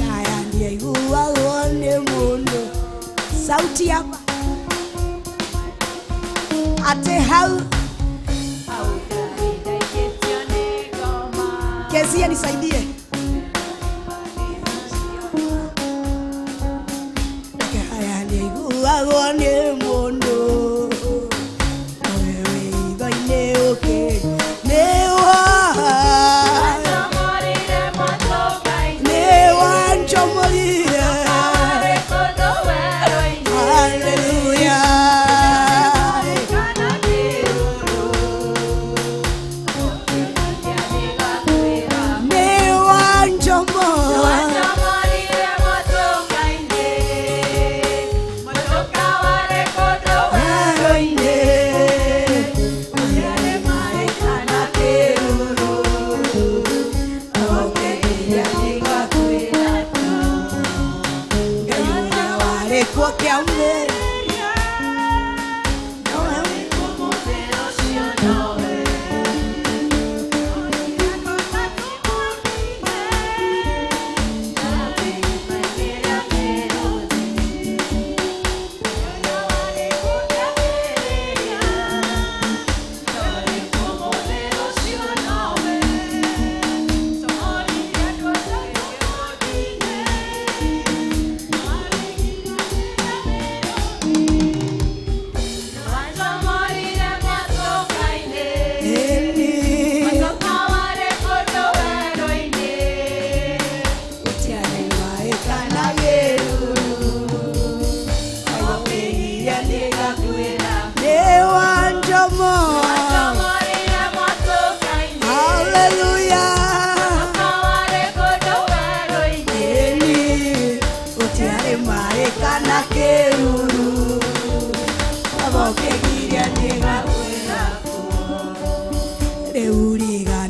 kaya ndiye uwaone mundo sauti hapa ate hau Kezia nisaidie kaya ndiye uwaone mundo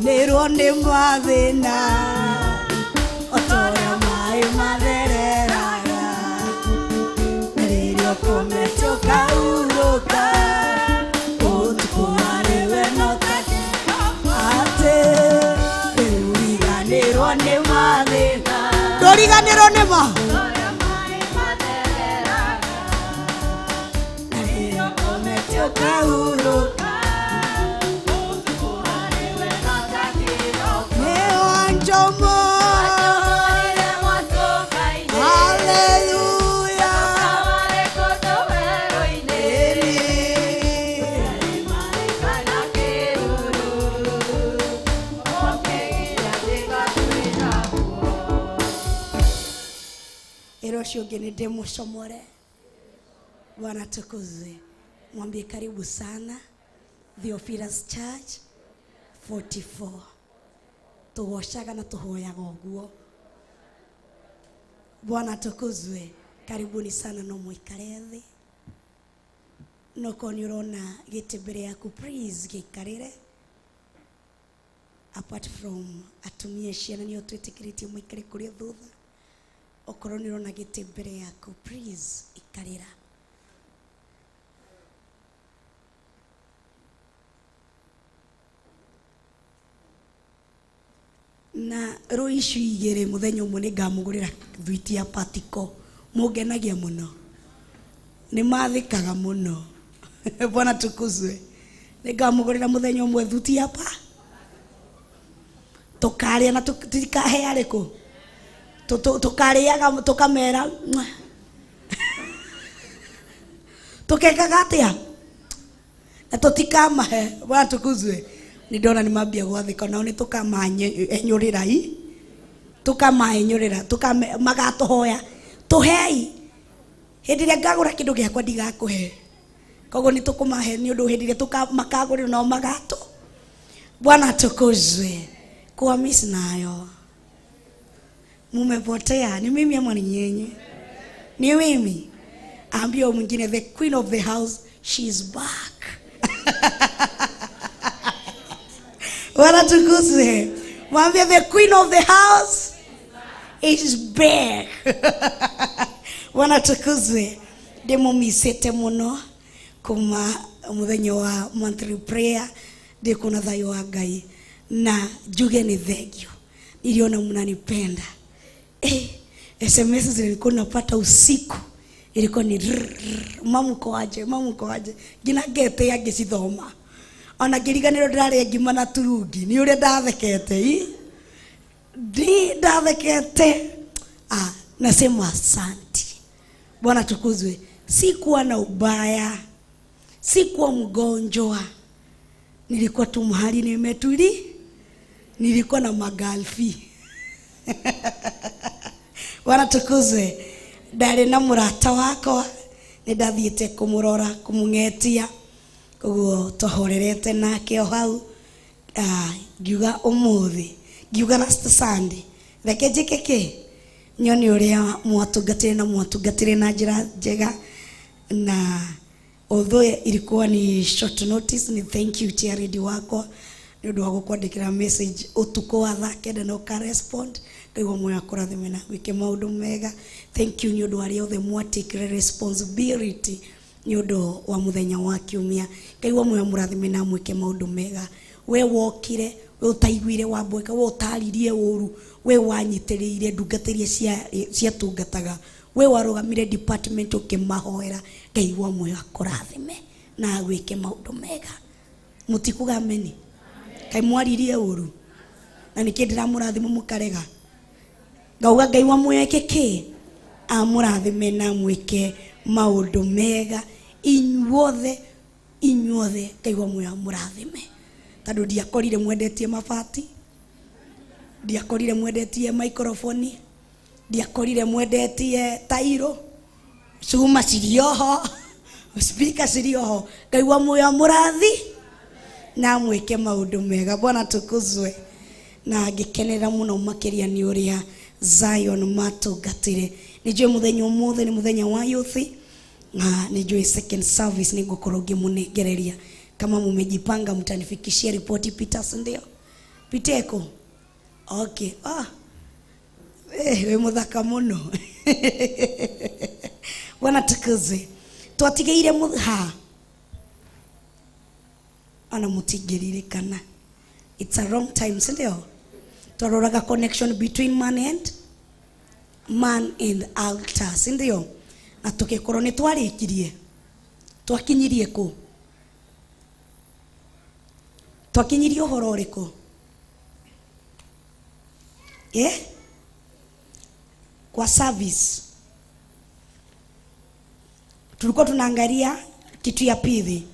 kũriganĩrwo nĩ mathĩna otorĩa maĩ mathereraga na rĩrĩa ũkomete ũkahurũka ũtukũ warĩwe notake atĩ kũriganĩrwo nĩ mathĩna ndũriganĩrwo nĩ ma na rĩrĩa ũkomete ũkahurũka Eroshi ugeni demo shomore. Bwana tukuzwe. Mwambie karibu sana Theophilus Church 44. Tuwoshaga na tuhoyaga uguo. Bwana tukuzwe. Karibuni sana no muikare thi. Noko nirona gite mbere yaku please gikarire. Apart from atumie ciana ni otwitikiritio muikare kuria thutha. Okorwo nirona gite mbere yaku please ikarira. Na roishu igere muthenya umwe ningamugurira thwiti ya patiko mugenagia muno ni mathikaga muno. Bwana tukuzwe. Ningamugurira muthenya umwe thwiti ya pa tukaria na tukahea riko tukariaga tukamera tukekaga atia na tutikamahe. Bwana tukuzwe. Nidona ni mambia gwathika nao ni tukamanyurira i tukamaenyurira magatohoya tuhei hindi ria ngagura kindu giakwa ndigakuhe koguo ni tukumahe ni undu hindi ria tukamakagurira nao magato. Bwana tukuzwe. Kwa miss nayo mumepotea ni mimi ama ni nyenye? Ni mimi. Ambia mwingine the queen of the house she is back. Bwana tukuzwe. Mwambie the queen of the house is back. Bwana tukuzwe. Demo misete muno kuma muthenya wa monthly prayer de kuna thayo wa Ngai na juge ni thegio. Niliona mnanipenda. SMS zilikuwa napata usiku. Ilikuwa ni mamuko aje gina gete ya gicithoma. Ona ngiriganiro ndirare ngima na turungi ni uri ndathekete ndathekete. Nasema asante. Bwana tukuzwe. Sikuwa na ubaya, sikuwa mgonjwa, nilikuwa tu mahali nimetuli, nilikuwa na magalfi. Bwana tukuzwe. Ndari na murata wako nindathiete kumurora kumungetia koguo tohorerete nake hau ngiuga umuthi ngiuga last Sunday reke njikeke nyoni uria mwatungatire na njira njega na although ilikuwa ni short notice ni thank you tia ready wako ni undu wa gukwandikira message utuko wa thake na no ka respond kaiwa moyo akurathime na gwike maundu mega. Thank you ni undu ari othe mwatikire responsibility ni undu wa muthenya wa kiumia kaiwa moyo murathime na mwike maundu mega. We wokire we utaiguire wambweka we utaririe uru we wanyitiriire ndungatirie cia tungataga we warugamire department ukimahoera kaiwa moyo akurathime na gwike maundu mega. Mutikuga ameni? Kai mwaririe uru na nikindira murathime mukarega ngauga Ngai wa moyo keke amurathime na mwike maundu mega inyuothe kaiwa moyo murathime. Tadu ndiakorire mwendetie mabati, ndiakorire mwendetie microphone, ndiakorire mwendetie tairo, cuma cirioho, speaker cirioho. Ngai wa moyo murathi na mwike maundu mega. Bwana tukuzwe. Na ngikenera muno makiria ni uria Zion matungatire. Nijue muthenya umuthe ni muthenya wa youth na nijue second service nigukorwo ngimunegereria. Kama mumejipanga mtanifikishia ripoti Peters ndio Piteko. Okay. We muthaka muno. Bwana tukuze. Twatigeire ha. Ana mutigiririkana. It's a wrong time, sindio? Twaroraga connection between man and altar, sindio? Na tukikorwo ni twarikirie. Twakinyirie ku. Twakinyirie uhoro uriku. Kwa service tulikuwa tunaangalia kitu ya pili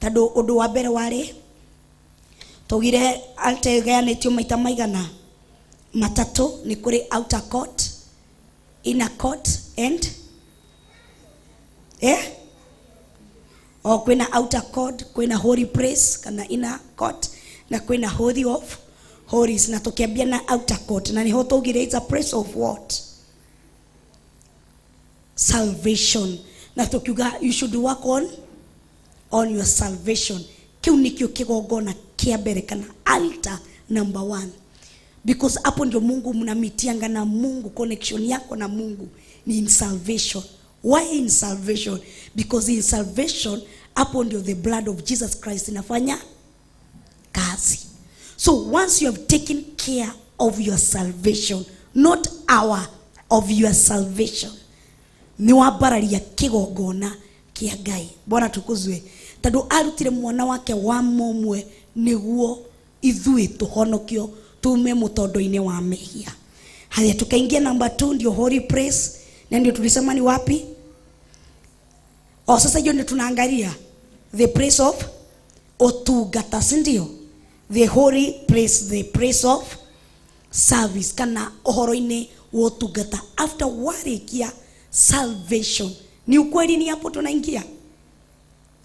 tado undu wa mbere wari tugire altar gayanitio maita maigana matatu ni kuri outer court, inner court and kwina outer court, kwina holy place kana inner court na kwina holy of holies. Na tukiambia na outer court na niho tugire it's a place of what? Salvation. Na tukiuga you should work on your salvation. Kiu nikio kigongona kia mbere kana altar number 1, because hapo ndio Mungu mnamitianga na Mungu. Connection yako na Mungu ni in salvation. Why in salvation? Because in salvation hapo ndio the blood of Jesus Christ inafanya kazi. So once you have taken care of your salvation, not of your salvation, ni wabararia kigongona kia Ngai. Bwana tukuzwe. Tado arutire mwana wake wa momwe niguo ithui tuhonokio tume mutondo-ini wa mehia. Haya tukaingia number 2 ndio holy place. Na ndio tulisema ni wapi? Sasa hiyo ndio tunaangalia the place of otugata, sindio? The holy place, the place of service kana ohoro-ini wotugata. After warikia salvation, ni ukweli ni hapo tunaingia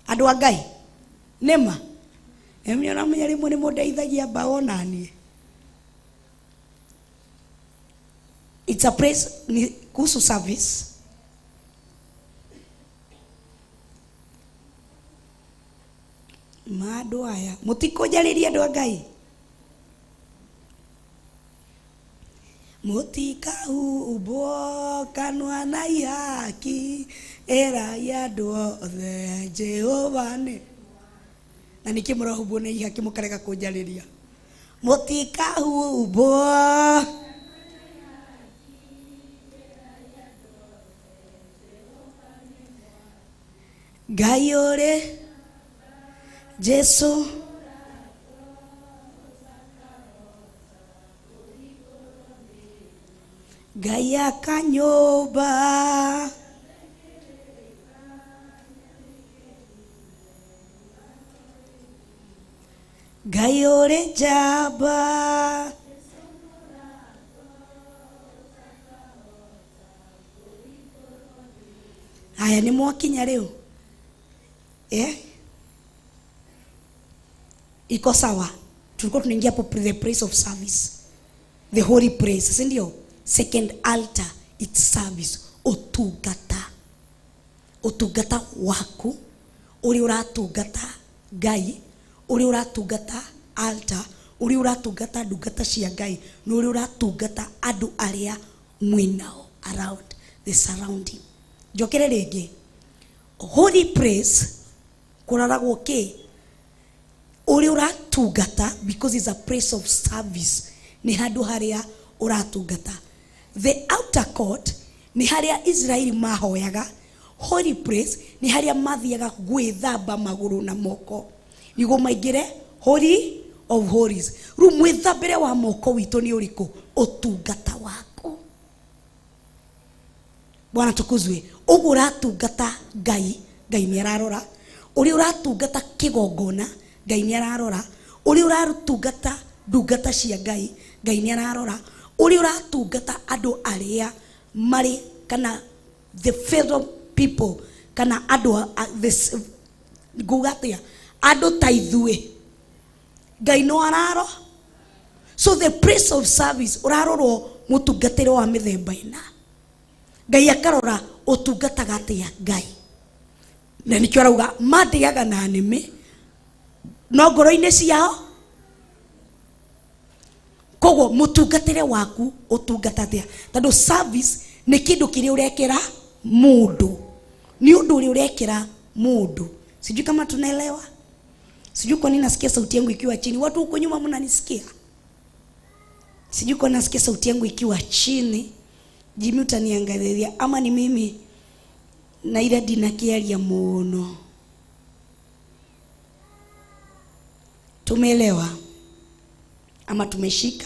andu a Ngai nema emwe na mnyari mwe ni mudeithagia baona ni it's a place ni kuhusu service. Madu haya mutikojaliria andu a Ngai mutikahubwo kanwa na ihaki era ya do the Jehova ne na nikimurahubwo na ihaki mukareka kujaliria mutikahubwo Ngai ore Jesu Gaya kanyoba Gayore jaba haya ni mwakinya leo iko sawa. Tulikuwa tunaingia hapo the place of service, the holy place, si ndio? Second altar, it's service. Otugata waku uri uratugata Ngai, uri uratugata altar, uri uratugata ndungata cia Ngai, no uri uratugata andu aria mwinao around the surrounding. Jokere rege holy place kuraragwo ki uri uratugata, because it's a place of service, ni handu haria uratugata. The outer court ni haria Israeli mahoyaga. Holy place ni haria mathiaga gwithamba maguru na moko nigo maigire holy of holies. Ru mwithambire wa moko wito ni uriku? Otungata wako. Bwana tukuzwe. Ugura tungata Ngai, Ngai ni ararora. Uri uratungata kigongona, Ngai ni ararora. Uri uratungata ndungata cia Ngai, Ngai ni ararora. Uri uratungata andu aria mari kana the fellow people kana andu this gugatia andu taithue Ngai no araro. So the place of service urarorwo mutungatire wa mithemba ina. Ngai akarora utungataga atia Ngai. Na nikyo arauga mathiaga na nimi no ngoro-ini ciao koguo mutungatire waku utungatatia tondu service ni kindu kiri urekera mundu, ni undu uri urekera mundu. Sijui kama tunaelewa. Sijui kwa nini nasikia sauti yangu ikiwa chini. Watu huko nyuma mnanisikia? Sijui kwa nini nasikia sauti yangu ikiwa chini. Jimmy utaniangalilia ama ni mimi na ile dinakialia muno. Tumeelewa ama tumeshika?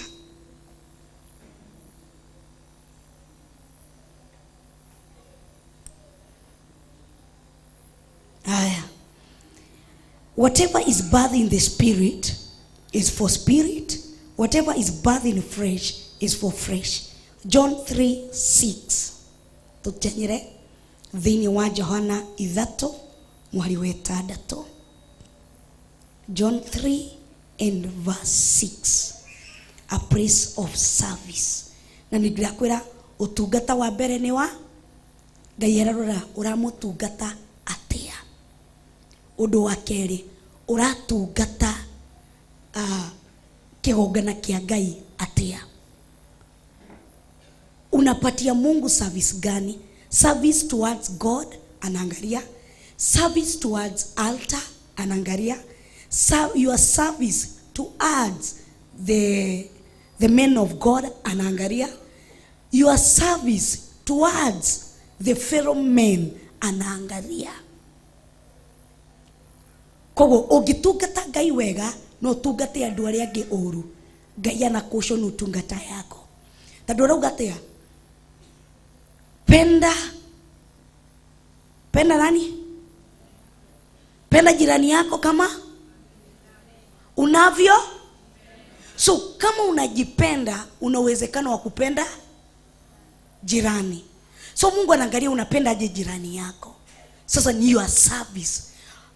Haya. Whatever is birthed in the spirit is for spirit. Whatever is birthed in flesh is for flesh. John 3:6. Tutenyere thini wa Johana 3 mwari wa 6. John 3 and verse 6. A place of service. Na nĩndĩrakwĩra ũtungata wa mbere nĩ wa Ngai ararora ũramũtungata atia. Ũndũ wa kerĩ ũratungata kĩgongona kĩa Ngai atia. Unapatia Mungu service gani? Service towards God anaangalia, service towards altar anaangalia, your service towards the men of God anaangalia, your service towards the fellow men anaangalia. Kogo ungitungata Ngai wega no tungate andu aria angi uru, Ngai anakuco no tungata yako. Tondu raugatia penda nani? Penda jirani yako kama unavyo. So kama unajipenda, una uwezekano wa kupenda jirani. So Mungu anaangalia unapenda aje jirani yako. Sasa ni your service.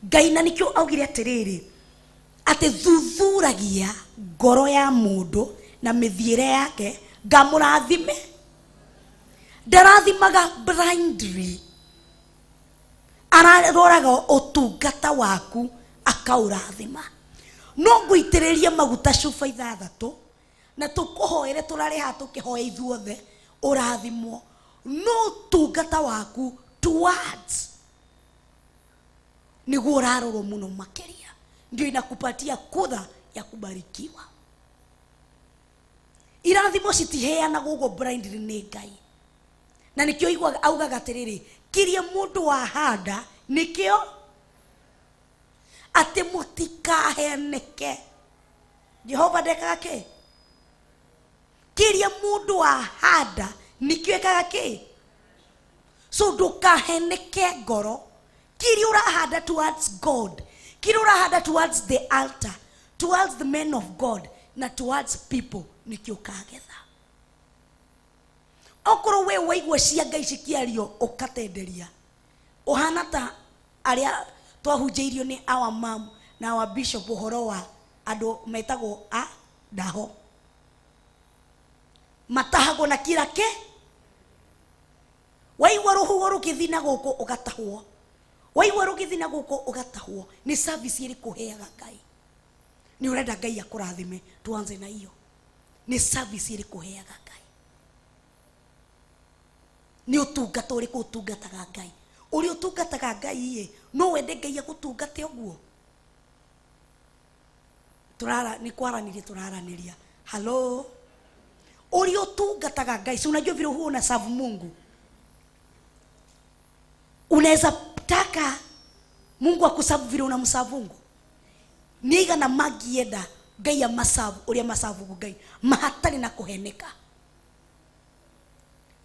Ngai na nikyo augire atiriri ate thuthuragia ngoro ya mundu na mithiire yake ngamurathime. Ndarathimaga blindly. Araroraga utungata waku akaurathima. No ngũitĩrĩria maguta cuba 6 na tukuhoere turare ha tukihoya ithuothe urathimwo. No tungata waku towards niguo urarorwo muno makeria, ndio inakupatia kudha ya kubarikiwa. Irathimo citiheanagwo guo blindly ni Ngai. Na nikio igwa augaga atiriri kirie mundu wa handa nikio ate mutikaheneke. Jehova ndekake kirie mundu wa handa nikio ekake. So ndukaheneke ngoro. Kirie urahanda towards God, kirie urahanda towards the altar, towards the men of God na towards people nikio kagetha. Okoro we waigwa cia Ngai cikiario ukatenderia uhana ta aria twahunjeirio ni our mom na our bishop uhoro wa andu metagwo a ndaho matahago na kila ke waigwa ruhugo rukithina guku ugatahwo, waigwa rukithina guku ugatahwo. Ni service iri kuheaga Ngai. Ni urenda Ngai akurathime, tuanze na hiyo. Ni service iri kuheaga Ngai. Ni utungata uri kutungataga Ngai. Uri utungataga Ngai ye no wende Ngai agutungate oguo. Turara ni kwaranirie turaraniria. Hello. Uri utungataga Ngai. Si unajua vile huo unasavu Mungu. Unaweza taka Mungu akusavu vile unamsavu Mungu. Niga na magienda Ngai ya masavu, uri masavu Ngai mahatari na kuheneka.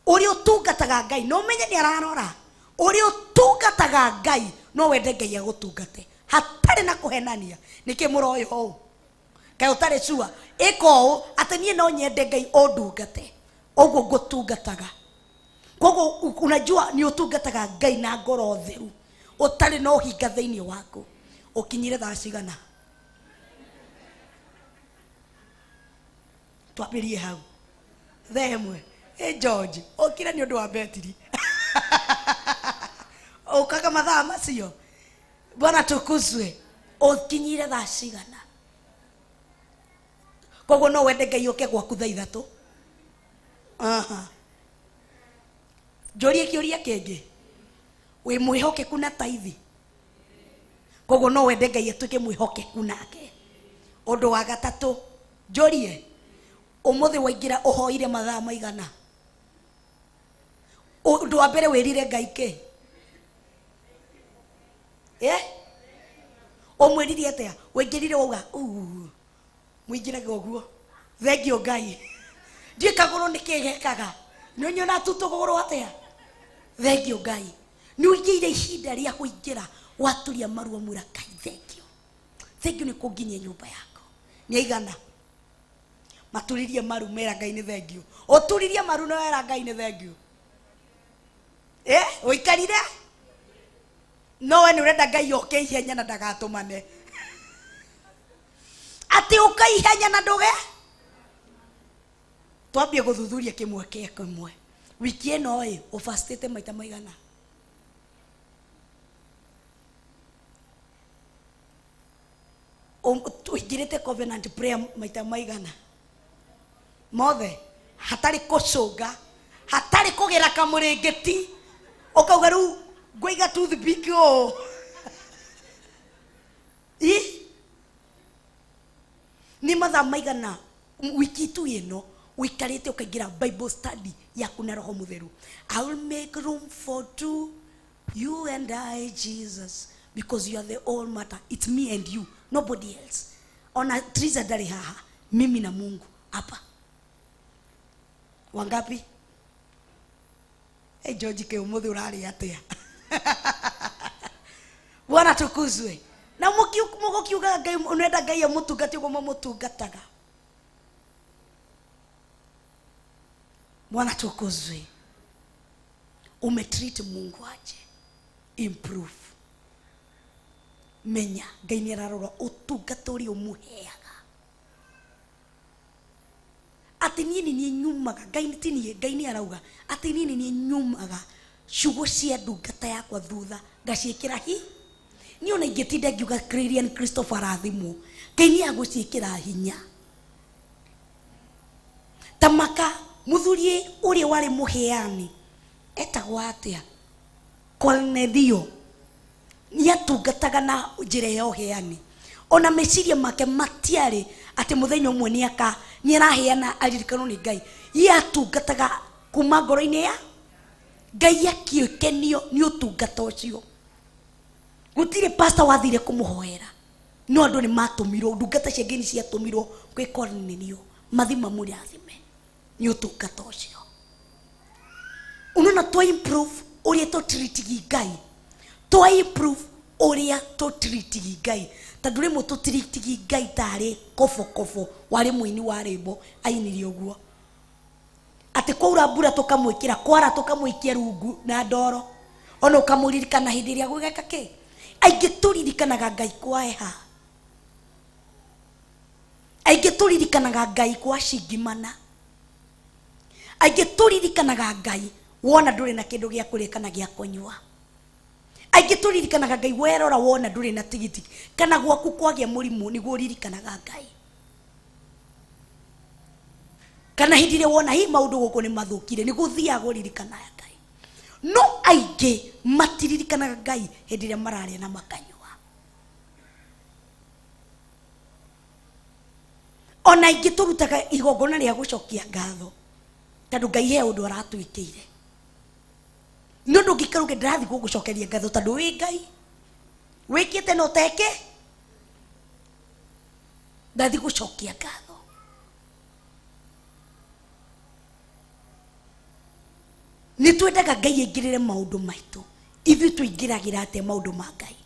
Uri utungataga Ngai no menye ni ararora. Uri utungataga Ngai no wende Ngai agutungate hatari na kuhenania. Niki muroyo ho kai utare cua iko atanie no nyende Ngai ondungate oguo ngutungataga. Kogo unajua ni utungataga Ngai na ngoro theru utari no hinga thiini wako. Ukinyire thaa cigana twabirie hau themwe George okira ni undu wa betiri okaga mathaa macio Bwana tukuzwe. Ukinyire thaa cigana koguo no wende Ngai oke gwaku thaa ithatu. Njorie kĩũria kĩngĩ, wĩ mwĩhokeku na taithi, koguo no wende Ngai atuĩke mwĩhokeku nake. Ũndũ wa gatatũ, njorie ũmũthĩ waingĩra ũhoire mathaa maigana? Ũndũ wa mbere wĩrire Ngai kĩ? Ũmwĩrire atĩa? Waingĩrire wauga mũingĩrage ũguo, thengio Ngai, ndiĩ kagũrũ nĩkĩ gekaga, nĩnyona tu tũgũrũ atĩa, thengio Ngai. Nĩũingĩire ihinda rĩa kũingĩra waturia marua mwĩra Ngai thengio, thengio nĩ kũnginyia nyũmba yako. Nĩaigana maturirie maru mera Ngai nĩ thengio. Ũturirie maru no era Ngai nĩ thengio. Ũikarire no we nĩũrenda Ngai oke ihenya na ndagatũmane, atĩ ũka ihenya na ndũge. Twambie gũthuthuria kĩmwe kĩa kĩmwe. Wiki ĩno ũfastĩte maita maigana? Tuingĩrĩte covenant prayer maita maigana? Mothe hatarĩ kũcũnga, hatarĩ kũgera kamũrĩngĩti, ũkauga rĩu ngũiga toothpick ũũ. Nĩ mathaa maigana wiki tu ĩno ũikarĩte ũkaingĩra Bible study yaku na Roho Mũtheru? I will make room for two, you and I, Jesus, because you are the all matter. It's me and you, nobody else. Ona Triza ndari haha, mimi na Mungu hapa. Wangapi? George ke umuthi urari atia. Bwana tukuzwe. Na mukiuga Ngai unenda Ngai amutungati ugo mamutungataga. Bwana tukuzwe. Umetreat Mungu aje? Improve. Menya Ngai ni ararora utungata uri umuheaga. Ati nini ni nyumaga Ngai ni arauga ati nini ni nyumaga shugo cia ndungata yakwa thutha ngaciĩkĩra hi. Ni ona ingĩtinda ngiuga Christian Christopher athimwo, Ngai ni agũciĩkĩra hinya. Tamaka muthuri ũrĩa warĩ mũheani etagwo atĩa? Cornelio ni atungataga na njĩra ya ũheani. Ona meciria make matiarĩ ati muthenya ũmwe ni araheana aririkano ni Ngai. Ye atungataga kuma ngoro-inĩ ya Ngai akĩkenio ni ũtungata ũcio. Gũtirĩ pastor wathire kũmũhoera, no andũ nĩ matũmirwo, ndungata cia Ngai ciatũmirwo kwĩ Cornelio mathima mũrathime ni ũtungata ũcio. Unaona twa improve ũrĩa tũtreatigi Ngai, twa improve ũrĩa tũtreatigi Ngai. Tondũ rĩmwe tũtreatigi Ngai tarĩ kobokofo. Warĩ mũini wa rĩmbo ainire ũguo atĩ kwaura mbura tũkamwĩkĩra, kwara tũkamwĩkia rungu na ndoro, ona ũkamũririkana hĩndĩ ĩrĩa gwĩka kĩ. Aingĩ tũririkanaga Ngai kwaeha, aingĩ tũririkanaga Ngai kwa cingimana, aingĩ tũririkanaga Ngai wona ndũrĩ na kĩndũ gĩa kũrĩa kana gĩa kũnyua, aingĩ tũririkanaga Ngai werora wona ndũrĩ na tigiti kana gwaku kwagĩa mũrimũ nĩguo ũririkanaga Ngai, kana hĩndĩ ĩrĩa wona hii maũndũ gũkũ nĩ mathũkire nĩguo ũthiaga ũririkanaga Ngai. No aingĩ matiririkanaga Ngai hĩndĩ ĩrĩa mararĩa na makanyua. Ona aingĩ tũrutaga igongona rĩa gũcokia ngatho tondũ Ngai he ũndũ aratwĩkĩire. No ndũngĩkaruge ndĩrathiĩ gũgũcokeria ngatho tondũ wĩ Ngai wĩkĩte na ũteke, ndathiĩ gũcokia ngatho. Ni twendaga Ngai aingĩrĩre maũndũ maitũ, ithuĩ tũingĩragĩra atĩa maũndũ ma Ngai?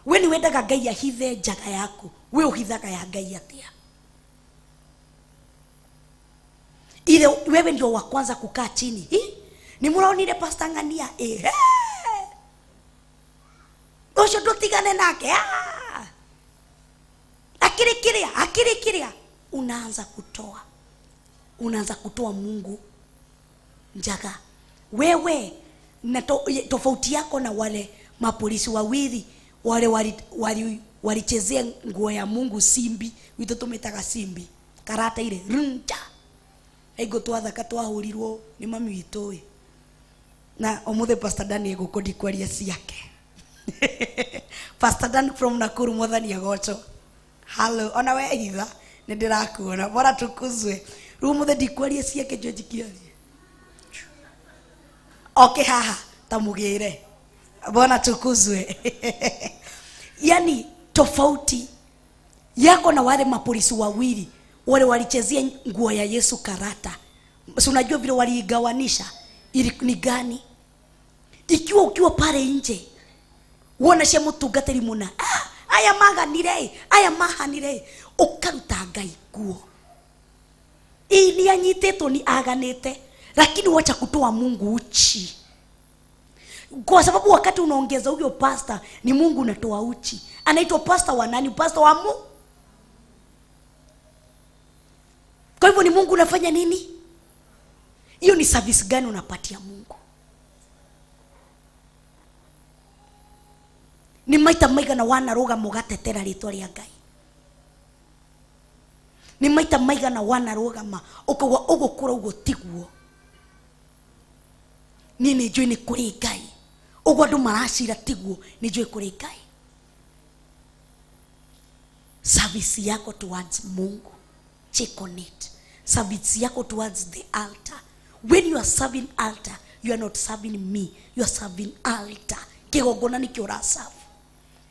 We nĩ wendaga Ngai ahithe njaga yaku, we ũhithaga ya Ngai atĩa? Ile wewe ndio wa kwanza kukaa chini. Ni mũraonire Pastor Ng'ania ũcio ndũtigane nake akirikiria unaanza kutoa Mungu njaga. Wewe na tofauti yako na wale mapolisi wawili wale walichezea nguo ya Mungu simbi, wito tumetaga simbi karata ile runcha ego twathaka twahurirwo ni mami witũ na omuthe Pastor Dan ego kwaria ciake Pastor Dan from Nakuru mwathani agoco hello ona we igitha ni ndirakuona bora tukuzwe ru muthe ndikwaria ciake njojikiaria okay haha tamugire bwana tukuzwe yani tofauti yako na wale mapolisi wawili wale walichezea nguo ya Yesu karata. Si unajua vile waligawanisha ili ni gani? Ikiwa ukiwa pale nje uona shemu tugateri muna aya maganire aya mahanire ukaruta Ngai nguo ili anyiteto ni aganete, lakini wacha kutoa Mungu uchi, kwa sababu wakati unaongeza huyo pastor ni Mungu unatoa uchi. Anaitwa pastor wa nani? Pastor wa Mungu. Kwa hivyo ni Mungu unafanya nini? Hiyo ni service gani unapatia Mungu? Ni maita maiga na wana roga mugatetera ritwa ria Ngai. Ni maita maiga na wana roga ma ukogwa ugukura ugo tiguo. Nini njui ni kuri Ngai. Ugwa ndu maracira tiguo ni njui kuri Ngai. Service yako towards Mungu, check on it. Service yako towards the altar. When you are serving altar, you are not serving me, you are serving altar. Kigongona ni kio rasafu.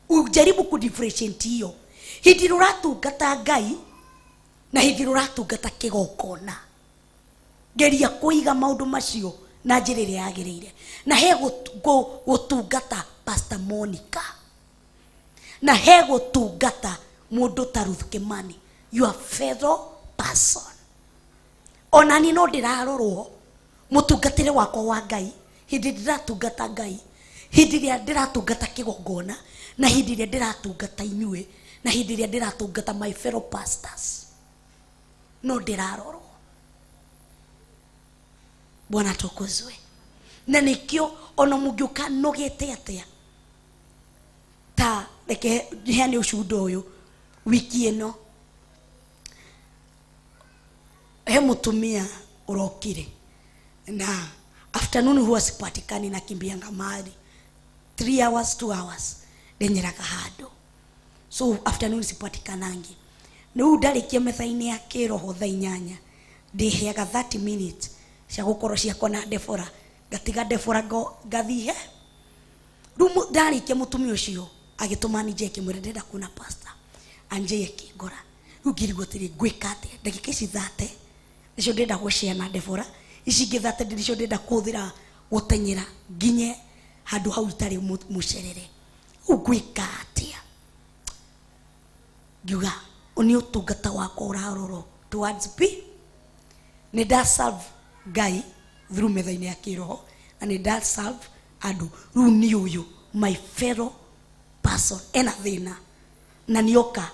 Ujaribu kudifferentiate hiyo. Hindi ruratungata Ngai na hindi ruratungata kigongona. Geria kuiga maundu macio na njira iria yagirire. Na he gutungata Pastor Monica. Na he gutungata mundu ta Ruth Kimani, your fellow person. Onani no ndirarorwo mutungatire wakwa wa Ngai hindi ndiratungata Ngai, hindi iria ndiratungata kigongona, na hindi iria ndiratungata inyue, na hindi iria ndiratungata my fellow pastors. No ndirarorwo. Bwana tukuzwe. Na nikio ona mugiuka nogete atia ta reke heane ushuhudo uyu wiki ino he mutumia urokire na afternoon huwa sipatikani na kimbianga mali 3 hours 2 hours denyeraka hado, so afternoon sipatikanangi no udarikia methaini ya kiroho thaa 8 ndiheaga 30 minutes cia gukoro cia kona Defora gatiga Defora go gathihe rumu ndarikia mutumia ucio agituma nije kimwire ndenda kuna pastor anje kigora ugirigwo tiri gwikate ndagika ici 30 nicio ndenda gushare na Defora, ici ngi 30 ndicio ndenda kuthira gutenyera nginye handu hau itari mucerere ugwikatia ngiuga oni utungata wako uraroro towards p ni da serve Ngai through methaini ya kiroho na ni da serve andu ru ni uyu my fellow person ena thina na nioka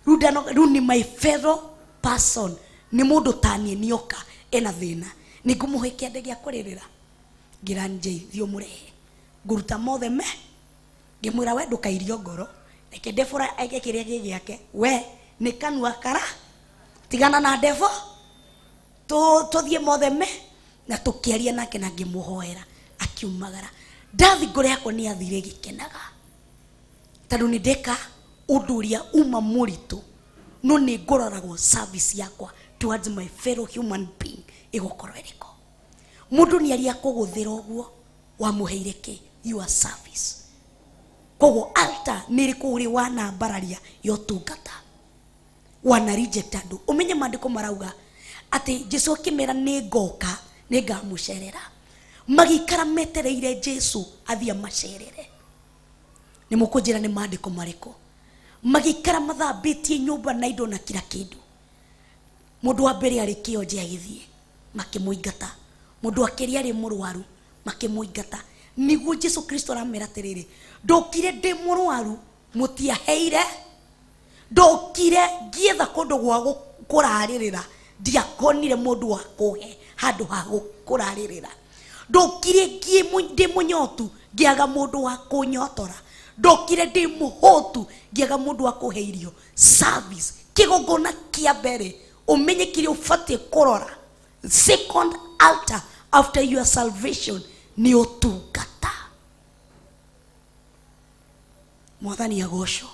ru ni my fellow person ni mundu tanie nioka ena thina ni ngumuhikia ndege akuririra ngira nje thio murehe nguruta mothe me ngimwira we ndukairio ngoro reke Defora aike kiria gigiake we ni kanua kara tigana na Defo tuthie mothe me na tukiaria nake na ngimuhoera akiumagara ndathi ngoro yako ni athire gikenaga tondu ni ndeka undu uria uma muritu no ni ngororagwo service yakwa towards my fellow human being igokoro eriko mundu ni aria kuguthira uguo wa muheireke your service kogo altar niriku uri wana bararia yotungata wana reject andu umenye mandiko marauga ati Jesu akimera ni ngoka ni ngamucerera magikara metereire Jesu athia macerere ni mukujira ni mandiko mariko magikara mathambitie nyumba na indo na kila kindu mundu wa mbere ari kionje agithie makimuingata mundu akiri ari murwaru makimuingata niguo Jesu Kristo aramera tiriri ndokire ndi murwaru mutiaheire ndokire ngietha kundu gwa kuraririra ndiakonire mundu wa kuhe handu ha kuraririra ndokire ndi munyotu ngiaga mundu wa kunyotora ndokire ndi muhotu ngiaga mundu akuhe irio service kigongona kia mbere umenye kiri ufatie kurora second altar after your salvation ni utungata. Mwathani agocwo.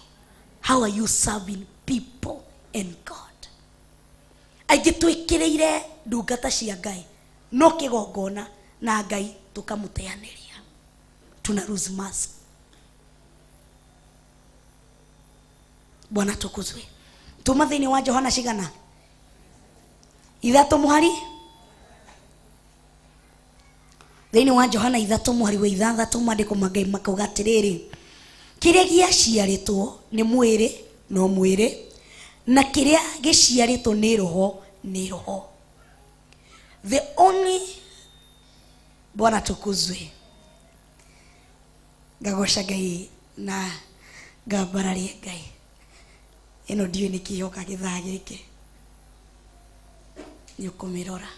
How are you serving people and God? Aingĩ twĩkĩrĩire ndungata cia Ngai no kĩgongona na Ngai tukamũteanĩria. Tuna lose mask. Bwana tukuzwe. Tuma thĩinĩ wa Johana cigana? Ithatũ mũhari? Thĩinĩ wa Johana ithatũ mũhari wa ithathatũ maandĩko ma Ngai makauga atĩrĩrĩ, kĩrĩa gĩaciarĩtwo nĩ mwĩrĩ no mwĩrĩ, na kĩrĩa gĩciarĩtwo nĩ roho nĩ roho. The only, Bwana tukuzwe, ngagoca Ngai na ngambararia Ngai. Ĩno ndiũĩ nĩ kĩhoka gĩthaa gĩkĩ nĩ ũkũmĩrora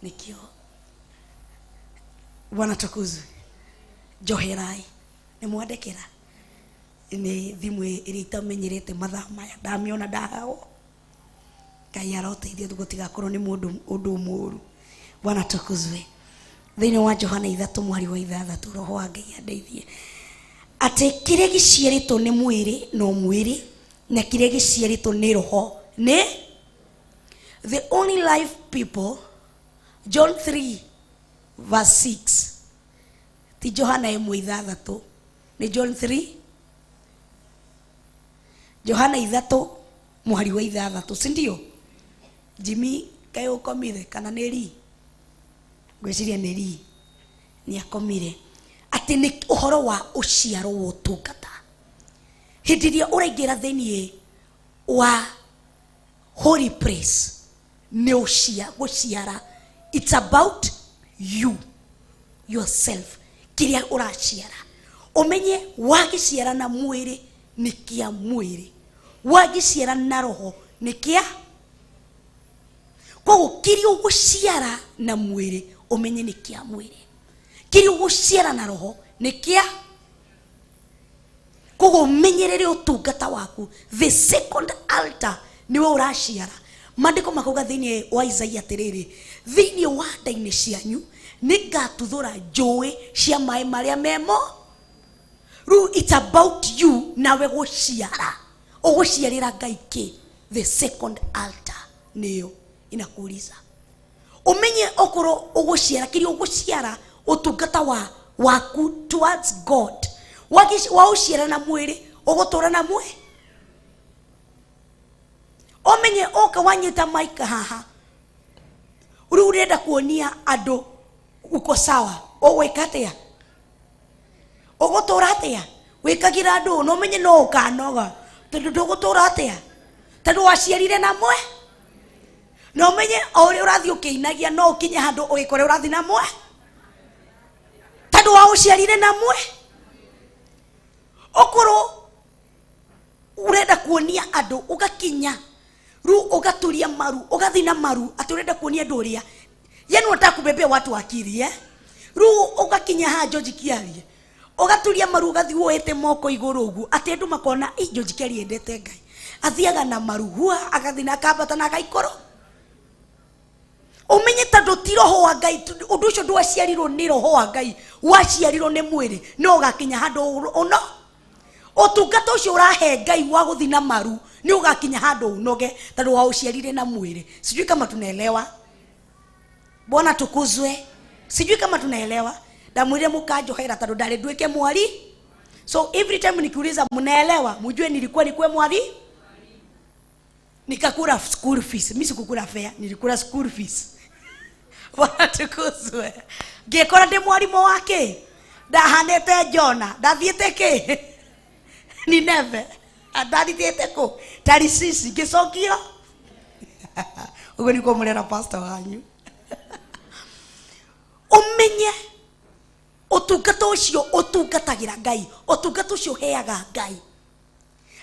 nĩkĩo. Bwana tukuzwe. Njoherai nĩ mwandĩkĩra nĩ thimũ ĩrĩa itamenyerete mathaa maya ndamĩona ndahao. Ngai aroteithia gũtigakorwo nĩ mũndũ ũndũ mũũru. Bwana tukuzwe. Thĩinĩ wa Johana ithatũ mwari wa ithathatũ roho wa Ngai andeithie atĩ kĩrĩa gĩciarĩtwo nĩ mwĩrĩ no mwĩrĩ na kĩrĩa gĩciarĩtwo nĩ roho nĩ. The only life people, John 3 verse 6, ti Johana 1:3, ni John 3, Johana 3 mwari wa 3, si ndio? Jimmy kayo ukomire kana neri? Gweciria neri ni akomire. Ati ni uhoro wa uciaro wa utungata. Hindi iria uraingira thiini wa holy place ni guciara. It's about you yourself. Kiria uraciara umenye wagiciara na mwiri ni kia mwiri, wagiciara na roho ni kia. Kwa kiri uguciara na mwiri umenye ni kia mwiri, kiri uguciara na roho ni kia. Kwa umenyerere utungata waku. The second altar ni we uraciara. Maandĩko makauga thĩinĩ wa Isaia atĩrĩrĩ, thĩinĩ wa nda-inĩ cianyu nĩngatuthũra njũĩ cia maĩ marĩa memo. Rĩu it's about you nawe gũciara. Ũgũciarĩra Ngai kĩ? The second altar nĩyo inakuuliza. Umenye okorwo ũgũciara kĩrĩa ũgũciara ũtungata waku towards God. Waũciara na mwĩrĩ ũgũtũra na mwĩrĩ. Omenye oka wanyita maika haha uri urenda kuonia andu uko sawa ogwika atia ogotora atia wikagira andu no menye no ukanoga tondu ndugutura atia tondu waciarire na mwe no menye ori urathi ukiinagia no ukinye handu ugikore urathi na mwe tondu waciarire na mwe okoro urenda kuonia andu ugakinya ru ugaturia maru ugathina maru aturenda kuonia ndoria yani unataka kubebea watu akili ru ugakinya ha George Kiarie ugaturia maru ugathi woete moko iguru ugu ati andu makona George Kiarie endete Ngai athiaga na maru hua agathina akambata na gaikoro. Umenye tondu ti roho wa Ngai undu ucio ndwaciarirwo ni roho wa Ngai waciarirwo ni mwiri no ugakinya handu uno utungata ucio urahe Ngai wa guthina maru ni ugakinya handu unoge tondu wa uciarire na mwiri. Sijui kama tunaelewa. Bwana tukuzwe. Sijui kama tunaelewa. Ndamwire mukanjohera tondu ndari ndwike mwari. So every time nikiuliza mnaelewa mjue nilikuwa nikwe mwari. Nikakula school fees. Mimi sikukula fare, nilikula school fees. Bwana tukuzwe. Ngekora ndi mwarimu wake. Ndahanete Jona, ndathiete ki? Ni neve. Ndathiete ko? Tarisisi gicokio. Ugo niko murera pastor wanyu. Umenye utungata ucio utungatagira Ngai, utungata ucio heaga Ngai.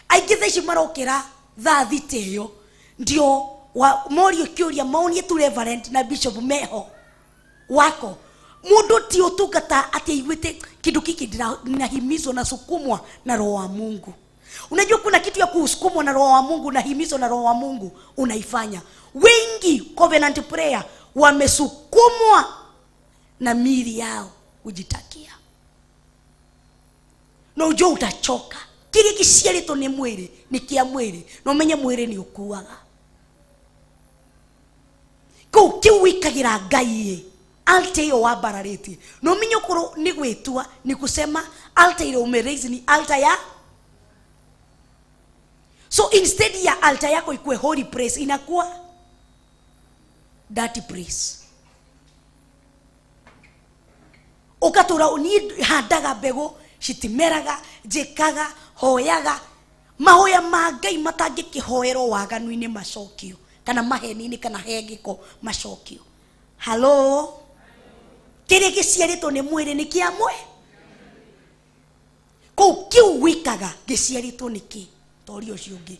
Aingĩ thaici marokĩra thaa thita ĩyo ndio morio kĩũria monie tu reverend na bishop meho wako Mundu ti utungata ati aiguite kitu kiki ninahimizwa na sukumwa na roho wa Mungu. Unajua kuna kitu ya kusukumwa na roho wa Mungu na himizo na roho wa Mungu unaifanya. Wengi covenant prayer wamesukumwa na mili yao kujitakia. Na ujua utachoka. Kile kiciarito ni mwili, ni kia mwili. Na umenye mwili ni ukuaga. Ko kiwikagira Ngai altar yo wabarariti. Na umenye koro ni gwetua ni kusema altar ile umeraise ni altar ya. So instead ya altar yako ikuwe holy place, inakuwa dirty place. Ukatura uni handaga mbegu citimeraga, njikaga, hoyaga, mahoya ma Ngai matangikihoerwo waganu-ini macokio kana maheni-ini kana hengiko macokio. Hello, kiri giciarito ni mwiri ni kia mwe ko kiu wikaga giciarito ni ki tori ucio ungi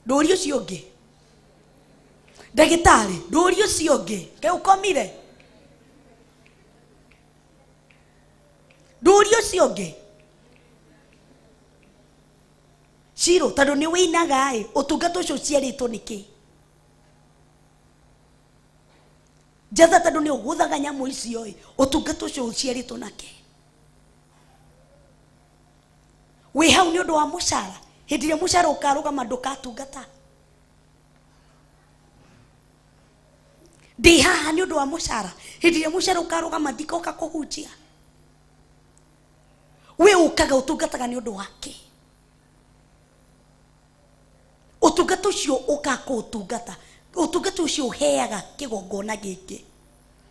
ndori ucio ungi ndagitari ndori ucio ungi ke ukomire ndori ucio ungi Shiro tando ni winaga utungata ucio ciarito ni ki Jatha tando ni uguthaga nyamu icio utungata ucio ciarito nake we hau ni undu wa mucara hindire mucara ukarugama ndukatungata ndi haha ni undu wa mucara hindire mucara ukarugama ndikoka kuhunjia we ukaga utungataga ni undu wake utungata ucio ukako utungata utungata ucio uheaga kigongona giki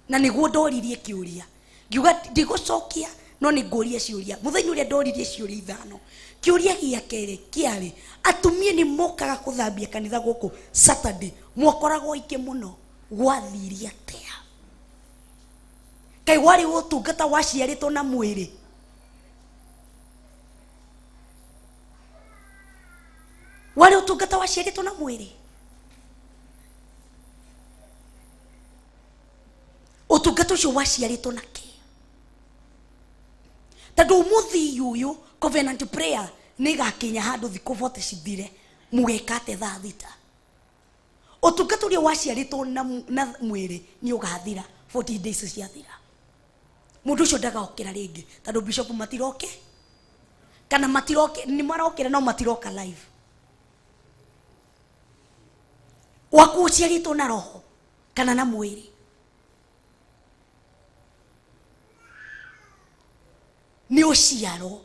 na niguo ndoririe kiuria ngiuga ndigucokia no ni ngoria ciuria muthenya uria ndoririe ciuria ithano kiuria gia kere kiari atumie ni mokaga kuthambia kanitha guku Saturday mwakoragwo iki muno gwathiria atia kai wari utungata waciarito na mwiri wari utungata waciarito na mwiri utungata ucio waciarito nake tando umuthi yuyu covenant prayer ni gakinya handu thiku 40 cithire mugekate thaa thita utungata uria waciarito na mwiri ni ugathira 40 days ciathira mundu ucio ndagaokira ringi tando bishop matiroke kana matiroke ni marokira no matiroka live waku uciarito na roho kana na mwiri ni uciaro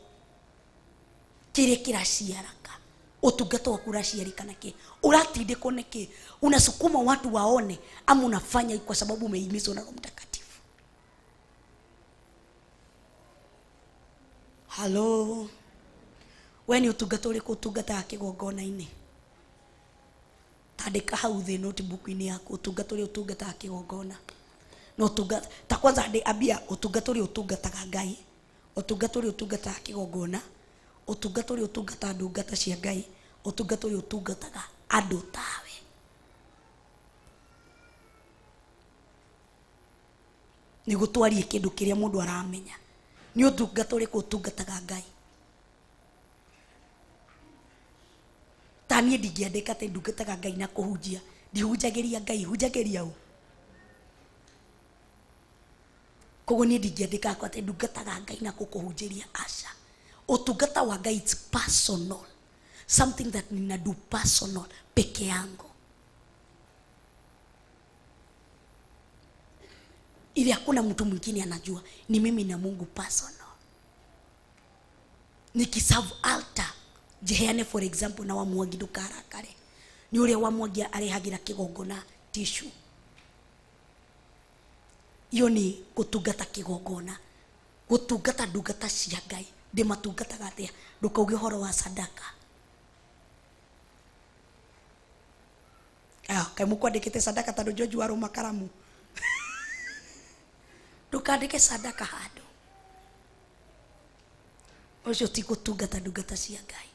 kire kiraciaraka utungata waku uraciarika naki uratindiko niki unasukuma watu waone ama unafanya kwa sababu umehimizwa na Roho Mtakatifu. Hello, when utungata uri kutungata kigongona-ini tandika hau thi notebook-ini yaku utungata uri utungata kigongona no utungata ta kwanza ambia utungata uri utungataga Ngai utungata uri utungata kigongona utungata uri utungata ndungata cia Ngai utungata uri utungataga andu tawe ni gutwarie kindu kiria mundu aramenya ni utungata uri kutungataga Ngai tani ndingiandika te ndungataga Ngai na kuhunjia ndihunjagiria Ngai hunjagiria u kogo ni ndingiandika kwa te ndungataga Ngai na kukuhunjiria aca utungata wa Ngai it's personal something that nina do personal peke yangu ili hakuna mtu mwingine anajua ni mimi na Mungu personal nikiserve altar jeheane for example na wamwagi ndukara kare ni ule wamwagi arehagira kigongona tissue iyo ni gutungata kigongona gutungata ndungata cia Ngai ndi matungata gatia ndukauge horo wa sadaka kai mukwandikite sadaka tando George wa Roma karamu ndukandike sadaka handu ucio ti gutungata ndungata cia Ngai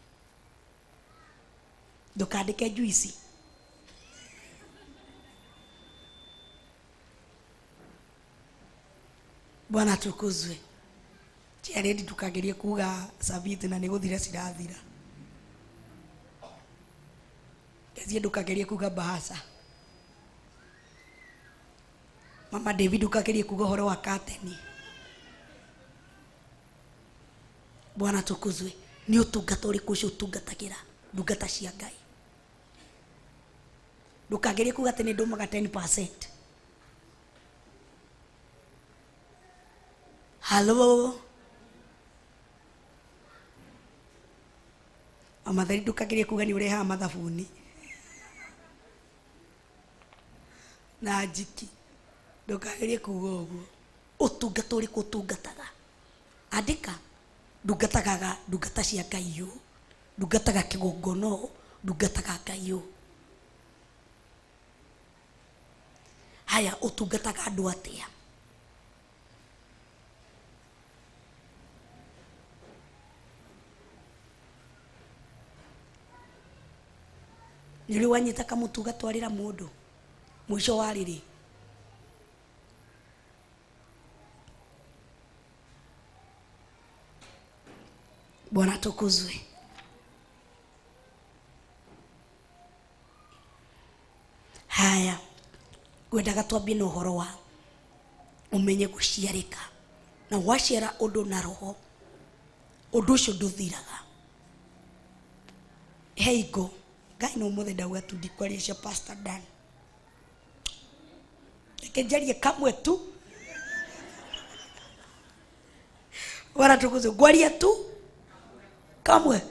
ndukandike juici Bwana tukuzwe. Chiaredi tukagerie kuga sabiti na niguthira cirathira. Kezia ndukagerie kuga bahasa. Mama David ukagerie kuga horo wa kateni. Bwana tukuzwe. Ni utungata uriku ucio utungatagira ndungata cia Ngai. Ndukagerie kuga tene ndumaga 10%. Hello. Mama David ndukagerie kuga ni ureha mathabuni. Na njiki ndukagerie kuga uguo. Utungata uriku utungataga. Andika ndungataga ndungata cia Ngai yu, ndungataga kigongono, ndungataga Ngai yu. Haya utungataga andu atia? Nili wanyita kamutuga twarira mundu mwisho wa riri Bwana tukuzwe. Haya gwendaga twambie na uhoro wa umenye guciarika na waciara undu na roho undu ucio nduthiraga. Heigo Ngai no muthe ndauga tu ndikwaria cia Pastor Dan. Ekenjarie kamwe tu. Bwana tukuzwe gwaria tu kamwe.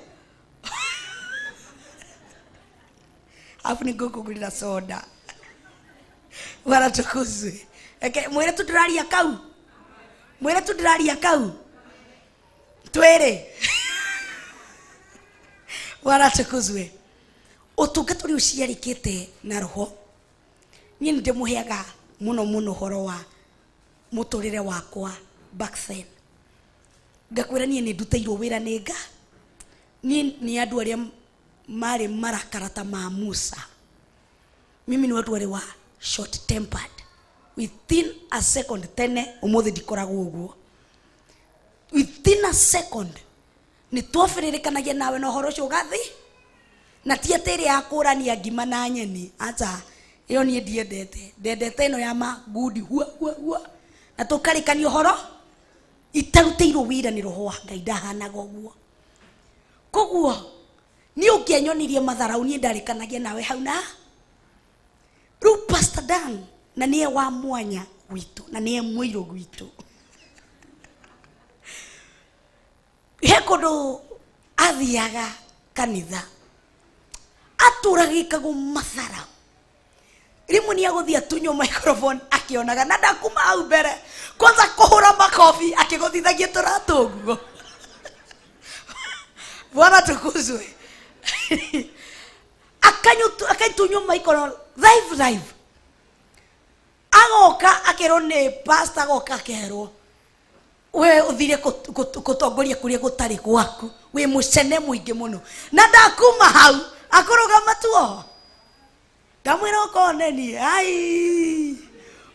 Afu ni goko gulira soda. Bwana tukuzwe. Mwere tu ndiraria kau. Mwere tu ndiraria kau. Twere. Bwana tukuzwe. Utungata uri uciarikite na roho. Ni ndimuheaga muno horo wa muturire wakwa back then. Ngakwira nie ni ndutairwo wira nega. Ni andu aria mari marakarata ma Musa. Mimi ni watu wale wa short tempered. Within a second tene umuthi ndikoragwo uguo. Within a second ni twafiririkanagia nawe no horo cio gathi na tietere akurania ngima na nyeni. Acha iyo ni ndendete no ya ma good hua na tukarikania horo itaruteirwo wira ni roho wa Ngai ndahanaga uguo. Koguo ni ungianyonirie matharau ni ndarikanagia nawe hau na ru Pastor Dan na niye wa mwanya gwitu na niye mwiro gwitu. Hekodo athiaga kanitha aturagikago matharau. Rimwe ni aguthia atunyo microphone akionaga na ndakuma au mbere kwanza kuhura makofi akiguthithagia turatunguo. Bwana tukuzwe. Akaitunyo microphone live. Agoka akirone pastor agoka akero we uthire kutongoria kuria gutari gwaku we mucene muingi muno na ndakuma hau akuruga matuo ndamwira ukoneni ai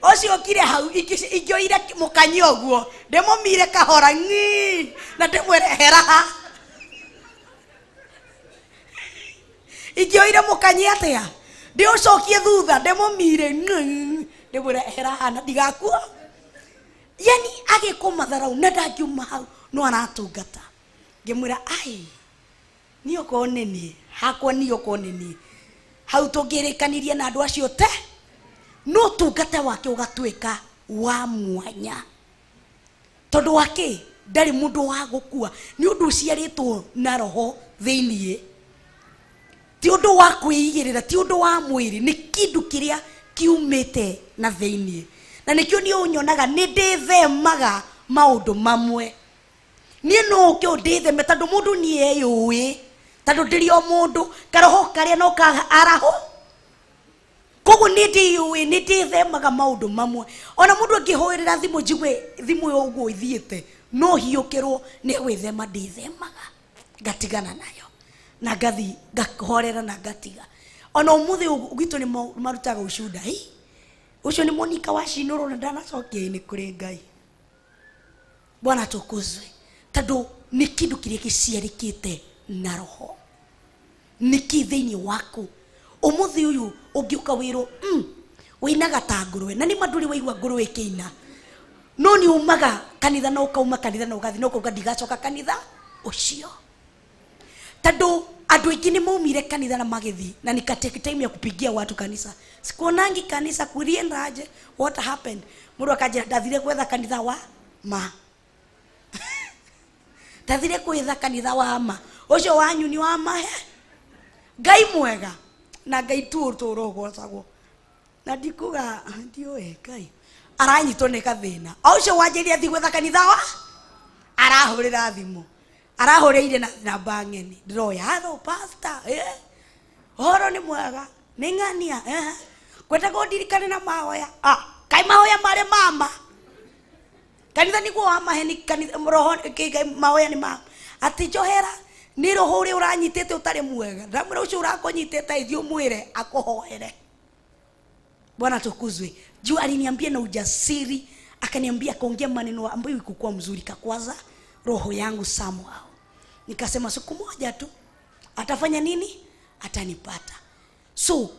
ocio kire hau ingioire mukanyo guo ndemomire kahora ngi na ndemwere hera ingioire mukanyi atia ndiocokie thutha ndemomire ngi ndemwere hera na ndigakua. Yani agikoma tharau na ndakiuma hau no aratungata ngimwira ai niyo koneni hakwa niyo koneni hau tungirikanirie na andu acio te no tungata wake ugatweka wa mwanya tondu wake ndari mundu wa gukua ni undu uciaritwo na roho thiinie ti undu wa kwiyigirira ti undu wa mwiri ni kindu kiria kiumite na thiinie na nikio ni unyonaga ni ndithemaga maundu mamwe ni no kio nditheme tondu mundu ni eyui tondu ndirio mundu karoho karia no ka araho kogu ni ndiyui ni ndithemaga maundu mamwe ona mundu angihoerera thimu njigwe thimu yo uguo ithiete no hiukirwo ni gwithema ndithemaga ngatigana nayo na ngathi ngahorera na ngatiga ona umuthi gwitu ni marutaga ushuda ucio ni Monica wa Shinoro na ndanacokia ni kuri Ngai Bwana tukuzwe. Tado ni kindu kiria giciarikite na roho. Niki thiini waku. Umuthi uyu ungiuka wiro winaga ta ngurwe. Na ni manduri waigua ngurwe kiina. No ni umaga kanitha na ukauma kanitha na ugathi no kuga ndigacoka kanitha ucio. Tado andu aingi ni maumire kanitha na magithi na nikateke time ya kupigia watu kanisa. Sikuonangi kanisa kuliendaje? What happened? Mundu akaja ndathire gwetha kanitha wa ma. Ndathire gwetha kanitha wa ma. Ucio wanyu ni wa ma he. Ngai mwega na Ngai tu turogocagwo. Na ndikuga ndioe Ngai. Aranyitwo ni gathina. Ucio wanjiri athi gwetha kanitha wa arahurira thimu. Arahuriire na namba ngeni. Ndiroya hello pastor. Horo ni mwega. Ni ngania kwenda kundirikane na mahoya. Kai mahoya mare mama. Kanitha niguo wa maheni kanitha roho mahoya ni mama. Ati johera ni roho uri uranyitete utari mwega. Ndamwira ucio urakonyitete ithio mwire akuhoere. Bwana tukuzwe. Juu aliniambia na ujasiri, akaniambia kaongea maneno ambayo ikuwa mzuri kakwaza roho yangu somehow. Nikasema siku moja tu atafanya nini? Atanipata. So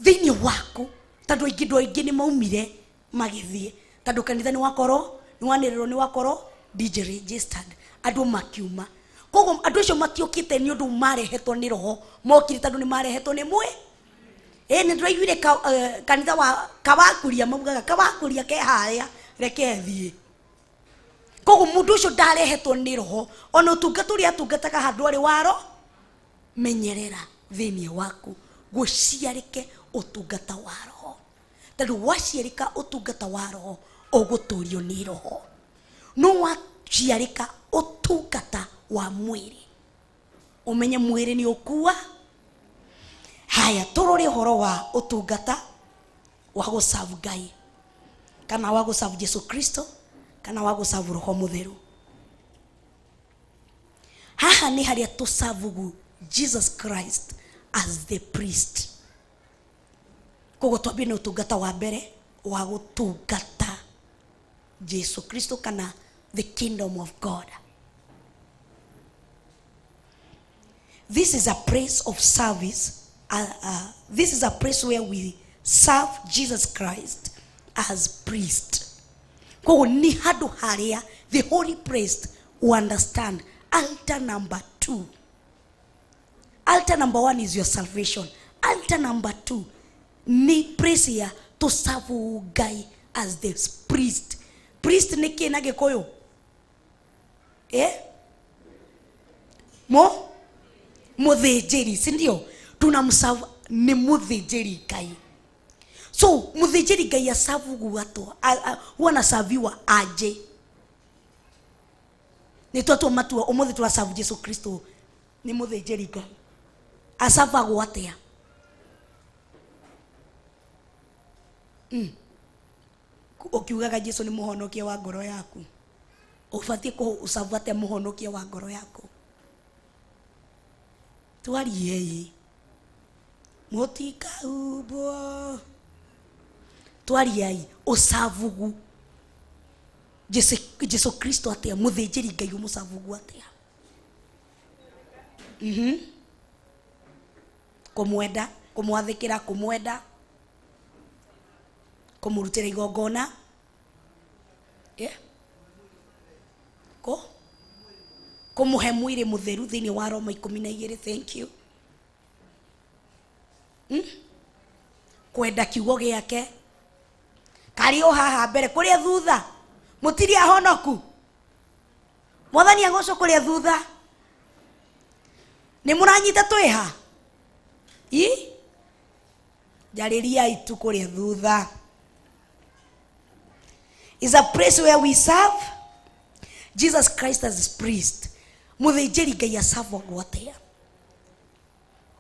thini wako tando igindo ingini maumire magithie. Tando kanitha ni wakoro, ni waniriro ni wakoro DJ registered. Andu makiuma. Kogo andu acio makiokite ni undu marehetwo ni roho. Mokire tando ni marehetwo ni mwe. Ni ndiraiguire kanitha wa kawakuria maugaga kawakuria ke haria reke thie. Kogo mundu ucio ndarehetwo ni roho. Ona utungata uria atungataga handu ari waro menyerera thini waku guciarike utungata wa roho. Tondu waciarika utungata wa roho uguturio ni roho. No waciarika utungata wa mwiri umenye mwiri ni ukua. Haya turore horo wa utungata wa gusavu Ngai kana wa gusavu Yesu Kristo kana wa gusavu Roho Mutheru. Haha ni haria tusavugu Jesus Christ as the priest. Kogo twambie na utungata wa mbere wa gutungata Yesu Kristo kana the kingdom of God. This is a place of service. This is a place where we serve Jesus Christ as priest. Kogo ni hadu haria the holy priest who understand altar number 2. Altar number 1 is your salvation. Altar number 2 ni praise ya to serve Ngai as the priest. Priest ni kina Gikuyu? Muthinjiri, si ndio? Tunamserve ni muthinjiri Ngai. So muthinjiri Ngai asavugu watu wana saviwa aje. Ni twatu matua umuthi twasavu Yesu Kristo ni muthinjiri Ngai. Asavagu atia? Ukiugaga Yesu ni muhonokia wa ngoro yaku, ufatie ko usavate muhonokia wa ngoro yaku. Twariei mutika ubo. Twariei usavugu Yesu Kristo atia muthinjiri Ngai umusavugu atia? Kumwenda, kumwathikira, kumwenda, kumurutira igongona, kumuhe mwiri mutheru thini wa Roma 12. Thank you. Kwenda kiugo giake kari o haha mbere kuria thutha mutiri ahonoku mwathani agoco kuria thutha ni muranyita twiha jariria itu kuria thutha. Is a place where we serve Jesus Christ as priest. Muthinjiri Ngai asavagwo atia?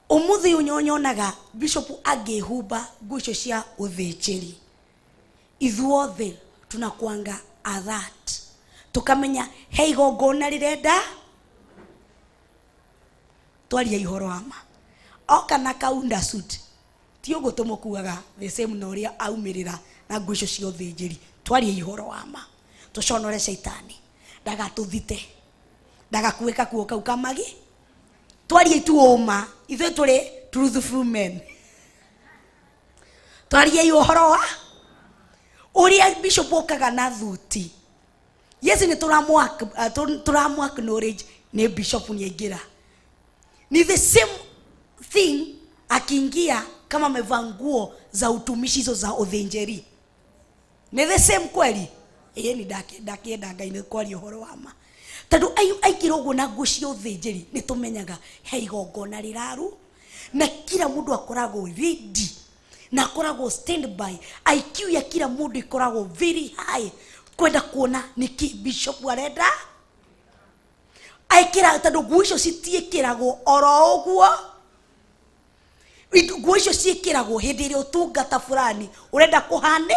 Umuthi unyonyonaga bishop agehumba nguo cia uthinjiri. Ithuothe tunakuanga that tukamenya hey igongona rirenda twaria ihoro ama oka na kaunda suit ti ugo tumukuaga the same no ria aumirira na nguo cia uthinjiri. Twaria ihoro ama tuconore shaitani ndagatuthite ndagakuika kuo kau kamagi twarie tuoma ithuĩ tũrĩ truthful men twarie ũhoro wa ũrĩa bishop okaga na thuti. Yes, ni turamu acknowledge ni bishop ni ingira ni the same thing akiingia kama amevaa nguo za utumishi hizo za uthinjeri ni the same kweli. Ni ndakienda Ngai ni kwari ũhoro wa ma tondu aikira ũguo na nguo cia uthinjeri ni tumenyaga he igongona riraru na kila mundu akoragwo ready na akoragwo standby. IQ ya kila mundu ikoragwo very high kwenda kuona niki bishop arenda aikira tondu nguo icio citiĩkĩragwo oro ũguo. Nguo icio ciĩkĩragwo hĩndĩ ĩrĩa ũtungata fulani ũrenda kũhane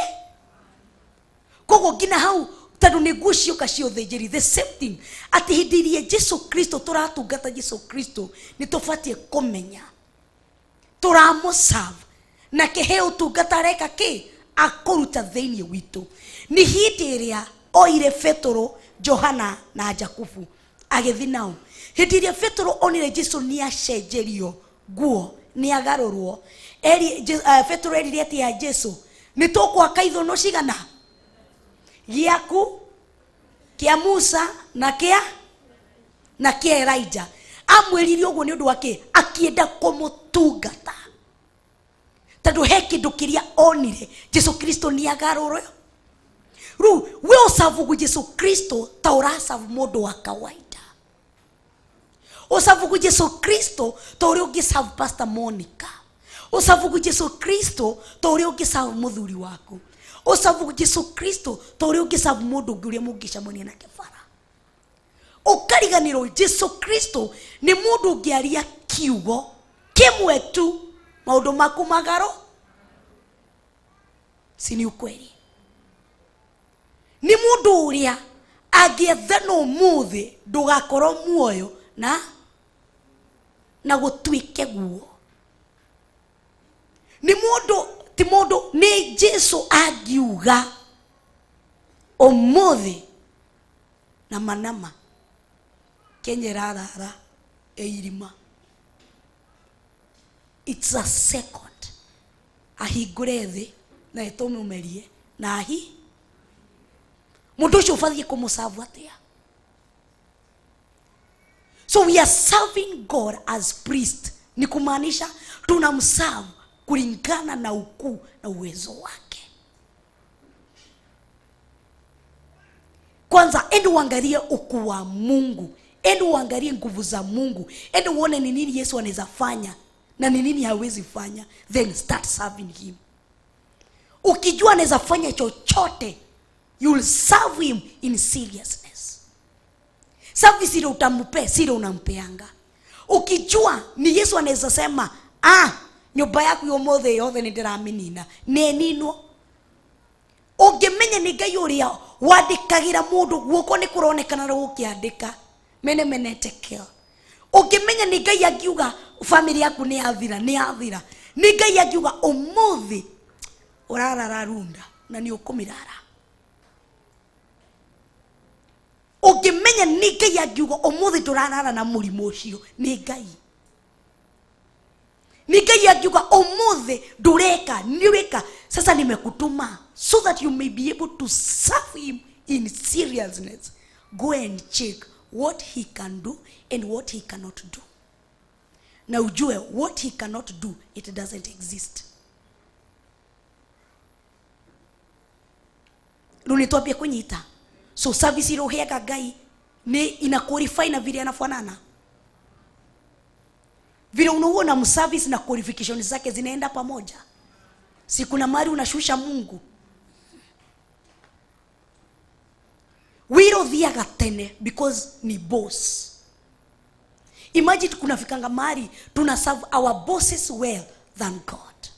koguo nginya hau tondu nĩ nguo cioka cia ũthĩnjĩri. The same thing atĩ hĩndĩ ĩrĩa Jesu Kristo tũratungata Jesu Kristo nĩ tũbatiĩ kũmenya tũramũserve na kĩhe ũtungata reka kĩ akũruta thĩinĩ witũ. Ni hĩndĩ ĩrĩa oire Petro, Johana na Jakubu agĩthi nao. Hĩndĩ ĩrĩa Petro onire Jesu nĩ acenjerio nguo nĩ agarũrwo Petro erire atĩa Jesu nĩ tũkwaka ithũnũ cigana gĩaku kĩa Musa na kĩa Elijah. Amwĩrire ũguo nĩ ũndũ wake akĩenda kũmũtungata tondu he kĩndũ kĩrĩa onire Jesu Kristo nĩ agarũrwo. Rĩu we ũcabugu Jesu Kristo ta ũracabu mũndũ wa kawaida. Ũcabugu Jesu Kristo ta ũrĩa ũngĩcabu Pastor Monica. Ũcabugu Jesu Kristo ta ũrĩa ũngĩcabu mũthuri waku. Ũcabugu Jesu Kristo ta ũrĩa ũngĩcabu mũndũ ũngĩ ũrĩa mũngĩcemania nake bara. Ũkariganĩrwo Jesu Kristo nĩ mũndũ ũngĩaria kiugo kĩmwe tu maũndũ maku magaro. Si ni ukweli? Ni mundu uria angĩethana ũmũthĩ ndũgakorwo muoyo na gũtuĩke guo. Ni mundu ti mundu ni Jesu angiuga ũmũthĩ na manama kenyerarara eirima. It's a second ahingũre thĩ na ĩtũmũmerie na mundu ũcio ũbatiĩ kũmũserve atĩa? So we are serving God as priest. Ni kumaanisha tunamserve kulingana na ukuu na uwezo wake. Kwanza ende uangalie ukuu wa Mungu, ende uangalie nguvu za Mungu, ende uone ni nini Yesu anaweza fanya na ni nini hawezi fanya, then start serving him. Ukijua anaweza fanya chochote, you will serve him in seriousness. Service ile utampe, sile unampeanga. Ukijua ni Yesu anaweza sema, nyumba yaku yomothe yothe ni ndĩraminina nĩ ninwo. Ũngĩmenya nĩ Ngai ũrĩa wandĩkagĩra mũndũ guoko nĩ kũronekana gũkĩandĩka mene tekel. Ũngĩmenya nĩ Ngai angiuga family yaku nĩ yathira nĩ Ngai angiuga ũmũthĩ ũrarara runda na nĩ ũkũmirara. Ũngĩmenya nĩ Ngai angiuga ũmũthĩ tũrarara na mũrimũ ũcio nĩ Ngai. Nĩ Ngai angiuga ũmũthĩ ndũreka niweka sasa nimekutuma so that you may be able to serve him in seriousness. Go and check what he can do and what he cannot do. Na ujue what he cannot do, it doesn't exist. Runitwapia kunyita. So service ile uheaga Ngai ni ina qualify na vile anafanana. Vile unaona mservice na qualification zake zinaenda pamoja. Si kuna mari unashusha Mungu. Wiro thiaga tene because ni boss. Imagine kunafikanga mari tuna serve our bosses well than God.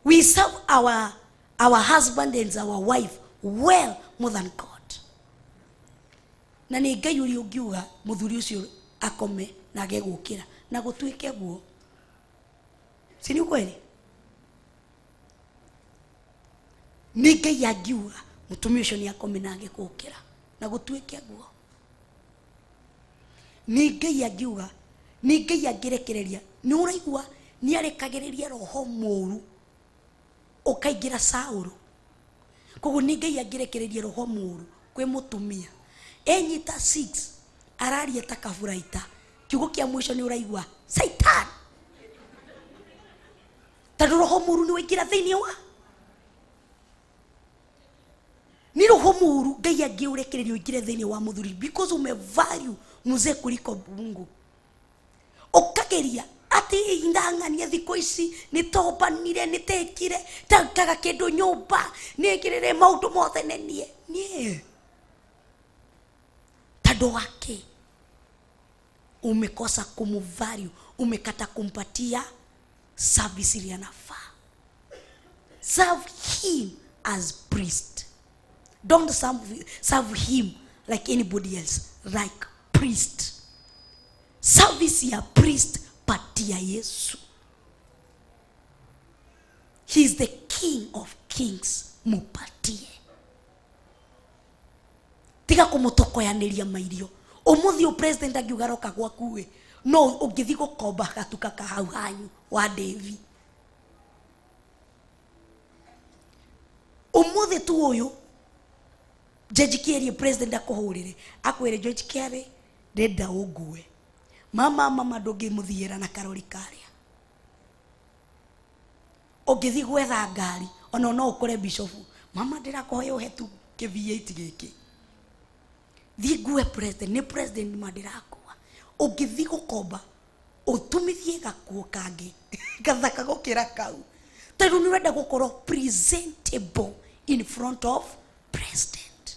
We serve our husband and our wife well more than God. Na nĩ Ngai ũrĩa ũngiuga mũthuri ũcio akome na gegũkĩra na gũtuĩke guo. Si ni kweli? Nĩ Ngai angiuga mutumia ucio ni akomena agikukira na gutuike guo ni Ngai angiuga ni Ngai angirekereria ni uraigua ni arekagiriria roho muru ukaingira Saulu koguo ni Ngai angirekereria roho muru kwi mutumia enyita 6 araria takavuraita kiugo kia mwisho ni uraigua Satan tadu roho muru ni waingira thiini wa ni roho muru Ngai angiurekereria uingire thiini wa muthuri because umevalue mzee kuliko Mungu ukageria ati indangania thiko ici nitobanire nitekire takaga kindu nyumba nikirire maundu mothe nenie nie tado wake umekosa kumvalue umekata kumpatia service ile anafaa. Serve him as priest, don't serve him like anybody else, like priest. Service ya priest patia Yesu. He is the King of Kings, mupatie. Tiga kumutokoyaniria mairio. Umuthi president agiugaroka gwaku no ungithi gukomba gatuka kahau hanyu wa Devi. Umuthi tu uyu George Kiari president akohurire akwire George Kiari ndenda ungue mama ndungi muthiira na karori karia ungithi gwetha ngari ona no ukore bishop mama ndirakohoya uhetu kiv8 giki thi ngue president ni president mandirakuwa ungithi gukomba utumithie gakuo kangi gathaka gukira kau tondu ni urenda gukorwo presentable in front of president.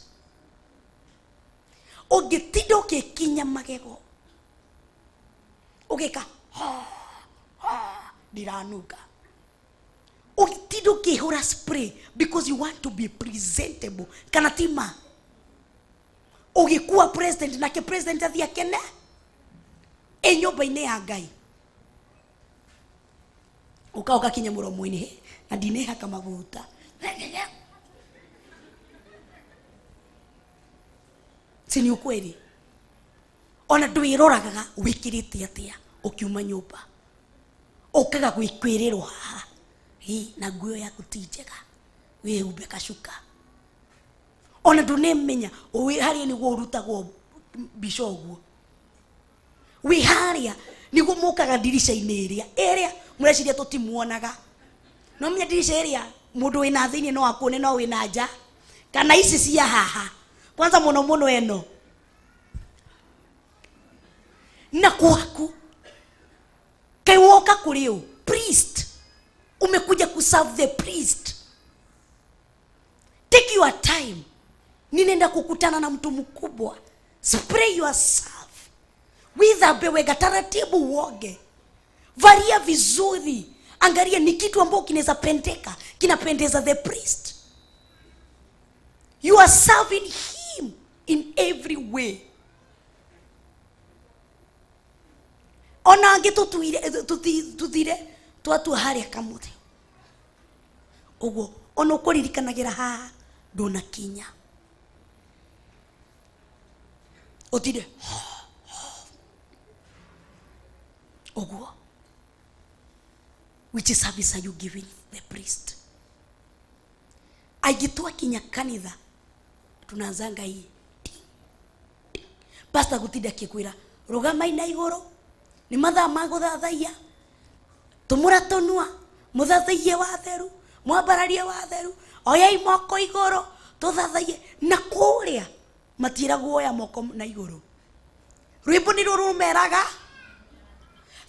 Ugitindo ukikinya magego ugika diranuka ugitindo ukihura spray because you want to be presentable kana tima ugikuwa president na ke president athia kene enyumba-ini ya Ngai ukaoka kinya muromo-ini na ndineha kama maguta sini ukweli ona ndwiroragaga wikirite atia ukiuma nyumba ukaga gwikwirirwo haha na nguo yaku ti njega wihumbe kashuka ona ndunemenya uwi haria niguo urutagwo bishoguo wi haria niguo mukaga dirisha-ini iria mureciria tutimuonaga no menya dirisha iria mundu wina thiini no akuone no wina nja kana ici cia haha kwanza muno eno na kwaku kai woka kulio priest umekuja kuserve the priest. Take your time. Ninaenda kukutana na mtu mkubwa, spray yourself with a bewega taratibu, uoge, varia vizuri, angalia ni kitu ambao kinaweza pendeka, kinapendeza the priest. You are serving him in every way. Ona angeto tuthire twatu haria kamuthi ugo ona ukoririkanagira ha ndona kinya otide ugo which service are you giving the priest? Agitwa kinya kanitha tunazanga hii pastor gutida kikwira rugama ina igoro ni mathaa maguthathaiya tumura tonua muthathaiye watheru mwambararie watheru oyai moko igoro tuthathaiye na kuria matiragwo ya moko na igoro rwimbo ni rumeraga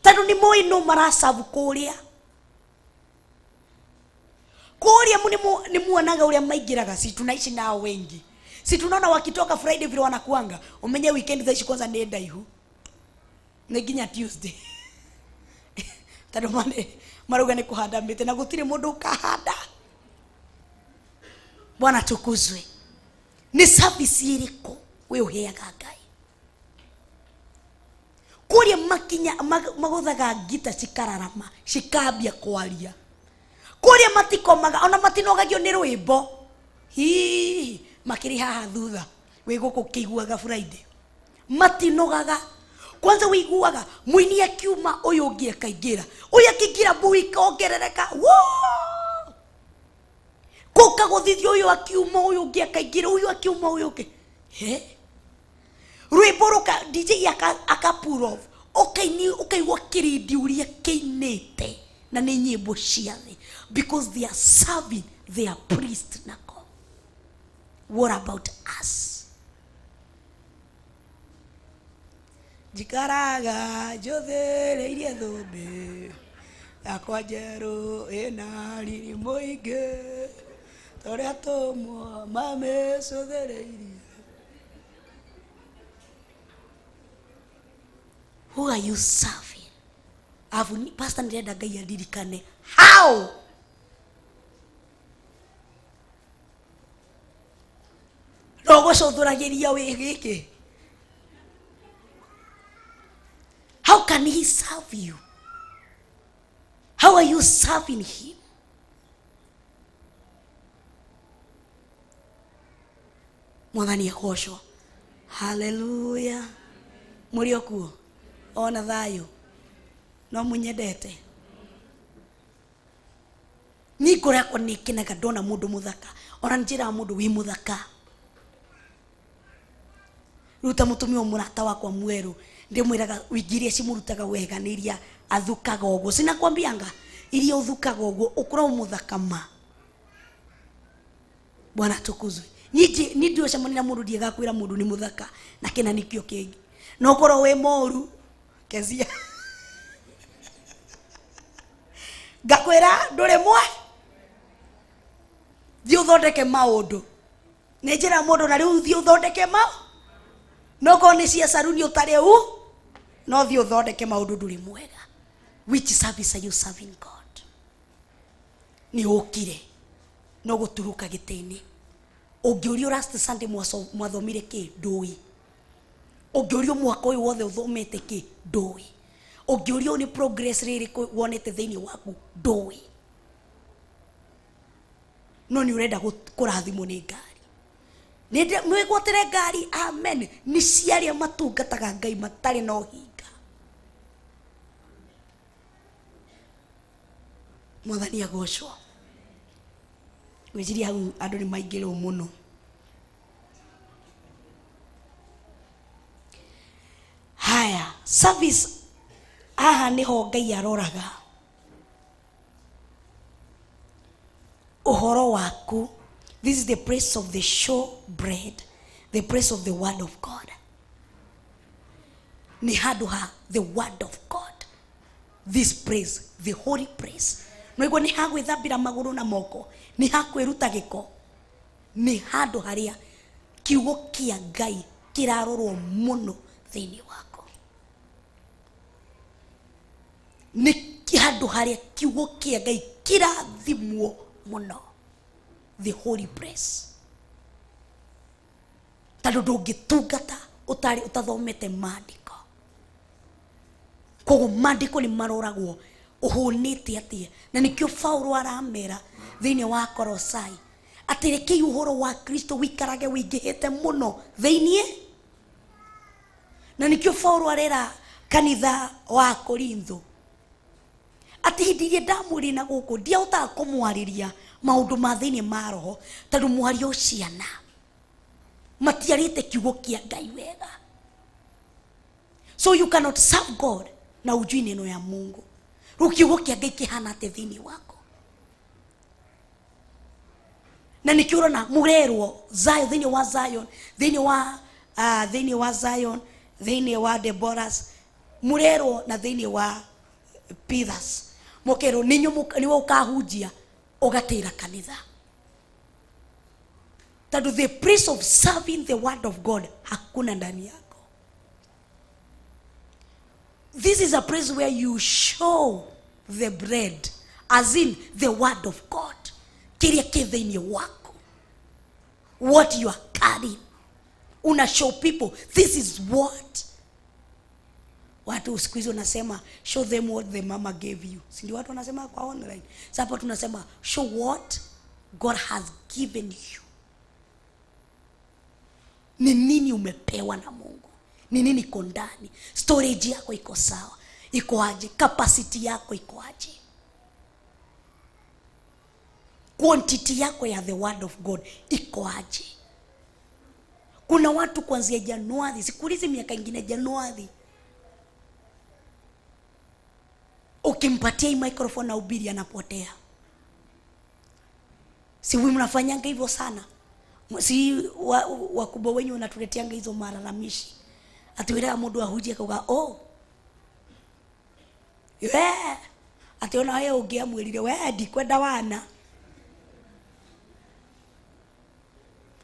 tanu ni moi no marasabu kuria ni muonaga uria maingiraga, si tunaishi nao wengi, si tunaona wakitoka Friday vile wanakuanga umenye weekend za kwanza ni ndaihu nginya Tuesday tano mane maruga ni kuhanda mite na gutire mundu kahanda. Bwana tukuzwe. Ni service iriko we uheaga Ngai kuria makinya maguthaga gita cikararama cikambia kwaria kuria matikomaga ona matinogagio ni rwimbo hi makiri haha thutha we guku kiguaga Friday matinogaga kwanza wiguaga muini akiuma uyu ungi akaingira uyu akiingira bui kongerereka kuka guthithio uyu akiuma uyu ungi akaingira uyu akiuma uyu ungi rwimbo ruka DJ aka pull off ukaigua kirindi uria keinite na ni nyimbo cia thi because they are serving their priest na God. What about us? Jikaraga jothereirie thumbi yakwa njeru ina riri muingi toria tumwa mamecothereirie. Who are you serving? Pastor ndirenda Ngai andirikane how nogocothuragiria wi giki. How can he serve you? How are you serving him? Mwathani agocwo. Hallelujah. Muri okuo ona thayo no munyendete ni ngorako ni kinaga ndona mundu muthaka ona njira mundu wi muthaka ruta mutumio murata wakwa mweru ndimwiraga wingiria cimurutaga wega ni iria athukaga uguo sinakwambianga iria uthukaga uguo ukura muthaka ma. Bwana tukuzwe. Ni ndio cemania mundu ndiega kwira mundu ni muthaka na kina nikio kingi no korwo we moru kezia gakwira ndure mwe thio thondeke maundu ni njira mundu na riu thio thondeke no ko ni cia saruni utare u no thio thondeke maundu nduri mwega. Which service are you serving God? Ni ukire no guturuka gitini ungiurio last Sunday mwathomire ki ndui ungiurio mwaka uyu wothe uthomete ki ndui ungiurio ni progress riri wonete thiini waku ndui no ni urenda kurathimwo ni ngari ni gwotire ngari. Amen. Ni ciaria matungataga Ngai matari no hinga. Mwathani agocwo. Gwiciria hau andu ni maingirwo muno. Haya, service aha niho Ngai aroraga uhoro waku. This is the place of the show bread, the place of the word of God. Ni handu ha the word of God. This place, the holy place. Noigwo ni ha gwithambira maguru na moko, ni ha kwiruta giko, ni handu haria kiugo kia Ngai kirarorwo muno thiini wako. Ni handu haria kiugo kia Ngai kirathimwo muno, the holy place. Tando ndungitungata utari utathomete maandiko. Koguo maandiko ni maroragwo uhunite atia na nikio Paulo aramera thiini wa Kolosai ati reke uhoro wa Kristo wikarage wingihite muno thiini na nikio Paulo arera kanitha wa Korintho ati hindi ndamuri na guku ndiahota kumwariria maundu ma thiini ma roho tondu mwario ciana matiarite kiugo kia Ngai wega. So you cannot serve God na ujui neno ya Mungu. Rukiugo kia Ngai kihana ate thiini wako. Na nikiurona murerwo Zion thiini wa Zion, thiini wa Zion, thiini wa Deborahs, murerwo na thiini wa Peters. Mokero niwe ukahunjia ugatira kanitha. Tadu the place of serving the word of God hakuna ndani yako. This is a place where you show the bread, as in the word of God. Kiria kithiini wako, what you are carrying. Una show people this is what. Watu siku hizo nasema show them what the mama gave you. Si ndio watu wanasema kwa online. Sasa tunasema show what God has given you. Ni nini umepewa na Mungu? Ni nini iko ndani? Storage yako iko sawa? Iko aje? Capacity yako iko aje? Quantity yako ya the word of God iko aje? Kuna watu kuanzia Januari, sikulizi miaka ingine Januari, ukimpatia hii microphone na ubiri anapotea. Si wewe mnafanyanga hivyo sana? Si wakubwa wenyu wanatuleteanga hizo malalamishi. Atiwira mundu ahuje kauga ationa wewe ungiamwirire wewe ndikwenda wana.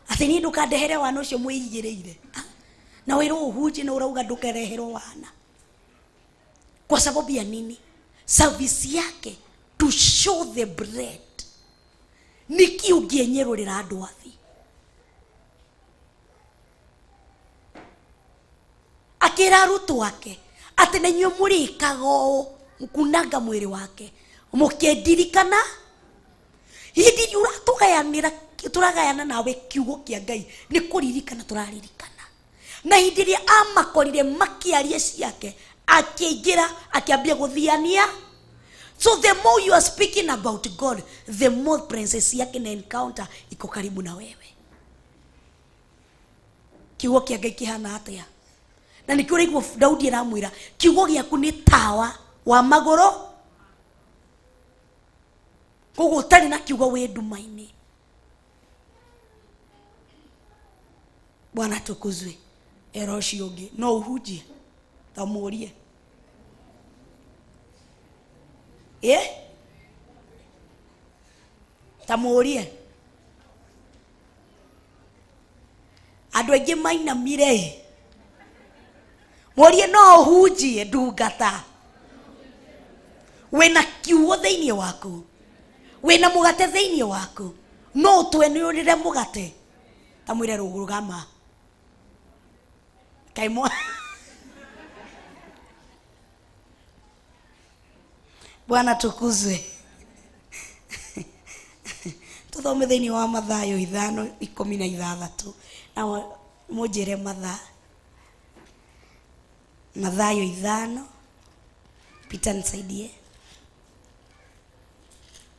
Ati ni ndukandehere wana ucio mwigireire. Na wewe uhuje na urauga ndukareherwo wana. Kwa sababu ya nini? Service yake to show the bread. Niki ungienyerurira andu athi. Akira arutu wake ati na nyuo murikaga mukunanga mwiri wake mukendirikana hindi uratugayanira turagayana nawe kiugo kia Ngai ni kuririkana turaririkana na hindi ria amakorire makiarie ciake akiingira akiambia guthiania. So the more you are speaking about God, the more princess yake na encounter iko karibu na wewe. Kiugo kia Ngai kihana atia? Na nikio riguo Daudi aramwira kiugo giaku ni tawa wa magoro. Koguo tari na kiugo we ndumaini. Bwana tukuzwe. Eroshi yogi no uhujie tamurie. Tamurie. Andu aingi mainamire. Morie no uhujie ndungata. Wena kiugo thiini waku. Wena mugate thiini waku. No twenurire mugate. Tamwire rugama. Kaimwa. Bwana tukuzwe. Tuthome thiini wa Mathayo 5:16 na mujire Mathayo 5. Peter nisaidie.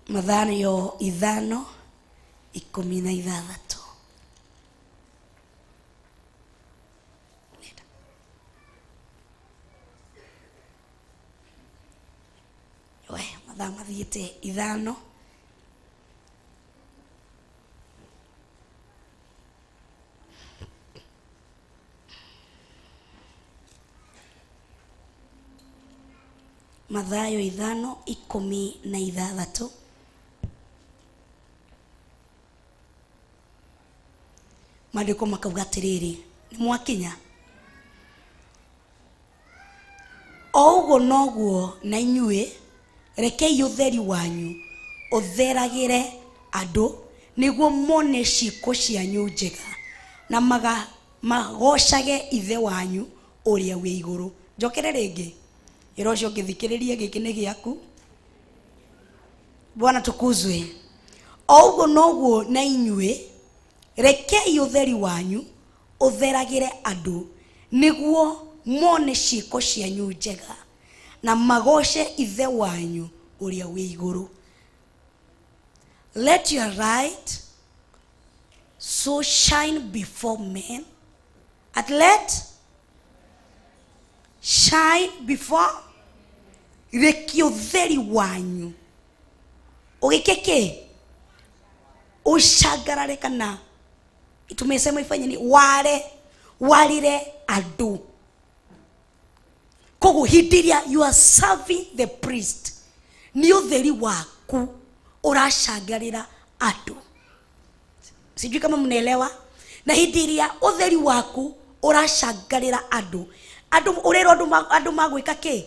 Mathayo 5:16. Mathayo mathiete 5. Mathayo 5:16. Maandiko makauga atiriri, ni mwakinya ougo noguo na inyue rekei utheri wanyu utheragire andu niguo mone ciiko cianyu njega na magocage ithe wanyu uria wi iguru. Njokere ringi irocio ngithikiririe giki ni giaku. Bwana tukuzwe. Ougo noguo na inyue rekei utheri wanyu utheragire andu niguo mone ciiko cianyu njega na magoce ithe wanyu uria wi iguru. Let your light so shine before men, and let shine before reki utheri wanyu ugikeke ushagarare kana tumesema ifanye ni walire andu. Kogu hidiria you are serving the priest. Ni utheri waku urashagarira andu. Sijui kama mnaelewa. Na hidiria utheri waku urashagarira andu. Andu urero andu magwika ki?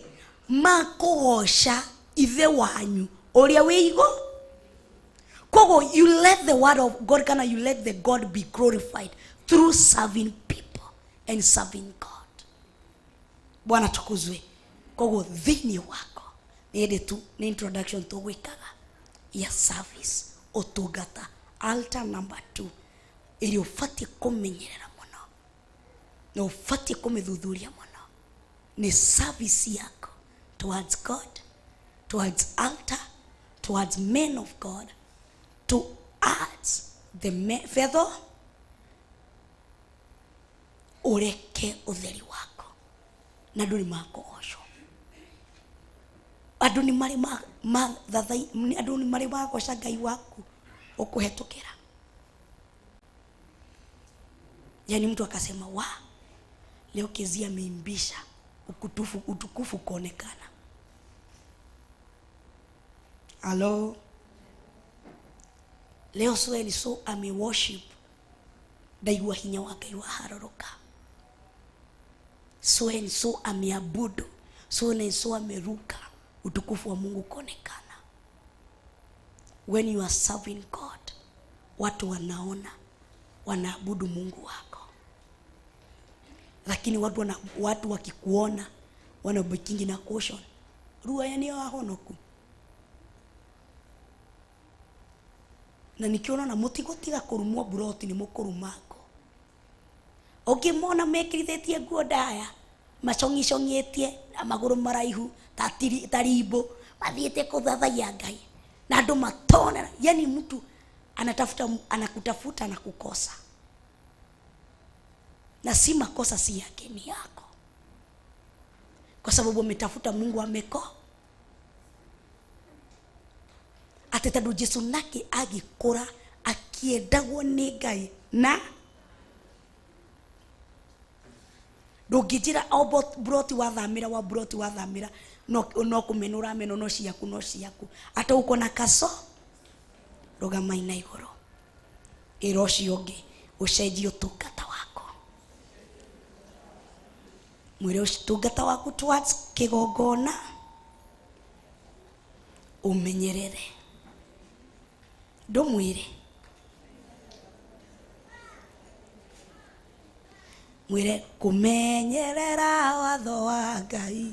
Makugosha ithe wanyu uria wi iguru. Kogo you let the word of God, kana you let the God be glorified through serving people and serving God. Bwana tukuzwe. Kogo thini wako ni tu ni introduction to wikaga ya service otugata altar number 2 ili ufati kumenyerera muno na ufatie kumithuthuria muno ni service yako towards God, towards altar, towards men of God, towards the feather. Ureke utheri wako na nduri makogocwo. Andu ni mari thathai, andu ni mari magoca Ngai waku ukuhetukira. Yani mtu akasema wa leo Kezia ameimbisha utukufu kuonekana. Hello, leo Sweli so ame worship ndaigua hinya wa Ngai waharoroka. Sweli so ameabudu, so ameruka utukufu wa Mungu kuonekana. When you are serving God, watu wanaona, wanaabudu Mungu wako. Lakini watu wakikuona wanabikingi na caution. Ruwa yani wahonoku. Na nikiona na mutigotiga kurumwa buroti ni mukurumako. Ukimona mekirithetie nguo ndaya, macongicongietie amaguru maraihu taribo, mathiete kuthathaia Ngai. Na andu matona, yani mtu anakutafuta na kukosa. Na si makosa si yake, ni yako. Kwa sababu umetafuta Mungu ameko. Atetadu Jesu nake agikura akiendagwo ni Ngai na ndungijira o broti wathamira wa broti wathamira no kumenura meno no ciaku ata uko na kaso rugama ina igoro iroci ungi ucenjio tungata wako mwire tungata waku towards kigongona umenyerere ndumwire mwire kumenyerera watho wa Ngai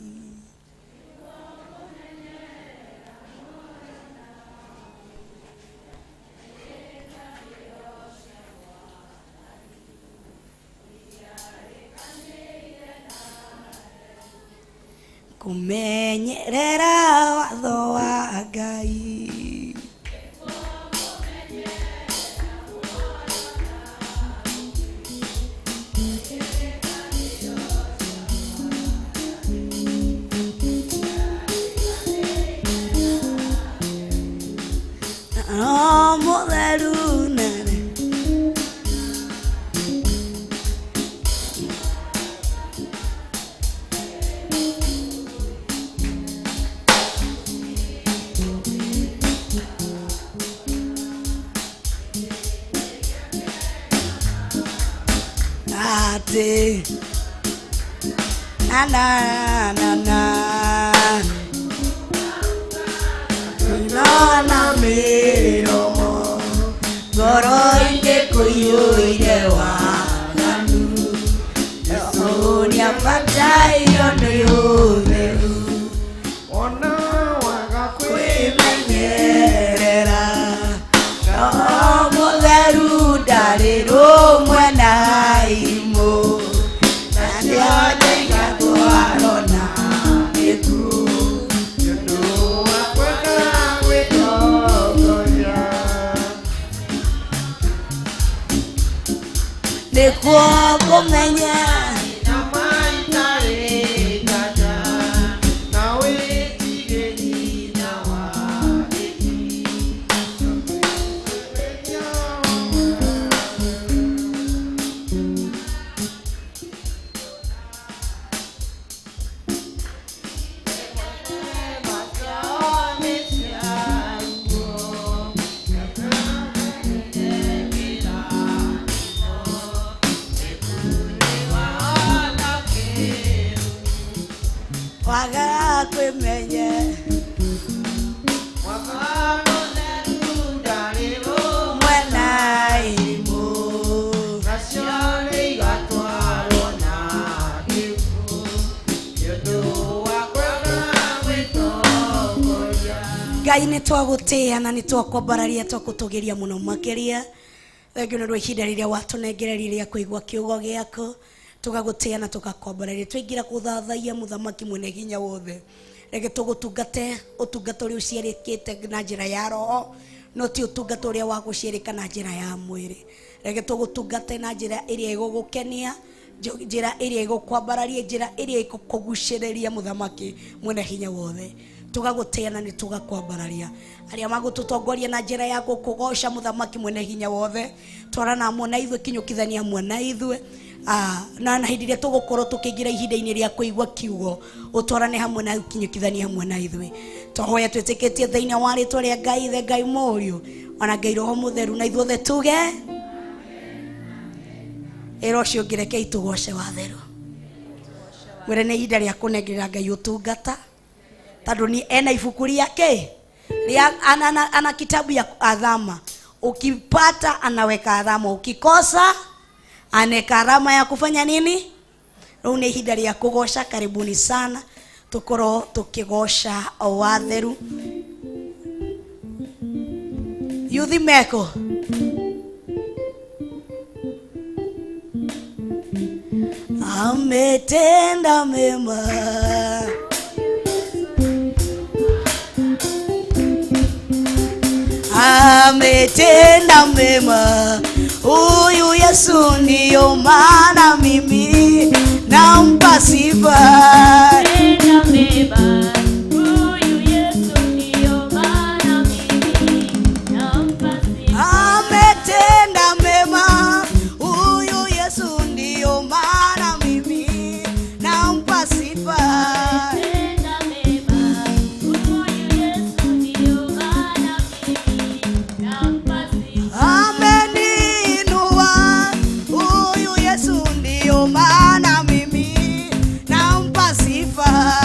kumenyerera watho wa Ngai na miromo goro inde kuyuire waganu sonia patai ono yutheru ona waga kwimenyerera no mutheru ndari rumwe na imo na ndioja igatuarona iku nikuo kumenya na maitare gata na wetigeni na waiki waga kwimenye wakano nerundariro mwena imo nasione igatwaro na kifu yodo wakwena witogoja Ngai ni twagutia na ni twakwambararia twakutugiria muno makiria thengio nĩ rwa ihinda rĩrĩa watunengereria rĩa kũigua kiugo gĩaku tugagutia na tugakomboreria twingira kuthathaia muthamaki mwene hinya wothe reke tugutungate utungata uria uciarikite na njira ya roho no ti utungata uria wa guciarika na njira ya mwiri reke tugutungate na njira iria igugukenia njira iria igukwambararia njira iria igukuguciriria muthamaki mwene hinya wothe tugagutia na ni tugakwambararia aria magututongoria na njira ya gukugoca muthamaki mwene hinya wothe twarana amwe na ithuĩ kinyukithania amwe na ithuĩ na hĩndĩ ĩrĩa tũgũkorwo tũkĩingĩra ihinda-inĩ rĩa kũigua kiugo ũtwarane hamwe na kinyukithania hamwe na ithuĩ twahoya twĩtĩkĩtie thĩinĩ wa rĩtwa rĩa Ngai Ithe Ngai Mũriũ ona Ngai Roho Mũtheru na ithuothe tuge ĩra ũcio ũngĩ rekei tũgoce watheru mwĩre nĩ ihinda rĩa kũnengerera Ngai ũtungata tondũ ni ena ibuku rĩake ana kitabu ya adhama ukipata anaweka adhama ukikosa aneka alama ya kufanya nini rĩu nĩ ihinda rĩa kũgoca karibuni sana tukorwo tukigosha watheru yuthi meko ametenda mema ametenda mema huyu Yesu ndiyo maana mimi nampa sifa ametenda mema huyu Yesu ndiyo maana mimi nampa sifa ametenda mema huyu Yesu ndiyo maana mimi nampa sifa maana mimi nampa sifa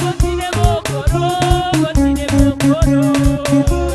Gotire mokoro, gotire mokoro.